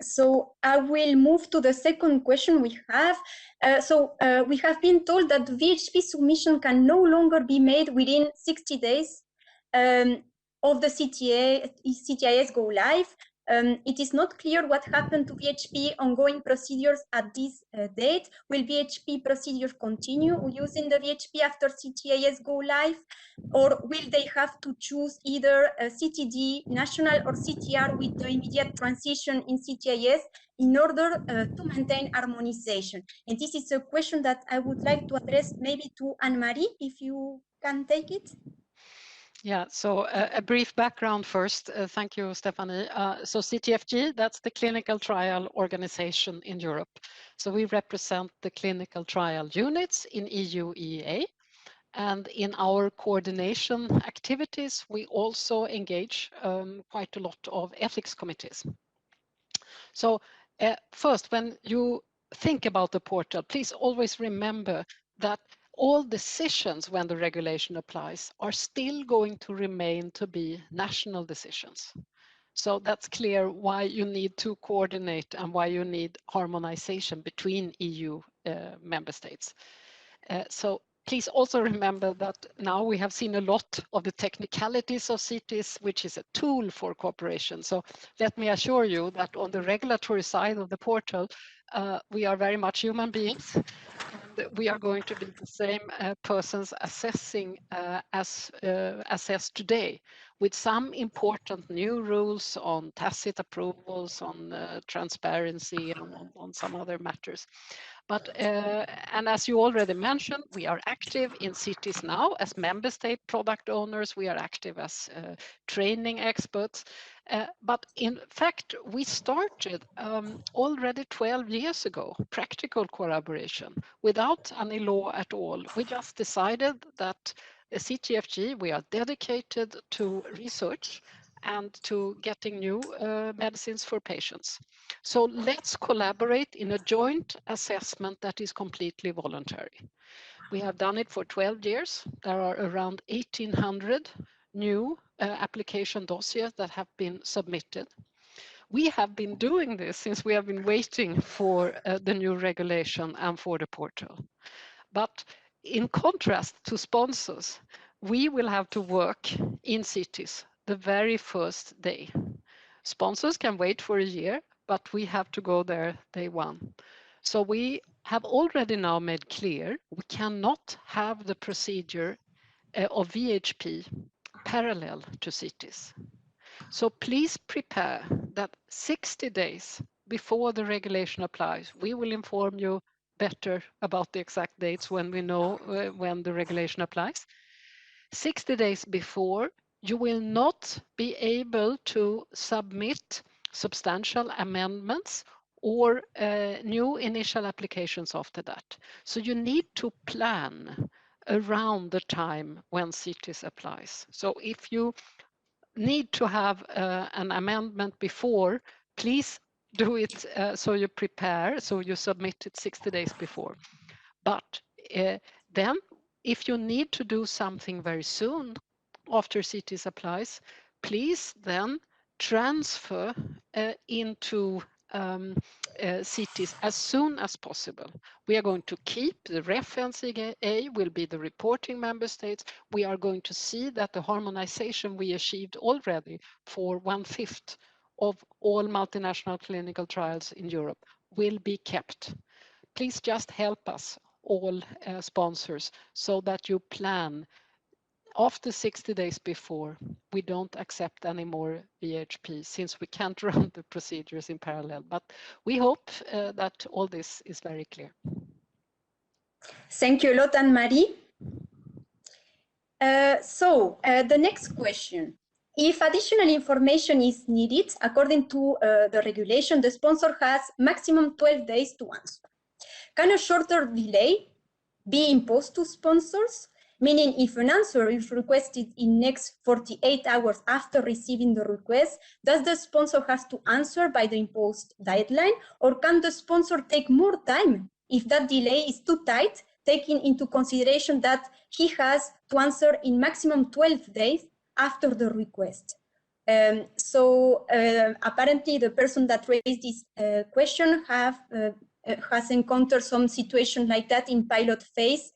So I will move to the second question we have. We have been told that VHP submission can no longer be made within 60 days of the Ctis go live. It is not clear what happened to VHP ongoing procedures at this date. Will VHP procedures continue using the VHP after Ctis go live? Or will they have to choose either a CTD, national, or CTR with the immediate transition in Ctis in order to maintain harmonization? And this is a question that I would like to address maybe to Anne-Marie, if you can take it. Yeah, so a brief background first. Thank you, Stephanie. So CTFG, that's the clinical trial organization in Europe. So we represent the clinical trial units in EU EEA. And in our coordination activities, we also engage quite a lot of ethics committees. So first, when you think about the portal, please always remember that all decisions when the regulation applies are still going to remain to be national decisions. So that's clear why you need to coordinate and why you need harmonization between EU member states. So Please also remember that now we have seen a lot of the technicalities of Ctis, which is a tool for cooperation. So let me assure you that on the regulatory side of the portal, we are very much human beings. And we are going to be the same persons assessing as assessed today, with some important new rules on tacit approvals, on transparency, and on some other matters. But, and as you already mentioned, we are active in Ctis now as member state product owners. We are active as training experts. But in fact, we started already 12 years ago, practical collaboration, without any law at all. We just decided that CTFG, we are dedicated to research and to getting new medicines for patients. So let's collaborate in a joint assessment that is completely voluntary. We have done it for 12 years. There are around 1,800 new application dossiers that have been submitted. We have been doing this since we have been waiting for the new regulation and for the portal. But in contrast to sponsors, we will have to work in Ctis the very first day. Sponsors can wait for a year, but we have to go there day one. So we have already now made clear we cannot have the procedure of VHP parallel to Ctis. So please prepare that 60 days before the regulation applies, we will inform you better about the exact dates when we know when the regulation applies. 60 days before, you will not be able to submit substantial amendments or new initial applications after that. So you need to plan around the time when Ctis applies. So if you need to have an amendment before, please do it so you prepare, so you submit it 60 days before. But then if you need to do something very soon after Ctis applies, please then transfer into Ctis as soon as possible. We are going to keep the reference A will be the reporting member states. We are going to see that the harmonization we achieved already for 1/5 of all multinational clinical trials in Europe will be kept. Please just help us, all sponsors, so that you plan after 60 days before. We don't accept any more VHP since we can't run the procedures in parallel. But we hope that all this is very clear. Thank you a lot, Anne-Marie. The next question. If additional information is needed, according to the regulation, the sponsor has maximum 12 days to answer. Can a shorter delay be imposed to sponsors? Meaning, if an answer is requested in next 48 hours after receiving the request, does the sponsor have to answer by the imposed deadline, or can the sponsor take more time if that delay is too tight, taking into consideration that he has to answer in maximum 12 days after the request? Apparently the person that raised this question has encountered some situation like that in pilot phase.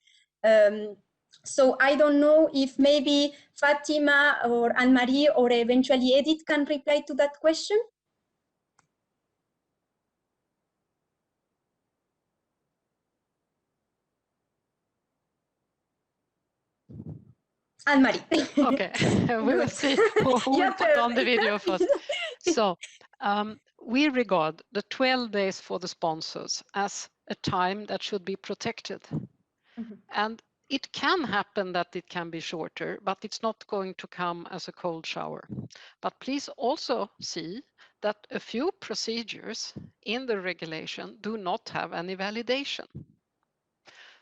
So I don't know if maybe Fatima or Anne-Marie or eventually Edith can reply to that question. Anne-Marie. Okay, we will see who will put on the video first. So we regard the 12 days for the sponsors as a time that should be protected. Mm-hmm. And it can happen that it can be shorter, but it's not going to come as a cold shower. But please also see that a few procedures in the regulation do not have any validation.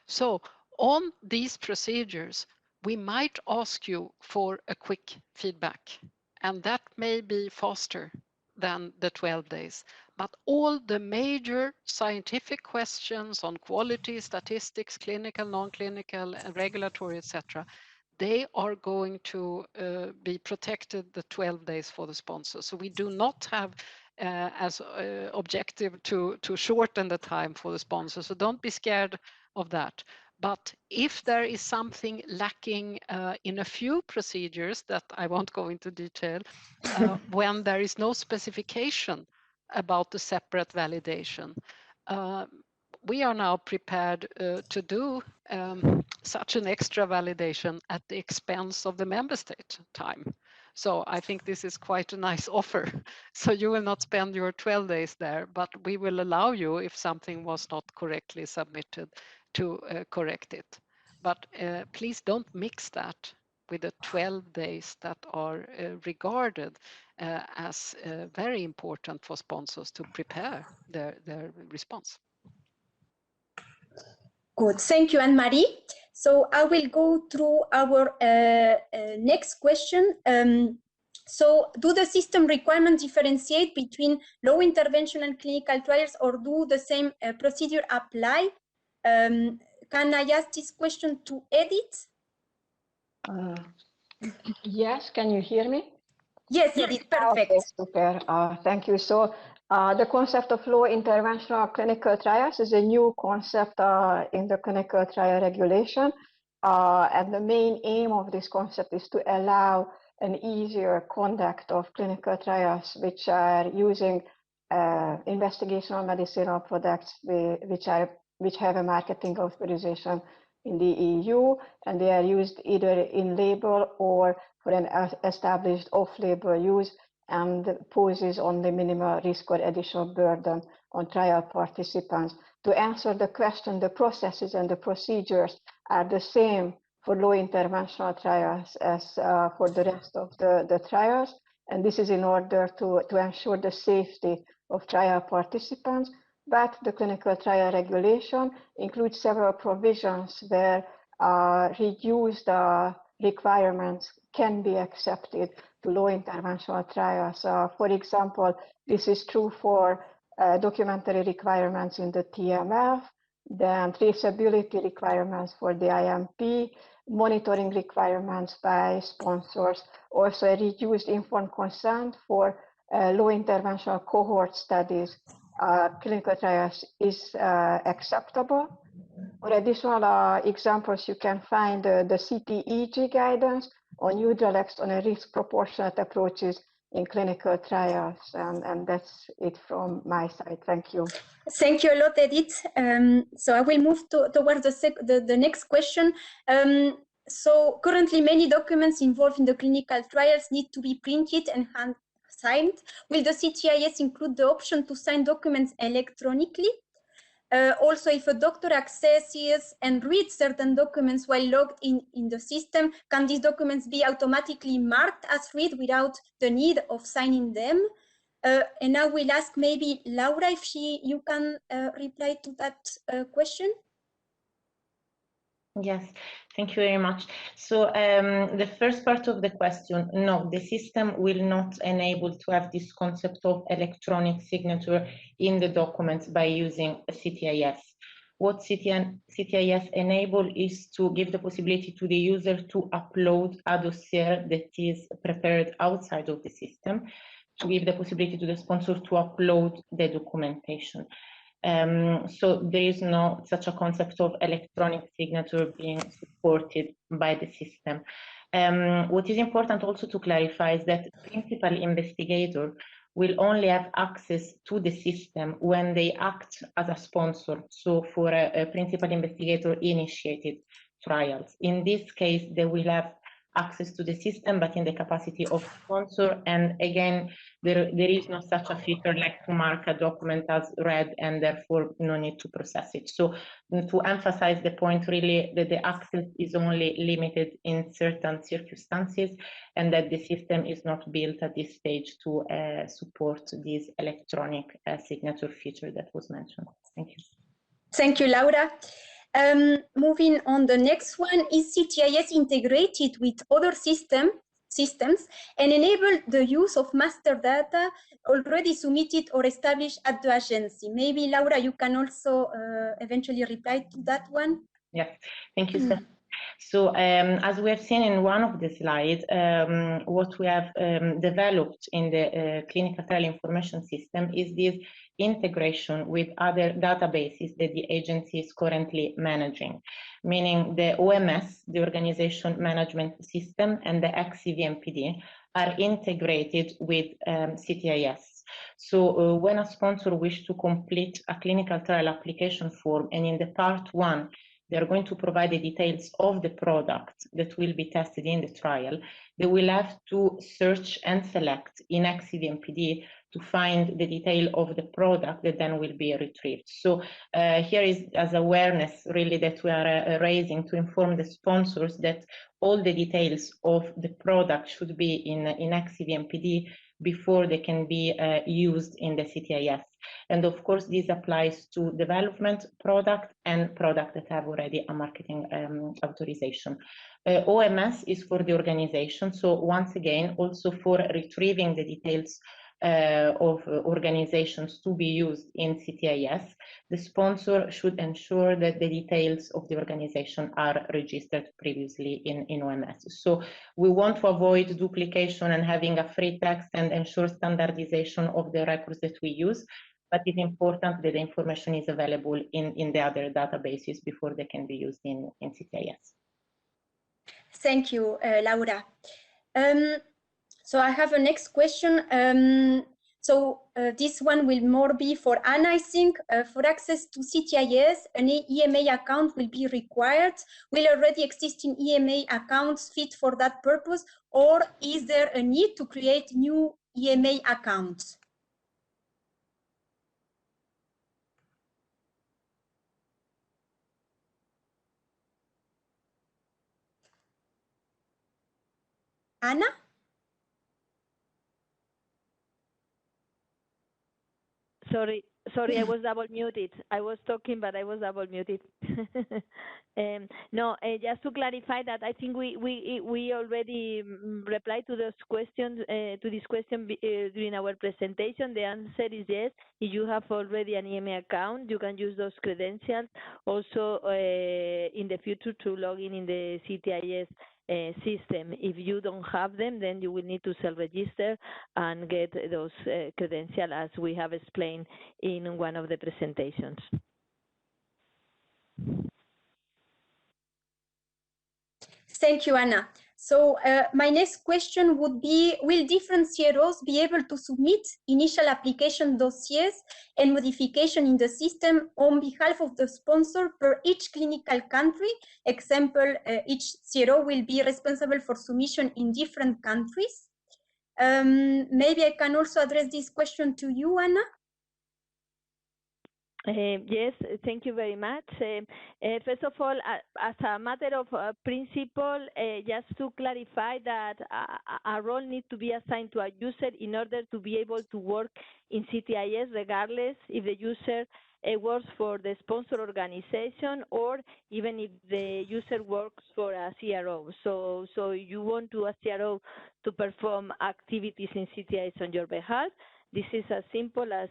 So on these procedures, we might ask you for a quick feedback, and that may be faster than the 12 days. But all the major scientific questions on quality, statistics, clinical, non-clinical, regulatory, etc., they are going to be protected the 12 days for the sponsor. So we do not have as objective to shorten the time for the sponsor. So don't be scared of that. But if there is something lacking in a few procedures that I won't go into detail, when there is no specification about the separate validation, we are now prepared to do such an extra validation at the expense of the member state time. So I think this is quite a nice offer. So you will not spend your 12 days there, but we will allow you, if something was not correctly submitted, to correct it. But please don't mix that with the 12 days that are regarded as very important for sponsors to prepare their response. Good, thank you, Anne-Marie. So I will go through our next question. So do the system requirements differentiate between low intervention and clinical trials, or do the same procedure apply? Can I ask this question to Edith? Yes, can you hear me? Yes, Edith, perfect. Okay, super. Thank you. So the concept of low interventional clinical trials is a new concept in the clinical trial regulation. And the main aim of this concept is to allow an easier conduct of clinical trials which are using investigational medicinal products which have a marketing authorization in the EU, and they are used either in label or for an established off-label use, and poses only minimal risk or additional burden on trial participants. To answer the question, the processes and the procedures are the same for low interventional trials as for the rest of the trials, and this is in order to ensure the safety of trial participants. But the clinical trial regulation includes several provisions where reduced requirements can be accepted to low interventional trials. For example, this is true for documentary requirements in the TMF, then traceability requirements for the IMP, monitoring requirements by sponsors, also a reduced informed consent for low interventional cohort studies. Clinical trials is acceptable. For additional examples, you can find the CTEG guidance on UDRLEX on a risk proportionate approaches in clinical trials. And that's it from my side. Thank you. Thank you a lot, Edith. So I will move towards the next question. So currently many documents involved in the clinical trials need to be printed and hand-signed. Will the Ctis include the option to sign documents electronically? Also, if a doctor accesses and reads certain documents while logged in the system, can these documents be automatically marked as read without the need of signing them? And I will ask maybe Laura if you can reply to that question. Yes, thank you very much. So the first part of the question, no, the system will not enable to have this concept of electronic signature in the documents by using a Ctis. What Ctis enable is to give the possibility to the user to upload a dossier that is prepared outside of the system, to give the possibility to the sponsor to upload the documentation. So there is no such a concept of electronic signature being supported by the system. What is important also to clarify is that principal investigator will only have access to the system when they act as a sponsor. So for a principal investigator initiated trials. In this case, they will have access to the system, but in the capacity of sponsor. And again, there is no such a feature like to mark a document as read and therefore no need to process it. So to emphasize the point really that the access is only limited in certain circumstances and that the system is not built at this stage to support this electronic signature feature that was mentioned. Thank you. Thank you, Laura. Moving on, the next one is Ctis integrated with other systems and enable the use of master data already submitted or established at the agency. Maybe Laura, you can also eventually reply to that one. Yes, thank you, Steph. So as we have seen in one of the slides, what we have developed in the clinical trial information system is this integration with other databases that the agency is currently managing, meaning the OMS, the Organization Management System, and the XCVMPD are integrated with Ctis. So when a sponsor wishes to complete a clinical trial application form, and in the part 1, they're going to provide the details of the product that will be tested in the trial, they will have to search and select in XCVMPD to find the detail of the product that then will be retrieved. So here is as awareness really that we are raising to inform the sponsors that all the details of the product should be in XCVMPD before they can be used in the Ctis. And of course, this applies to development product and product that have already a marketing authorization. OMS is for the organization. So once again, also for retrieving the details of organizations to be used in Ctis, the sponsor should ensure that the details of the organization are registered previously in OMS. So we want to avoid duplication and having a free text and ensure standardization of the records that we use, but it's important that the information is available in the other databases before they can be used in Ctis. Thank you, Laura. So I have a next question. This one will more be for Anna, I think. For access to Ctis, an EMA account will be required. Will already existing EMA accounts fit for that purpose, or is there a need to create new EMA accounts? Anna? Sorry, I was double muted. I was talking, but I was double muted. No, just to clarify that, I think we already replied to those questions, to this question during our presentation. The answer is yes. If you have already an EMA account, you can use those credentials also in the future to log in the Ctis system. If you don't have them, then you will need to self-register and get those credentials, as we have explained in one of the presentations. Thank you, Anna. So my next question would be, will different CROs be able to submit initial application dossiers and modification in the system on behalf of the sponsor per each clinical country? Example, each CRO will be responsible for submission in different countries. Maybe I can also address this question to you, Anna. Yes, thank you very much. First of all, as a matter of principle, just to clarify that a role needs to be assigned to a user in order to be able to work in Ctis, regardless if the user works for the sponsor organization or even if the user works for a CRO. So you want a CRO to perform activities in Ctis on your behalf. This is as simple as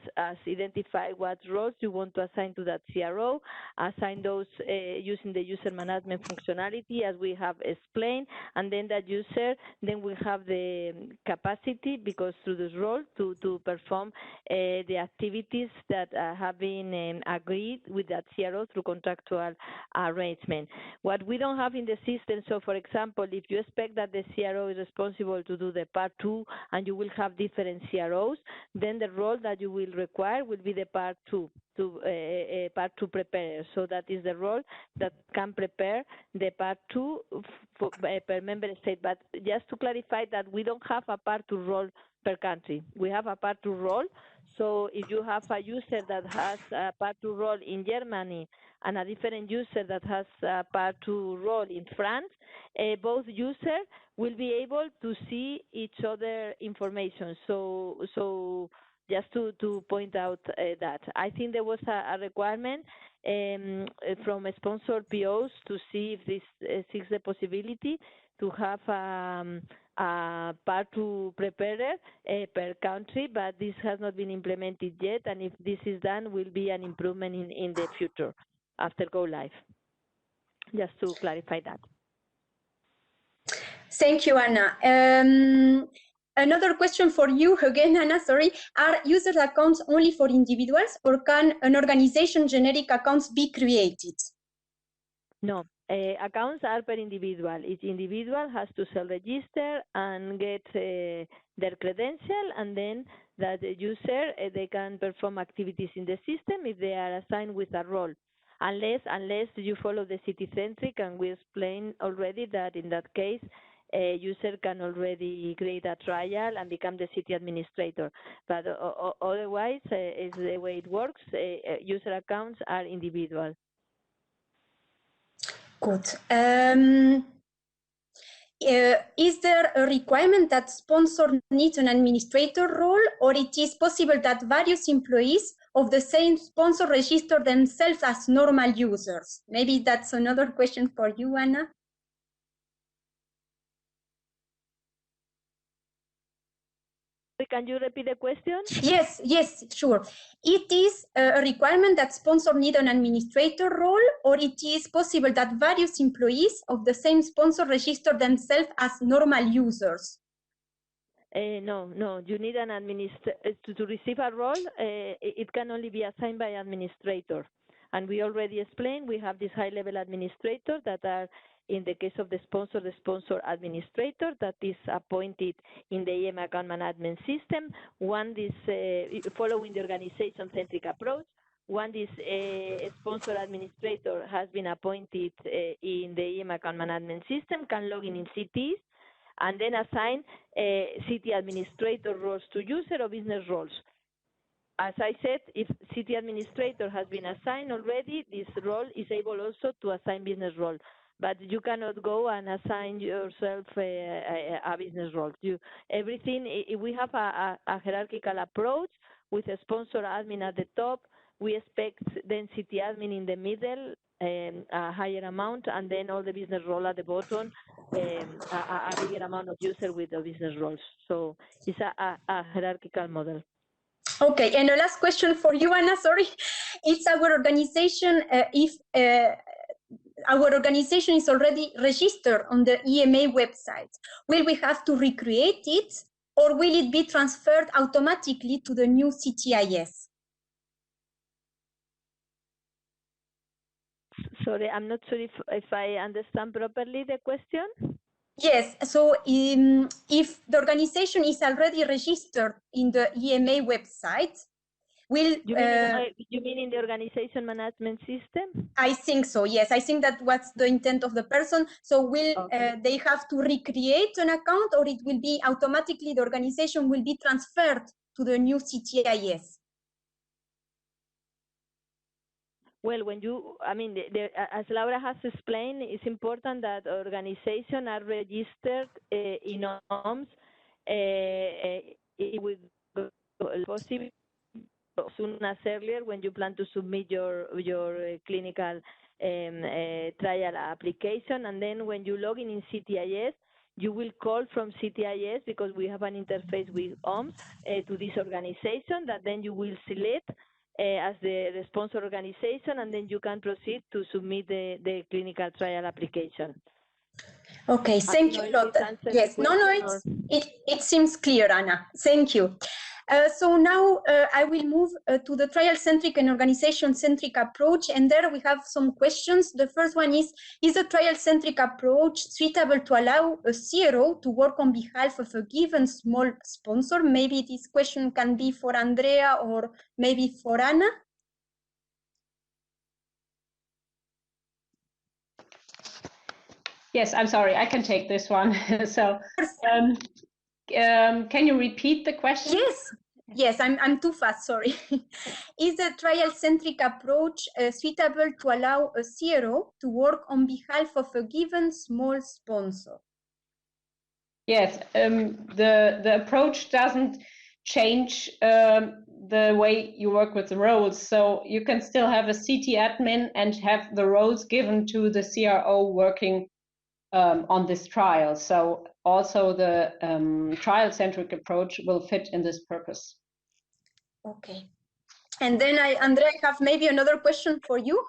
identify what roles you want to assign to that CRO, assign those using the user management functionality as we have explained, and then that user then will have the capacity, because through this role, to perform the activities that have been agreed with that CRO through contractual arrangement. What we don't have in the system, so for example, if you expect that the CRO is responsible to do the part 2 and you will have different CROs, then the role that you will require will be the part 2 preparer. So that is the role that can prepare the part 2 per member state. But just to clarify that we don't have a part 2 role per country. We have a part 2 role. So if you have a user that has a part 2 role in Germany and a different user that has a part 2 role in France, both users will be able to see each other information. So just to point out that. I think there was a requirement from sponsor POs to see if this seeks the possibility to have a part 2 preparer per country, but this has not been implemented yet, and if this is done, will be an improvement in the future after go live. Just to clarify that. Thank you, Anna. Another question for you again, Anna, sorry. Are user accounts only for individuals, or can an organization generic accounts be created? No, accounts are per individual. Each individual has to self-register and get their credential, and then that the user, they can perform activities in the system if they are assigned with a role. Unless you follow the Centric, and we explained already that in that case, a user can already create a trial and become the city administrator. But otherwise, is the way it works. User accounts are individual. Good. Is there a requirement that sponsor needs an administrator role, or it is possible that various employees of the same sponsor register themselves as normal users? Maybe that's another question for you, Anna. Can you repeat the question? Yes, sure. It is a requirement that sponsor need an administrator role, or it is possible that various employees of the same sponsor register themselves as normal users? No. You need an to receive a role. It can only be assigned by administrator. And we already explained we have this high-level administrator that are, in the case of the sponsor administrator that is appointed in the EM account management system. One is following the organization-centric approach. One is a sponsor administrator has been appointed in the EM account management system, can log in Ctis, and then assign city administrator roles to user or business roles. As I said, if city administrator has been assigned already, this role is able also to assign business role. But you cannot go and assign yourself a business role. We have a hierarchical approach with a sponsor admin at the top. We expect then city admin in the middle, a higher amount, and then all the business role at the bottom, a bigger amount of user with the business roles. So it's a hierarchical model. Okay, and a last question for you, Anna, sorry. It's our organization, if our organization is already registered on the EMA website, will we have to recreate it, or will it be transferred automatically to the new Ctis? Sorry, I'm not sure if I understand properly the question. Yes, so if the organization is already registered in the EMA website, will... You mean in the organization management system? I think so, yes. I think that was the intent of the person. So will they have to recreate an account, or it will be automatically the organization will be transferred to the new Ctis? Well, as Laura has explained, it's important that organizations are registered in OMS with possible as soon as earlier when you plan to submit your clinical trial application, and then when you log in Ctis, you will call from Ctis, because we have an interface with OMS to this organization that then you will select as the sponsor organization, and then you can proceed to submit the clinical trial application. Okay, thank you a lot. Yes, it seems clear, Anna. Thank you. So now I will move to the trial-centric and organization-centric approach, and there we have some questions. The first one is the trial-centric approach suitable to allow a CRO to work on behalf of a given small sponsor? Maybe this question can be for Andrea or maybe for Anna. Yes, I'm sorry, I can take this one. So, can you repeat the question? Yes, I'm too fast, sorry. Is the trial-centric approach suitable to allow a CRO to work on behalf of a given small sponsor? Yes, the approach doesn't change the way you work with the roles. So you can still have a CT admin and have the roles given to the CRO working on this trial. So also the trial-centric approach will fit in this purpose. Okay. And then Andrea, I have maybe another question for you.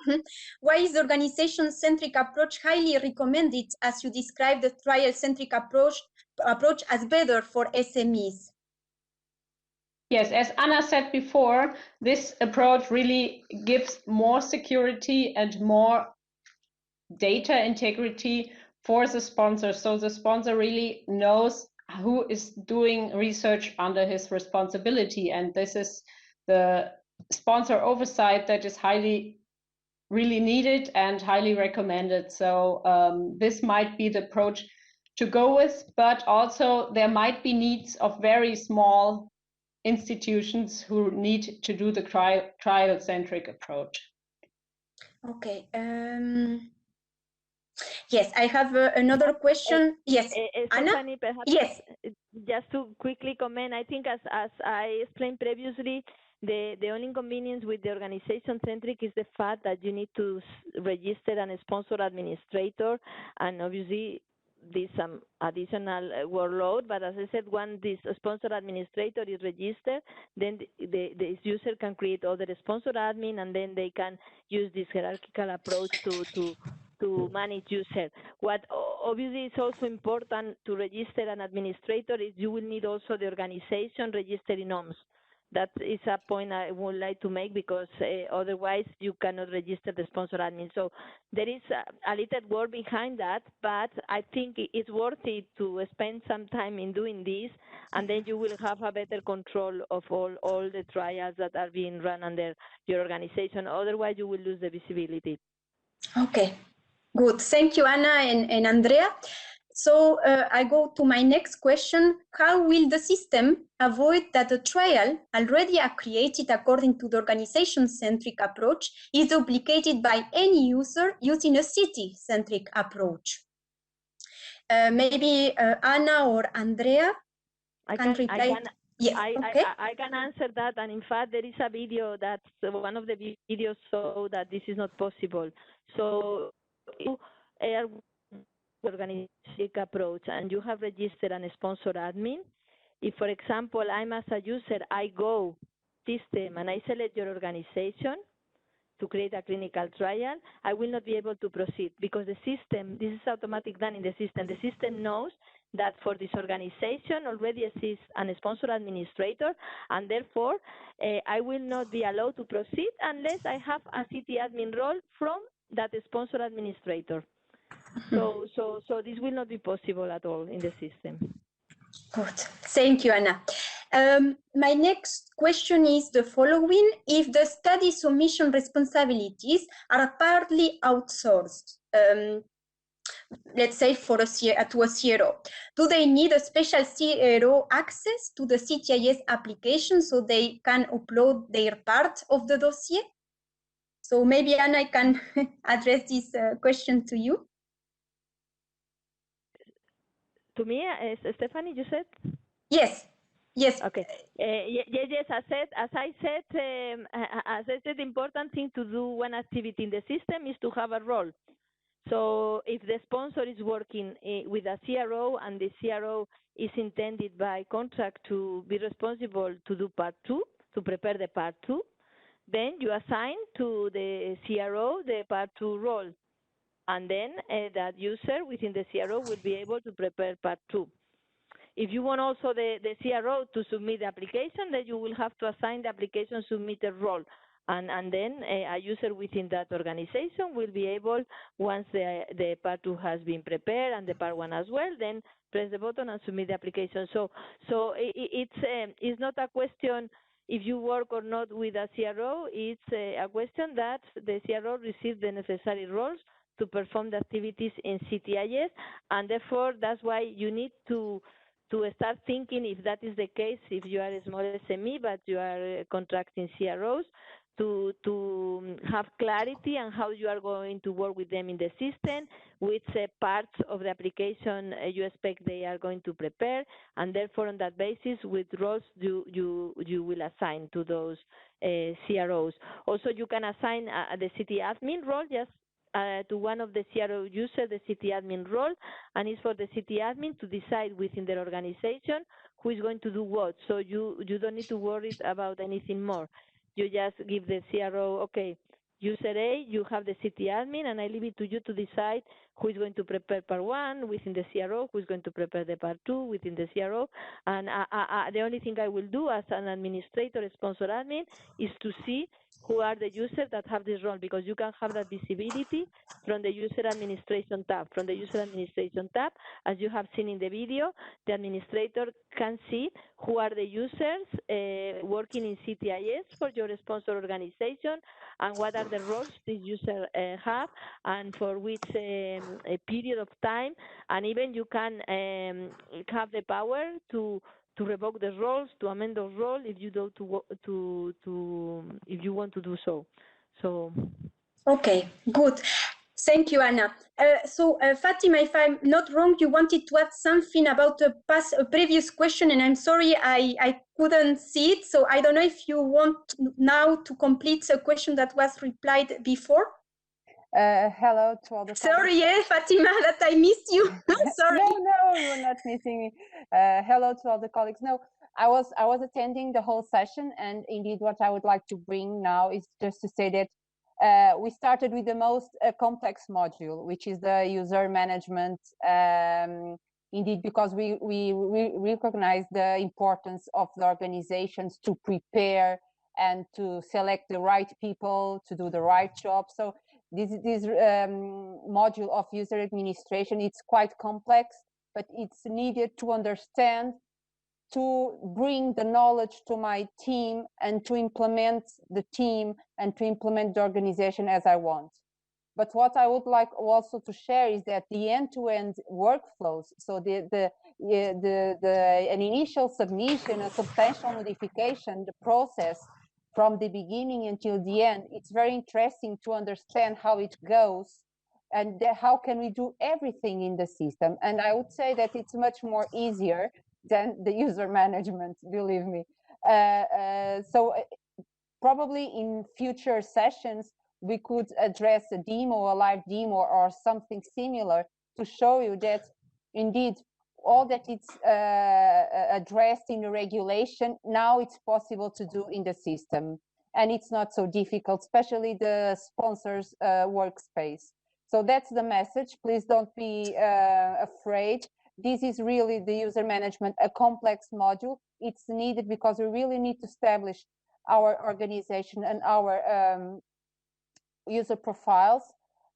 Why is the organization-centric approach highly recommended as you describe the trial-centric approach as better for SMEs? Yes, as Anna said before, this approach really gives more security and more data integrity for the sponsor. So the sponsor really knows who is doing research under his responsibility. And this is the sponsor oversight that is really needed and highly recommended. So this might be the approach to go with, but also there might be needs of very small institutions who need to do the trial-centric approach. Okay. Yes, I have another question. Yes, Anna? Stephanie, perhaps, yes. Just to quickly comment, I think as I explained previously, the only inconvenience with the organization-centric is the fact that you need to register and sponsor administrator, and obviously there's some additional workload, but as I said, when this sponsor administrator is registered, then the user can create other sponsor admin, and then they can use this hierarchical approach to manage user. What obviously is also important to register an administrator is you will need also the organization registered in OMS. That is a point I would like to make, because otherwise you cannot register the sponsor admin. So there is a little work behind that, but I think it's worth it to spend some time in doing this, and then you will have a better control of all the trials that are being run under your organization. Otherwise you will lose the visibility. Okay, good. Thank you, Anna and Andrea. So I go to my next question. How will the system avoid that a trial already created according to the organization-centric approach is duplicated by any user using a city-centric approach? Maybe Anna or Andrea can reply. Yes, okay. I can answer that, and in fact there is a video that one of the videos show that this is not possible. So you organic approach and you have registered and sponsor admin, if for example I'm as a user, I go system and I select your organization to create a clinical trial, I will not be able to proceed, because the system, this is automatic done in the system. The system knows that for this organization already exists a sponsor administrator, and therefore I will not be allowed to proceed unless I have a city admin role from that sponsor administrator. So this will not be possible at all in the system. Good. Thank you, Anna. My next question is the following. If the study submission responsibilities are partly outsourced, let's say to a CRO, do they need a special CRO access to the Ctis application so they can upload their part of the dossier? So maybe Anna, I can address this question to you. To me, Stephanie, you said? Yes. Yes. Okay. Yes. As I said, the important thing to do one activity in the system is to have a role. So if the sponsor is working with a CRO and the CRO is intended by contract to be responsible to do part 2, to prepare the part 2, then you assign to the CRO the part 2 role. And then that user within the CRO will be able to prepare part 2. If you want also the CRO to submit the application, then you will have to assign the application submitter role. And then a user within that organization will be able, once the part 2 has been prepared and the part 1 as well, then press the button and submit the application. So it's not a question if you work or not with a CRO, it's a question that the CRO receives the necessary roles to perform the activities in Ctis, and therefore that's why you need to start thinking, if that is the case, if you are a small SME but you are contracting CROs, to have clarity on how you are going to work with them in the system, which parts of the application you expect they are going to prepare, and therefore on that basis, with roles you will assign to those CROs. Also, you can assign the city admin role just to one of the CRO users, the city admin role, and it's for the city admin to decide within their organization who is going to do what. So you don't need to worry about anything more. you just give the CRO, okay, user A, you have the Cti admin, and I leave it to you to decide who is going to prepare part 1 within the CRO, who is going to prepare the part 2 within the CRO. And the only thing I will do as an administrator, sponsor admin, is to see who are the users that have this role, because you can have that visibility from the user administration tab. From the user administration tab, as you have seen in the video, the administrator can see who are the users working in Ctis for your sponsor organization, and what are the roles this user have, and for which a period of time, and even you can have the power to revoke the roles, to amend those roles if you do if you want to do so. So. Okay, good. Thank you, Anna. Fatima, if I'm not wrong, you wanted to add something about a previous question, and I'm sorry I couldn't see it. So I don't know if you want now to complete a question that was replied before. Hello to all the Sorry, Fatima, that I missed you. Sorry. No, you're not missing me. Hello to all the colleagues. No, I was attending the whole session, and indeed what I would like to bring now is just to say that we started with the most complex module, which is the user management, indeed, because we recognize the importance of the organizations to prepare and to select the right people to do the right job. So this module of user administration, it's quite complex, but it's needed to understand, to bring the knowledge to my team and to implement the team and to implement the organization as I want. But what I would like also to share is that the end-to-end workflows, so an initial submission, a substantial modification, the process from the beginning until the end, it's very interesting to understand how it goes and how can we do everything in the system. And I would say that it's much more easier than the user management, believe me. So probably in future sessions, we could address a demo, a live demo or something similar to show you that indeed all that it's addressed in the regulation, now it's possible to do in the system. And it's not so difficult, especially the sponsors workspace. So that's the message. Please don't be afraid. This is really the user management, a complex module. It's needed because we really need to establish our organization and our user profiles.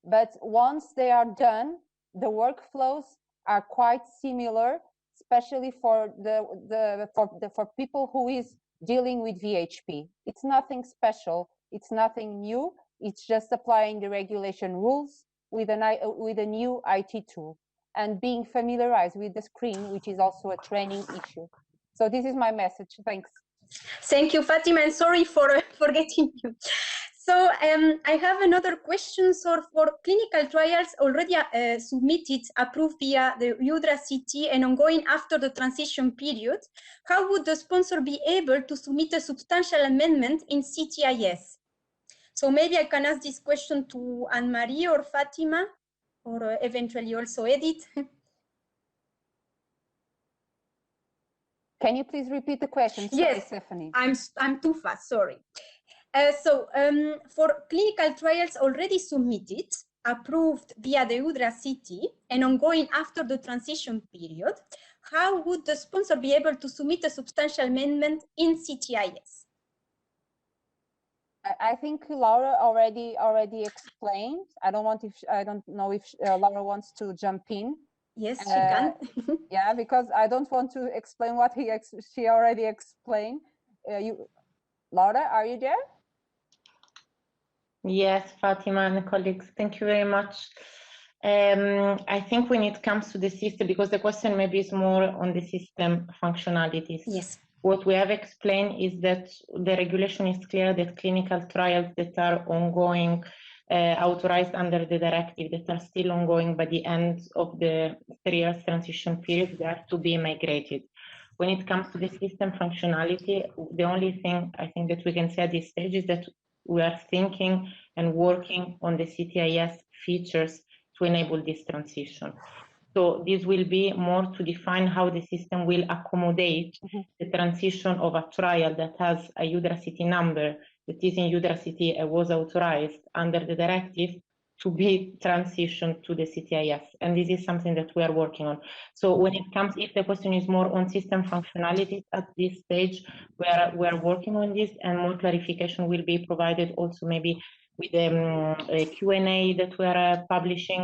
But once they are done, the workflows are quite similar, especially for for people who is dealing with VHP. It's nothing special. It's nothing new. It's just applying the regulation rules with a new IT tool and being familiarized with the screen, which is also a training issue. So this is my message. Thanks. Thank you, Fatima, and sorry for forgetting you. So I have another question. So for clinical trials already submitted, approved via the Udra-Cti and ongoing after the transition period, how would the sponsor be able to submit a substantial amendment in Ctis? So maybe I can ask this question to Anne-Marie or Fatima, or eventually also Edith. Can you please repeat the question? Sorry, yes, Stephanie. I'm too fast, sorry. For clinical trials already submitted, approved via the Udra-Cti and ongoing after the transition period, how would the sponsor be able to submit a substantial amendment in Ctis? I think Laura already explained. I don't know if Laura wants to jump in. Yes, she can. Yeah, because I don't want to explain what she already explained. Laura, are you there? Yes, Fatima and colleagues, thank you very much. I think when it comes to the system, because the question maybe is more on the system functionalities. Yes. What we have explained is that the regulation is clear that clinical trials that are ongoing, authorized under the directive, that are still ongoing by the end of the 3 years transition period, they have to be migrated. When it comes to the system functionality, the only thing I think that we can say at this stage is that we are thinking and working on the Ctis features to enable this transition. So this will be more to define how the system will accommodate the transition of a trial that has a Udacity number that is in Udacity and was authorized under the directive to be transitioned to the Ctis. And this is something that we are working on. So when it comes, if the question is more on system functionalities at this stage, we are working on this, and more clarification will be provided also maybe with a Q&A that we are publishing,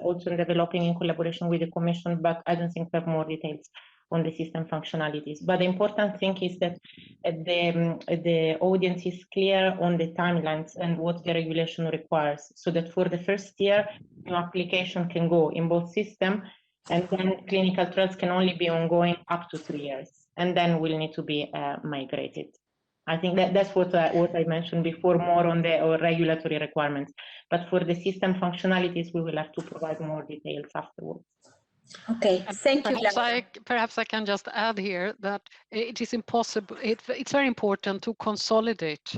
also developing in collaboration with the Commission, but I don't think we have more details on the system functionalities. But the important thing is that the audience is clear on the timelines and what the regulation requires, so that for the first year, new application can go in both systems, and then clinical trials can only be ongoing up to 3 years, and then will need to be migrated. I think that's what I mentioned before, more on the regulatory requirements. But for the system functionalities, we will have to provide more details afterwards. Okay, thank you. Perhaps I can just add here that it is impossible. It's very important to consolidate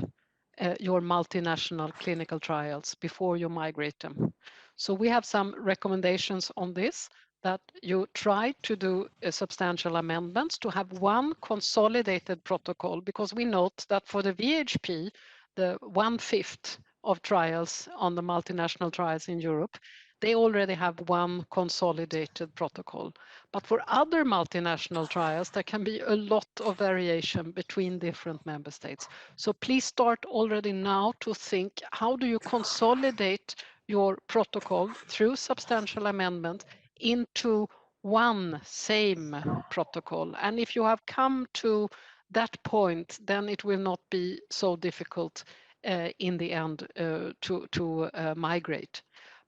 your multinational clinical trials before you migrate them. So we have some recommendations on this, that you try to do substantial amendments to have one consolidated protocol, because we note that for the VHP, the 1/5 of trials on the multinational trials in Europe, they already have one consolidated protocol. But for other multinational trials, there can be a lot of variation between different member states. So please start already now to think, how do you consolidate your protocol through substantial amendment into one same protocol? And if you have come to that point, then it will not be so difficult in the end to migrate.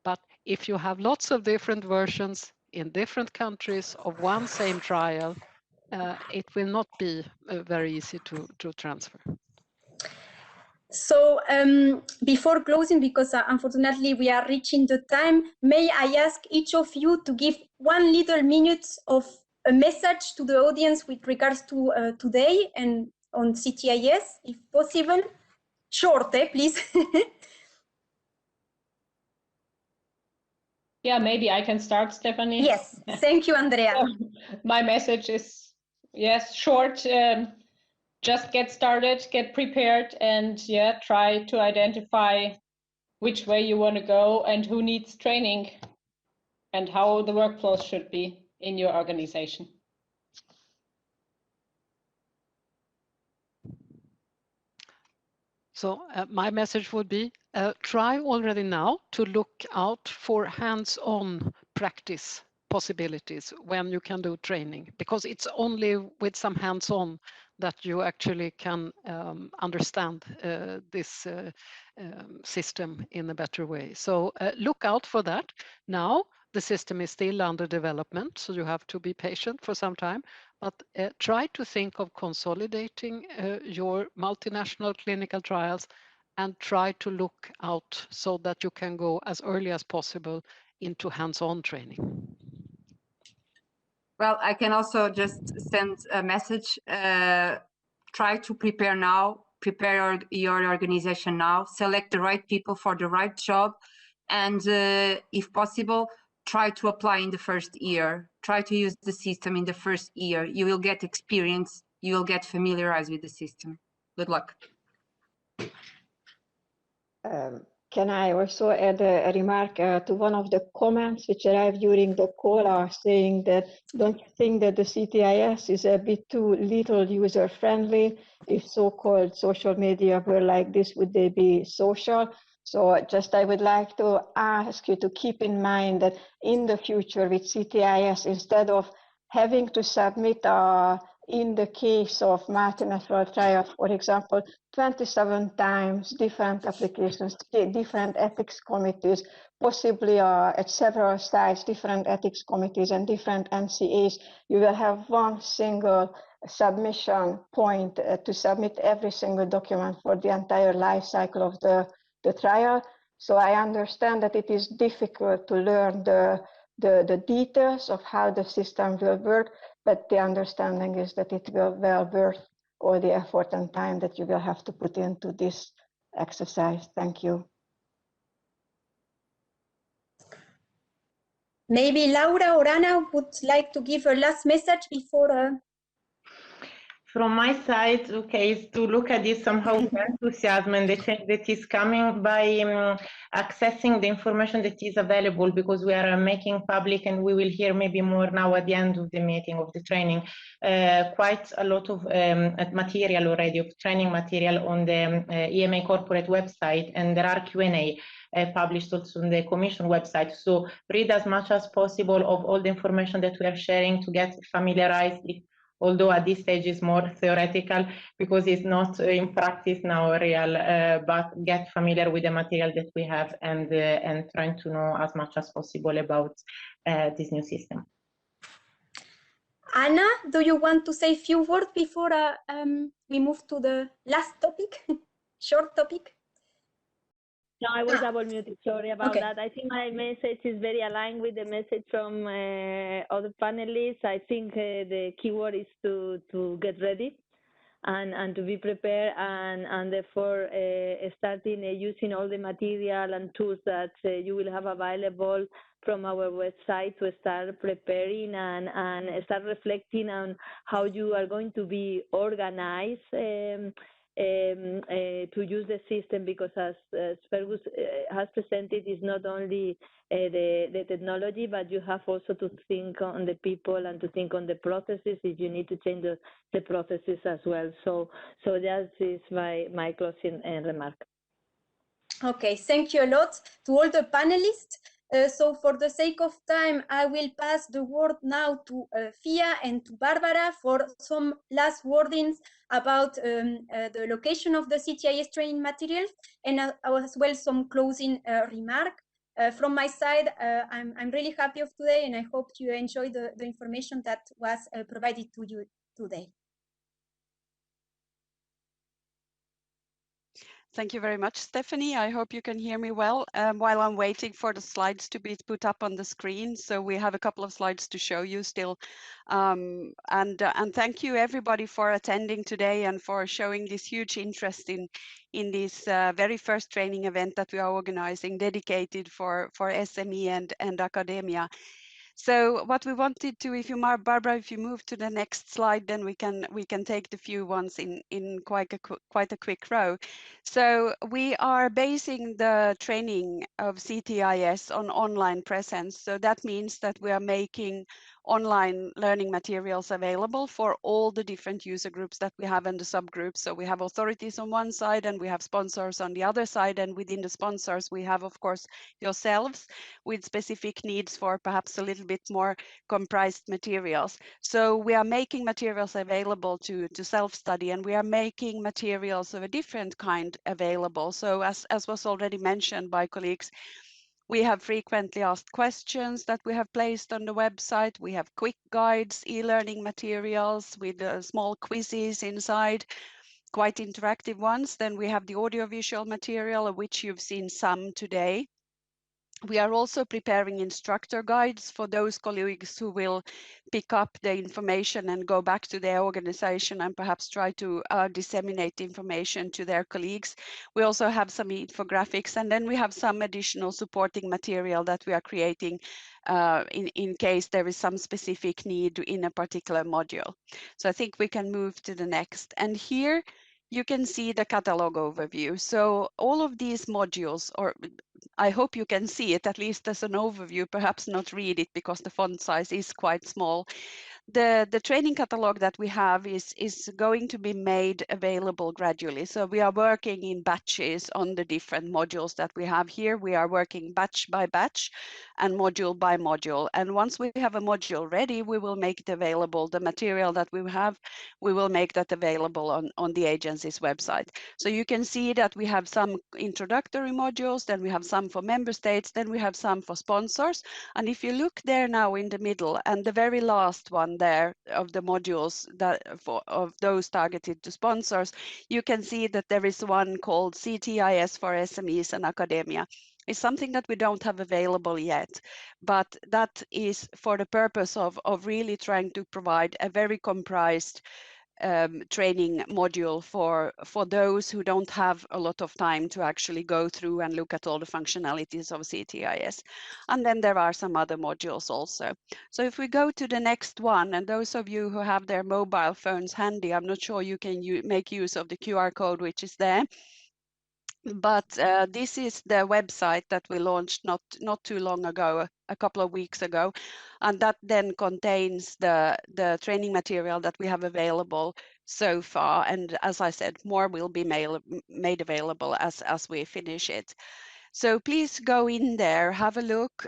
But if you have lots of different versions in different countries of one same trial, it will not be very easy to transfer. So before closing, because unfortunately we are reaching the time, may I ask each of you to give 1 little minute of a message to the audience with regards to today and on Ctis, if possible. Short, please. Yeah, maybe I can start, Stephanie. Yes, thank you, Andrea. My message is, yes, short. Just get started, get prepared, and yeah, try to identify which way you want to go and who needs training and how the workflows should be in your organization. So my message would be, try already now to look out for hands-on practice possibilities when you can do training, because it's only with some hands-on that you actually can understand this system in a better way. So look out for that. Now the system is still under development, so you have to be patient for some time, but try to think of consolidating your multinational clinical trials and try to look out so that you can go as early as possible into hands-on training. Well, I can also just send a message. Try to prepare now, prepare your organization now, select the right people for the right job, and if possible, try to apply in the first year. Try to use the system in the first year. You will get experience, you will get familiarized with the system. Good luck. Can I also add a remark to one of the comments which arrived during the call, saying that don't you think that the Ctis is a bit too little user friendly? If so-called social media were like this, would they be social? So just I would like to ask you to keep in mind that in the future with Ctis, instead of having to submit in the case of multinational trials, for example, 27 times different applications, different ethics committees, possibly at several sites, different ethics committees and different NCAs, you will have one single submission point to submit every single document for the entire life cycle of the trial. So I understand that it is difficult to learn the details of how the system will work, but the understanding is that it will well worth all the effort and time that you will have to put into this exercise. Thank you. Maybe Laura or Anna would like to give a last message before. From my side, okay, is to look at this somehow with enthusiasm and the change that is coming by accessing the information that is available, because we are making public, and we will hear maybe more now at the end of the meeting, of the training, quite a lot of material already, of training material on the EMA corporate website, and there are Q&A published also on the Commission website. So read as much as possible of all the information that we are sharing to get familiarized, although at this stage is more theoretical because it's not in practice now real, but get familiar with the material that we have, and trying to know as much as possible about this new system. Anna, do you want to say a few words before we move to the last topic, short topic? No, I was double muted. Sorry about Okay. that. I think my message is very aligned with the message from other panelists. I think the keyword is to get ready and to be prepared, and therefore starting using all the material and tools that you will have available from our website to start preparing and start reflecting on how you are going to be organized to use the system, because as Fergus has presented, it's not only the technology, but you have also to think on the people and to think on the processes if you need to change the processes as well. So that is my closing remark. Okay, thank you a lot to all the panelists. So for the sake of time, I will pass the word now to Fia and to Barbara for some last wordings about the location of the CTIS training materials, and as well some closing remark. From my side, I'm really happy of today, and I hope you enjoy the information that was provided to you today. Thank you very much, Stephanie. I hope you can hear me well while I'm waiting for the slides to be put up on the screen. So we have a couple of slides to show you still. And thank you everybody for attending today and for showing this huge interest in this very first training event that we are organizing, dedicated for SME and academia. So what we wanted to, Barbara, if you move to the next slide, then we can take the few ones in quite a quick row. So we are basing the training of CTIS on online presence. So that means that we are making online learning materials available for all the different user groups that we have in the subgroups. So we have authorities on one side and we have sponsors on the other side, and within the sponsors we have, of course, yourselves with specific needs for perhaps a little bit more comprised materials. So we are making materials available to self-study, and we are making materials of a different kind available. So as was already mentioned by colleagues, we have frequently asked questions that we have placed on the website. We have quick guides, e-learning materials with small quizzes inside, quite interactive ones. Then we have the audiovisual material, of which you've seen some today. We are also preparing instructor guides for those colleagues who will pick up the information and go back to their organization and perhaps try to disseminate information to their colleagues. We also have some infographics, and then we have some additional supporting material that we are creating in case there is some specific need in a particular module. So I think we can move to the next. And here you can see the catalog overview. So all of these modules, or I hope you can see it at least as an overview, perhaps not read it because the font size is quite small. The training catalog that we have is going to be made available gradually. So we are working in batches on the different modules that we have here. We are working batch by batch and module by module. And once we have a module ready, we will make it available. The material that we have, we will make that available on the agency's website. So you can see that we have some introductory modules, then we have some for member states, then we have some for sponsors. And if you look there now in the middle, and the very last one there of the modules of those targeted to sponsors, you can see that there is one called CTIS for SMEs and academia. It's something that we don't have available yet, but that is for the purpose of really trying to provide a very comprised training module for those who don't have a lot of time to actually go through and look at all the functionalities of Ctis. And then there are some other modules also. So if we go to the next one, and those of you who have their mobile phones handy, I'm not sure you can make use of the QR code which is there. But this is the website that we launched not too long ago, a couple of weeks ago, and that then contains the training material that we have available so far. And as I said, more will be made available as we finish it. So please go in there, have a look.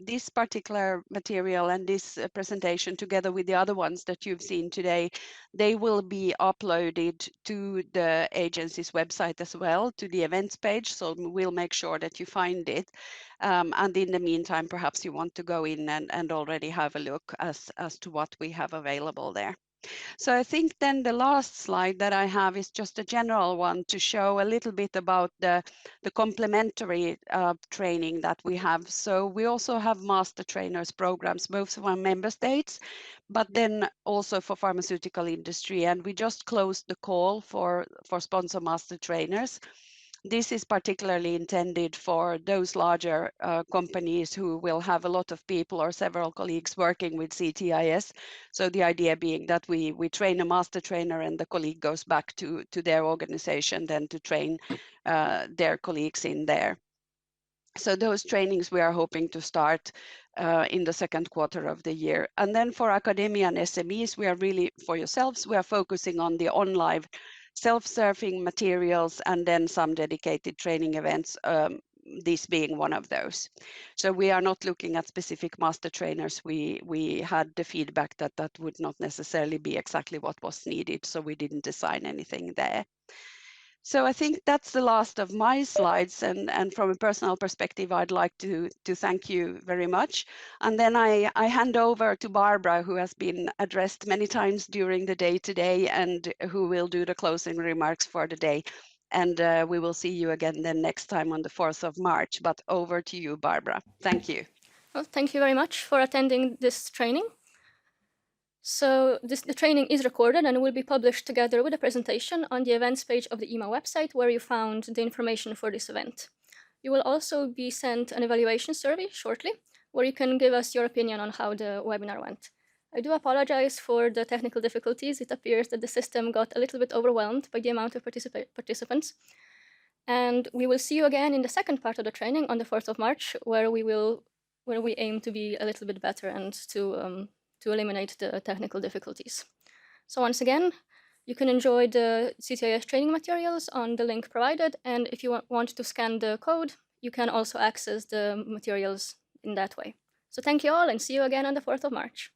This particular material and this presentation, together with the other ones that you've seen today, they will be uploaded to the agency's website as well, to the events page. So we'll make sure that you find it. And in the meantime, perhaps you want to go in and already have a look as to what we have available there. So I think then the last slide that I have is just a general one to show a little bit about the complementary training that we have. So we also have master trainers programs, both for member states, but then also for pharmaceutical industry. And we just closed the call for sponsor master trainers. This is particularly intended for those larger companies who will have a lot of people or several colleagues working with Ctis. So the idea being that we train a master trainer and the colleague goes back to their organization then to train their colleagues in there. So those trainings we are hoping to start in the second quarter of the year. And then for academia and SMEs, we are really, for yourselves, we are focusing on the online self-serving materials and then some dedicated training events, this being one of those. So we are not looking at specific master trainers. We had the feedback that that would not necessarily be exactly what was needed, so we didn't design anything there. So I think that's the last of my slides, and from a personal perspective, I'd like to thank you very much. And then I hand over to Barbara, who has been addressed many times during the day today and who will do the closing remarks for the day. And we will see you again then next time on the 4th of March. But over to you, Barbara. Thank you. Well, thank you very much for attending this training. So the training is recorded and will be published together with a presentation on the events page of the EMA website, where you found the information for this event. You will also be sent an evaluation survey shortly, where you can give us your opinion on how the webinar went. I do apologize for the technical difficulties. It appears that the system got a little bit overwhelmed by the amount of participants. And we will see you again in the second part of the training on the 4th of March, where we aim to be a little bit better and to eliminate the technical difficulties. So once again, you can enjoy the Ctis training materials on the link provided, and if you want to scan the code, you can also access the materials in that way. So thank you all, and see you again on the 4th of March.